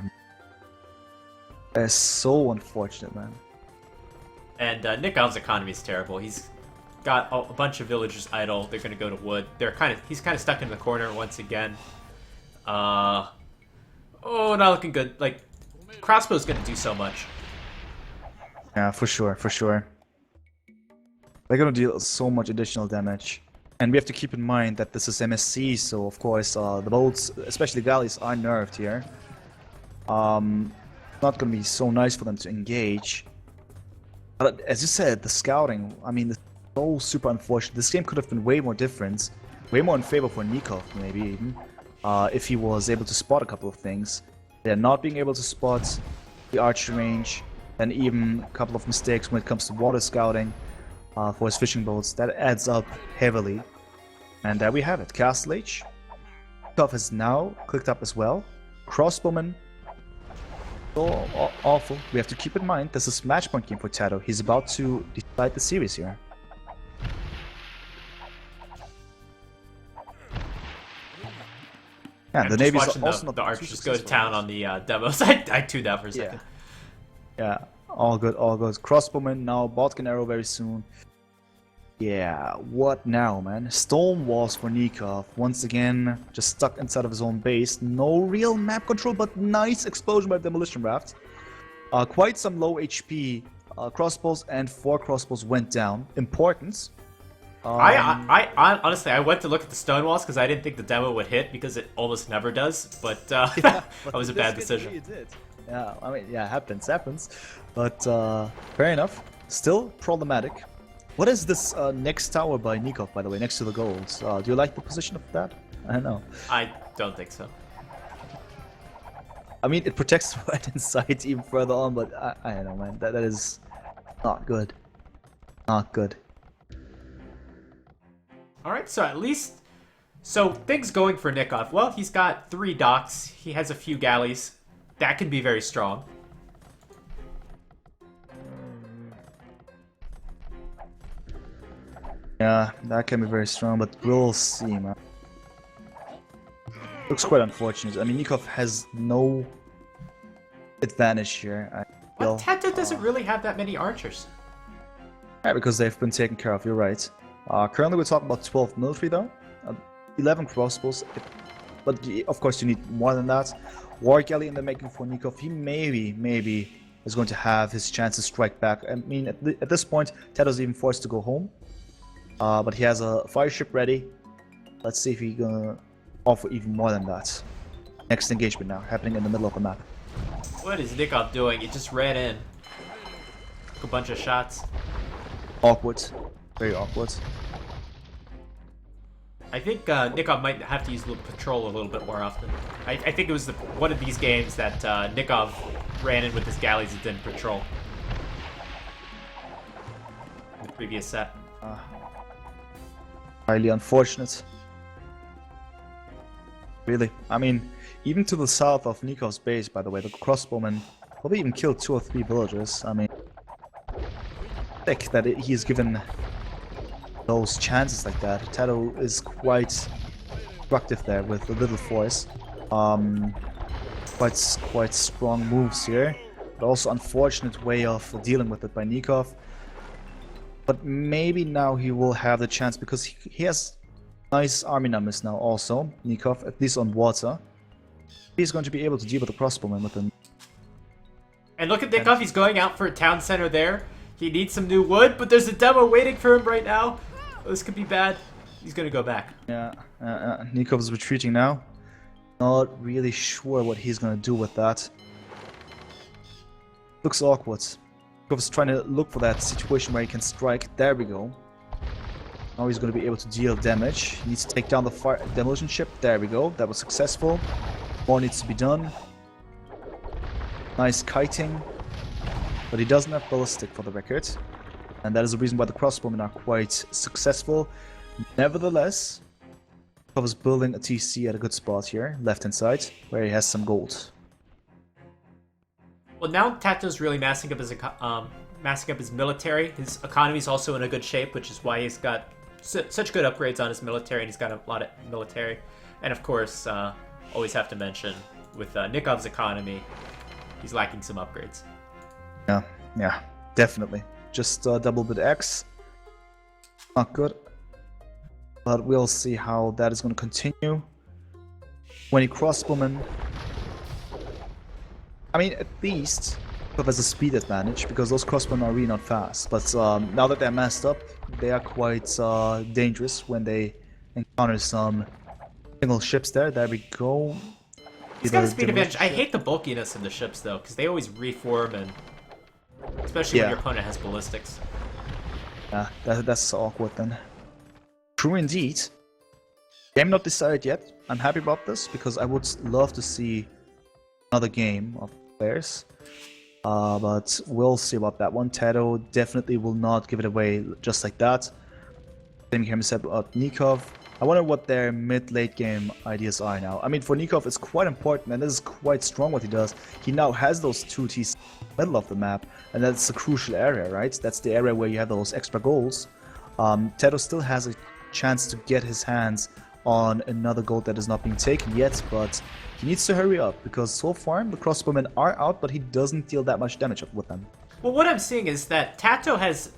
That's so unfortunate, man. And Nikov's economy is terrible. He's got a bunch of villagers idle. They're going to go to wood. He's kind of stuck in the corner once again. Oh, not looking good. Like, crossbow's going to do so much. Yeah, for sure, for sure. They're gonna deal so much additional damage. And we have to keep in mind that this is MSC, so of course the boats, especially galleys, are nerfed here. Not gonna be so nice for them to engage. But as you said, the scouting, I mean, it's so super unfortunate. This game could have been way more different, way more in favor for Nicov, maybe even, if he was able to spot a couple of things. They're not being able to spot the archery range, and even a couple of mistakes when it comes to water scouting for his fishing boats. That adds up heavily. And there we have it. Castle Age. Nicov has now clicked up as well. Crossbowman. So awful. We have to keep in mind this is match point game for TaToH. He's about to decide the series here. Yeah, the Navy's also not the archers super go to successful. town on the demos. I tuned out for a second. Yeah. All good, all good. Crossbowman now, Botkin arrow very soon. Yeah, what now, man? Stone walls for Nicov. Once again, just stuck inside of his own base. No real map control, but nice explosion by Demolition Raft. Quite some low HP crossbows, and 4 crossbows went down. Important. I honestly, I went to look at the stone walls because I didn't think the demo would hit because it almost never does. But, yeah, that was a bad decision. It did. Yeah, I mean, yeah, happens. But fair enough. Still problematic. What is this next tower by Nicov, by the way, next to the golds? Do you like the position of that? I don't know. I don't think so. I mean, it protects right inside even further on, but I don't know, man. That is not good. Not good. Alright, so at least... So, things going for Nicov. Well, he's got 3 docks. He has a few galleys. That can be very strong. Yeah, that can be very strong, but we'll see, man. Looks quite unfortunate. I mean, Nicov has no advantage here. Well, TaToH doesn't really have that many archers. Yeah, because they've been taken care of, you're right. Currently we're talking about 12 military though. 11 crossbows. But of course you need more than that. War Galley in the making for Nicov. He maybe is going to have his chance to strike back. I mean, at this point, TaToH's even forced to go home. But he has a fire ship ready. Let's see if he's gonna offer even more than that. Next engagement now, happening in the middle of the map. What is Nicov doing? He just ran in. Took a bunch of shots. Awkward. Very awkward. I think Nicov might have to use the patrol a little bit more often. I think it was one of these games that Nicov ran in with his galleys and didn't patrol. In the previous set. Highly unfortunate. Really. I mean, even to the south of Nikov's base, by the way, the crossbowman probably even killed 2 or 3 villagers. I mean, thick that he's given those chances like that. TaToH is quite destructive there with a little force. Quite strong moves here, but also unfortunate way of dealing with it by Nicov. But maybe now he will have the chance because he has nice army numbers now also, Nicov, at least on water. He's going to be able to deal with the crossbowman with him. And look at Nicov, he's going out for a town center there. He needs some new wood, but there's a demo waiting for him right now. Oh, this could be bad. He's gonna go back. Yeah, Nicov is retreating now. Not really sure what he's gonna do with that. Looks awkward. Nicov is trying to look for that situation where he can strike. There we go. Now he's gonna be able to deal damage. He needs to take down the demolition ship. There we go. That was successful. More needs to be done. Nice kiting. But he doesn't have ballistic for the record. And that is the reason why the crossbowmen are quite successful. Nevertheless, Nicov is building a TC at a good spot here, left hand side, where he has some gold. Well, now TaToH's really massing up his military. His economy is also in a good shape, which is why he's got such good upgrades on his military, and he's got a lot of military. And of course, always have to mention, with Nikov's economy, he's lacking some upgrades. Yeah, definitely. Just double bit X. Not good. But we'll see how that is going to continue. 20 crossbowmen. I mean, at least Nicov has a speed advantage because those crossbowmen are really not fast. But now that they're massed up, they are quite dangerous when they encounter some single ships there. There we go. He's got a speed advantage. I hate the bulkiness of the ships though, because they always reform and... Especially when your opponent has ballistics. Yeah, that's awkward then. True indeed. Game not decided yet. I'm happy about this because I would love to see another game of players. But we'll see about that one. TaToH definitely will not give it away just like that. Same here said about Nicov. I wonder what their mid-late game ideas are now. I mean, for Nicov, it's quite important, and this is quite strong what he does. He now has those 2 T's in the middle of the map, and that's a crucial area, right? That's the area where you have those extra goals. TaToH still has a chance to get his hands on another gold that is not being taken yet, but he needs to hurry up, because so far the crossbowmen are out, but he doesn't deal that much damage with them. Well, what I'm seeing is that TaToH has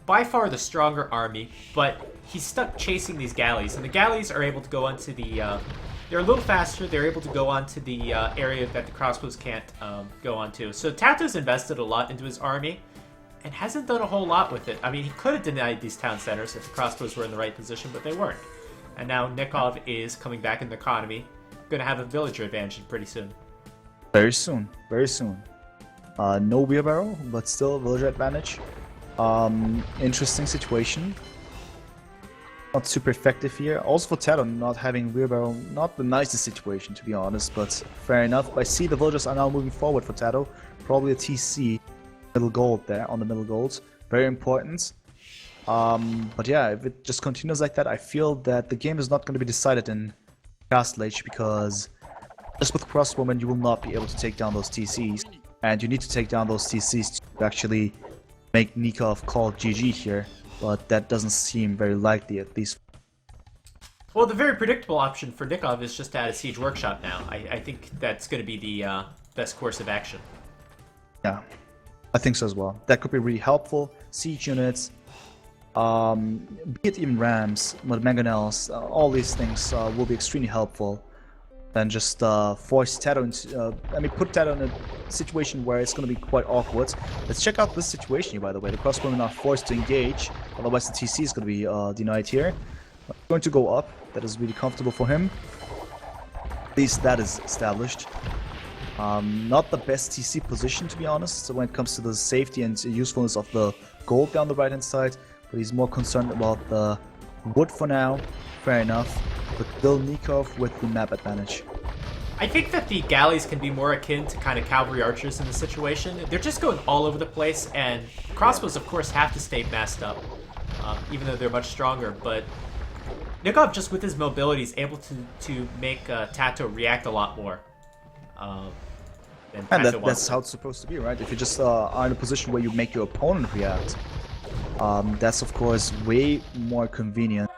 by far the stronger army, but he's stuck chasing these galleys, and the galleys are able to go onto the... they're a little faster, they're able to go onto the area that the crossbows can't go onto. So TaToH's invested a lot into his army, and hasn't done a whole lot with it. I mean, he could have denied these town centers if the crossbows were in the right position, but they weren't. And now Nicov is coming back in the economy, going to have a villager advantage pretty soon. Very soon, very soon. No wheelbarrow, but still villager advantage. Interesting situation. Not super effective here. Also for TaToH, not having wheelbarrow, not the nicest situation to be honest, but fair enough. I see the villagers are now moving forward for TaToH. Probably a TC, middle gold there, on the middle gold. Very important. But yeah, if it just continues like that, I feel that the game is not going to be decided in Castle Age, because just with crossbowmen you will not be able to take down those TCs. And you need to take down those TCs to actually make Nicov call GG here, but that doesn't seem very likely, at least. Well, the very predictable option for Nicov is just to add a siege workshop now. I think that's going to be the best course of action. Yeah, I think so as well. That could be really helpful. Siege units, be it even rams, mangonels, all these things will be extremely helpful. Then just force TaToH into, put TaToH in a situation where it's going to be quite awkward. Let's check out this situation here, by the way. The crossbowmen are forced to engage, otherwise the TC is going to be denied here. Going to go up, that is really comfortable for him. At least that is established. Not the best TC position, to be honest, so when it comes to the safety and usefulness of the gold down the right hand side, but he's more concerned about the wood for now. Fair enough. But still Nicov with the map advantage. I think that the galleys can be more akin to kind of cavalry archers in the situation. They're just going all over the place, and crossbows, of course, have to stay massed up, even though they're much stronger. But Nicov, just with his mobility, is able to make TaToH react a lot more. And that's how it's supposed to be, right? If you just are in a position where you make your opponent react, that's of course way more convenient.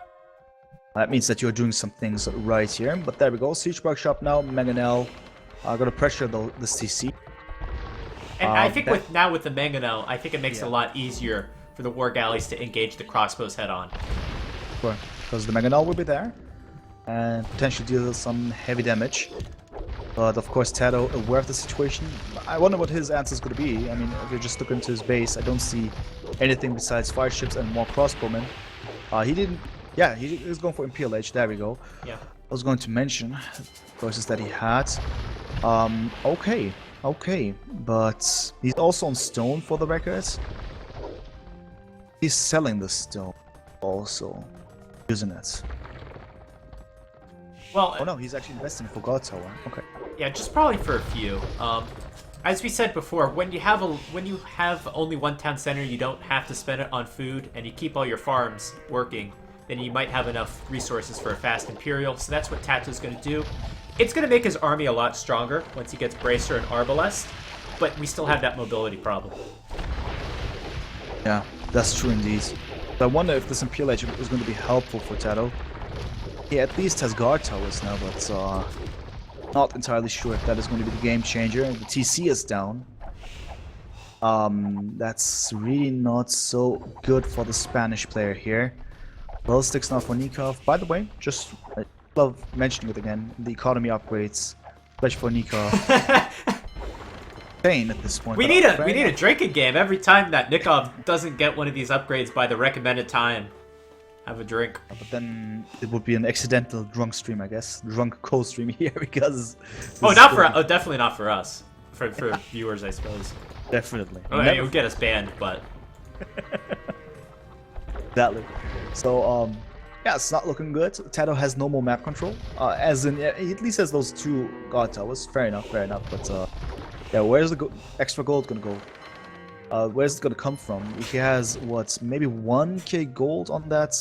That means that you're doing some things right here. But there we go. Siege workshop now. Mangonel gonna pressure this TC. And I think with the Mangonel, I think it makes it a lot easier for the war galleys to engage the crossbows head on. Sure, because the Mangonel will be there and potentially deal some heavy damage. But of course TaToH aware of the situation. I wonder what his answer is going to be. I mean, if you just look into his base, I don't see anything besides fire ships and more crossbowmen. He didn't... Yeah, he was going for Imperial Age. There we go. Yeah. I was going to mention versus that he had. Okay. But he's also on stone for the records. He's selling the stone also. Using it. Well, oh no, he's actually investing for God Tower. Okay. Yeah, just probably for a few. As we said before, when you have only one town center, you don't have to spend it on food, and you keep all your farms working, then you might have enough resources for a fast Imperial. So that's what TaToH's going to do. It's going to make his army a lot stronger once he gets Bracer and Arbalest, but we still have that mobility problem. Yeah, that's true indeed. So I wonder if this Imperial Age is going to be helpful for TaToH. He at least has guard towers now, but not entirely sure if that is going to be the game changer. The TC is down. That's really not so good for the Spanish player here. Well, sticks now for Nicov. By the way, just I love mentioning it again. The economy upgrades, especially for Nicov. Pain at this point. We need a drinking game every time that Nicov doesn't get one of these upgrades by the recommended time. Have a drink. But then it would be an accidental drunk stream, I guess. Drunk co-stream here because. Definitely not for us. For viewers, I suppose. Definitely. Oh, yeah, it would get us banned, but. Exactly. So yeah, it's not looking good. TaToH has no more map control. As in, he at least has those two guard towers. Fair enough. But yeah, where's the extra gold gonna go? Where's it gonna come from? He has what, maybe 1k gold on that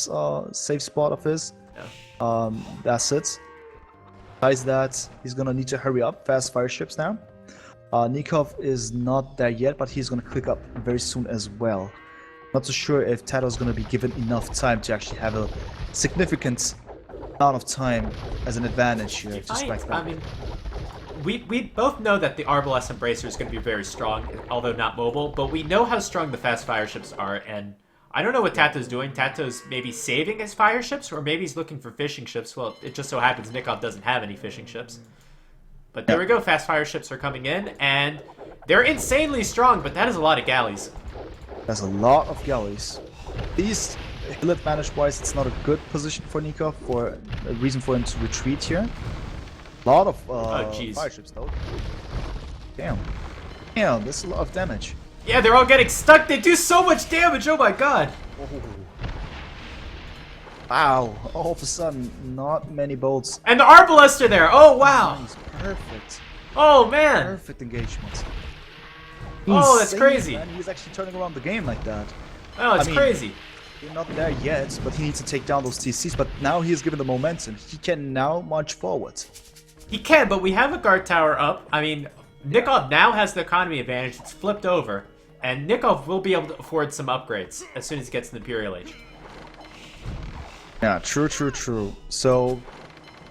safe spot of his. Yeah. That's it. Besides that, he's gonna need to hurry up. Fast fire ships now. Nicov is not there yet, but he's gonna click up very soon as well. Not so sure if TaToH is gonna be given enough time to actually have a significant amount of time as an advantage here. I mean, we both know that the Arbalest Embracer is going to be very strong, although not mobile, but we know how strong the fast fire ships are, and I don't know what TaToH's doing. TaToH's maybe saving his fire ships, or maybe he's looking for fishing ships. Well, it just so happens Nicov doesn't have any fishing ships. But there we go, fast fire ships are coming in, and they're insanely strong, but that is a lot of galleys. There's a lot of galleys. These hill advantage-wise, it's not a good position for Nicov, for a reason for him to retreat here. A lot of fire ships though. Damn. Damn, that's a lot of damage. Yeah, they're all getting stuck. They do so much damage. Oh my god. Wow. All of a sudden, not many bolts. And the Arbalest are there. Oh wow. Nice. Perfect. Oh man. Perfect engagement. Oh, that's crazy. Man. He's actually turning around the game like that. Oh, it's crazy. We're not there yet, but he needs to take down those TCs. But now he is given the momentum. He can now march forward. He can, but we have a guard tower up. I mean, Nicov now has the economy advantage. It's flipped over. And Nicov will be able to afford some upgrades as soon as he gets in the Imperial Age. Yeah, true. So,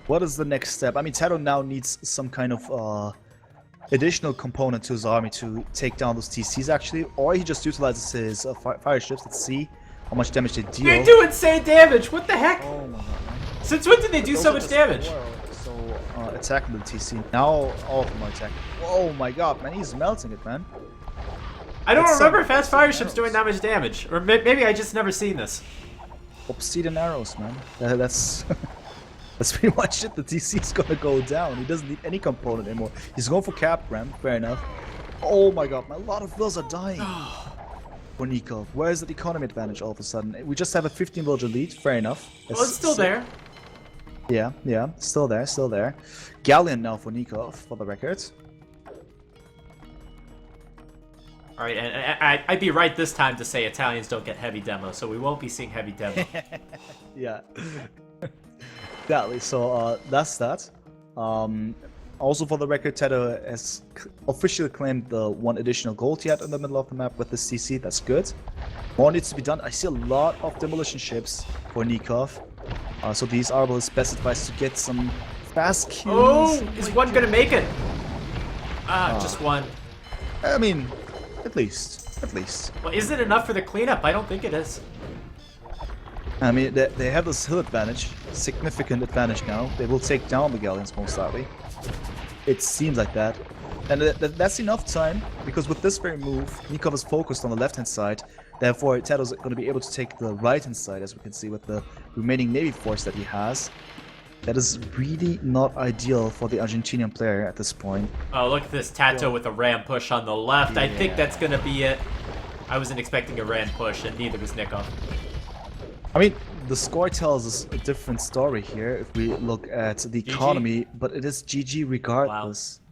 what is the next step? I mean, TaToH now needs some kind of additional component to his army to take down those TCs, actually. Or he just utilizes his fire ships. Let's see how much damage they deal. They do insane damage! What the heck? Oh my god, man. Since when did they do so much damage? So, attacking the TC. Now, all of them are attacking. Oh my god, man, he's melting it, man. I don't remember fast fire ships doing that much damage. Or maybe I just never seen this. Obsidian arrows, man. That's that's pretty much it. The TC is gonna go down. He doesn't need any component anymore. He's going for cap ram, fair enough. Oh my god, man, a lot of villas are dying. For Nicov, where is the economy advantage all of a sudden? We just have a 15 villager lead, fair enough. Well, it's still there. Yeah, still there. Galleon now for Nicov, for the record. Alright, and I'd be right this time to say Italians don't get heavy demo, so we won't be seeing heavy demo. Yeah. Exactly, so that's that. Also for the record, TaToH has officially claimed the one additional gold yet in the middle of the map with the CC, that's good. More needs to be done. I see a lot of demolition ships for Nicov. So these Arbalists best advised to get some fast kills. Oh, is one gonna make it? Just one. I mean, at least. Well, is it enough for the cleanup? I don't think it is. I mean, they have this hill advantage, significant advantage now. They will take down the Galleons most likely. It seems like that. And that's enough time, because with this very move, Nicov is focused on the left-hand side. Therefore, TaToH is going to be able to take the right-hand side, as we can see with the remaining Navy force that he has. That is really not ideal for the Argentinian player at this point. Oh, look at this TaToH with a ram push on the left. Yeah. I think that's going to be it. I wasn't expecting a ram push, and neither was Nicov. I mean, the score tells us a different story here if we look at the economy, but it is GG regardless. Wow.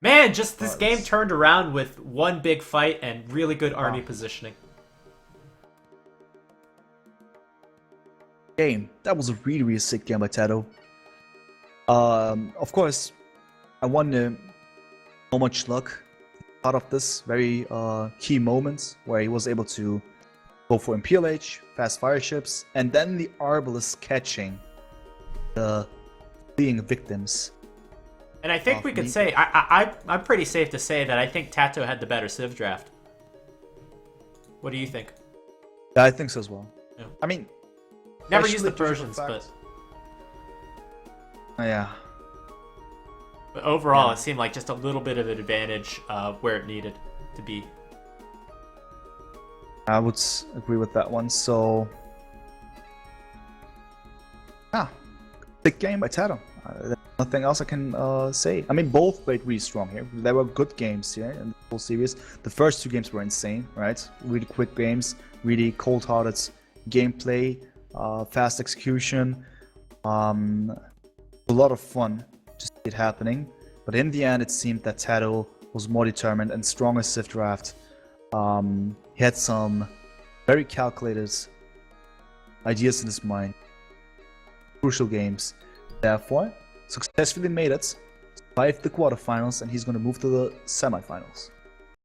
Man, just this game turned around with one big fight and really good army positioning. That was a really sick game by TaToH. Of course, I wonder how much luck part of this very key moment where he was able to go for Imperial Age, fast fire ships, and then the Arbalists catching the fleeing victims. And I think we could say, I'm pretty safe to say that I think TaToH had the better Civ draft. What do you think? Yeah, I think so as well. Yeah. I mean, never used the Persians, but... Yeah. But overall, it seemed like just a little bit of an advantage where it needed to be. I would agree with that one, so... Big game by TaToH. There's nothing else I can say. I mean, both played really strong here. There were good games here in the whole series. The first two games were insane, right? Really quick games, really cold-hearted gameplay, fast execution. A lot of fun to see it happening. But in the end, it seemed that TaToH was more determined and stronger Civ draft. He had some very calculated ideas in his mind. Crucial games. Therefore, successfully made it, survived the quarterfinals, and he's going to move to the semifinals.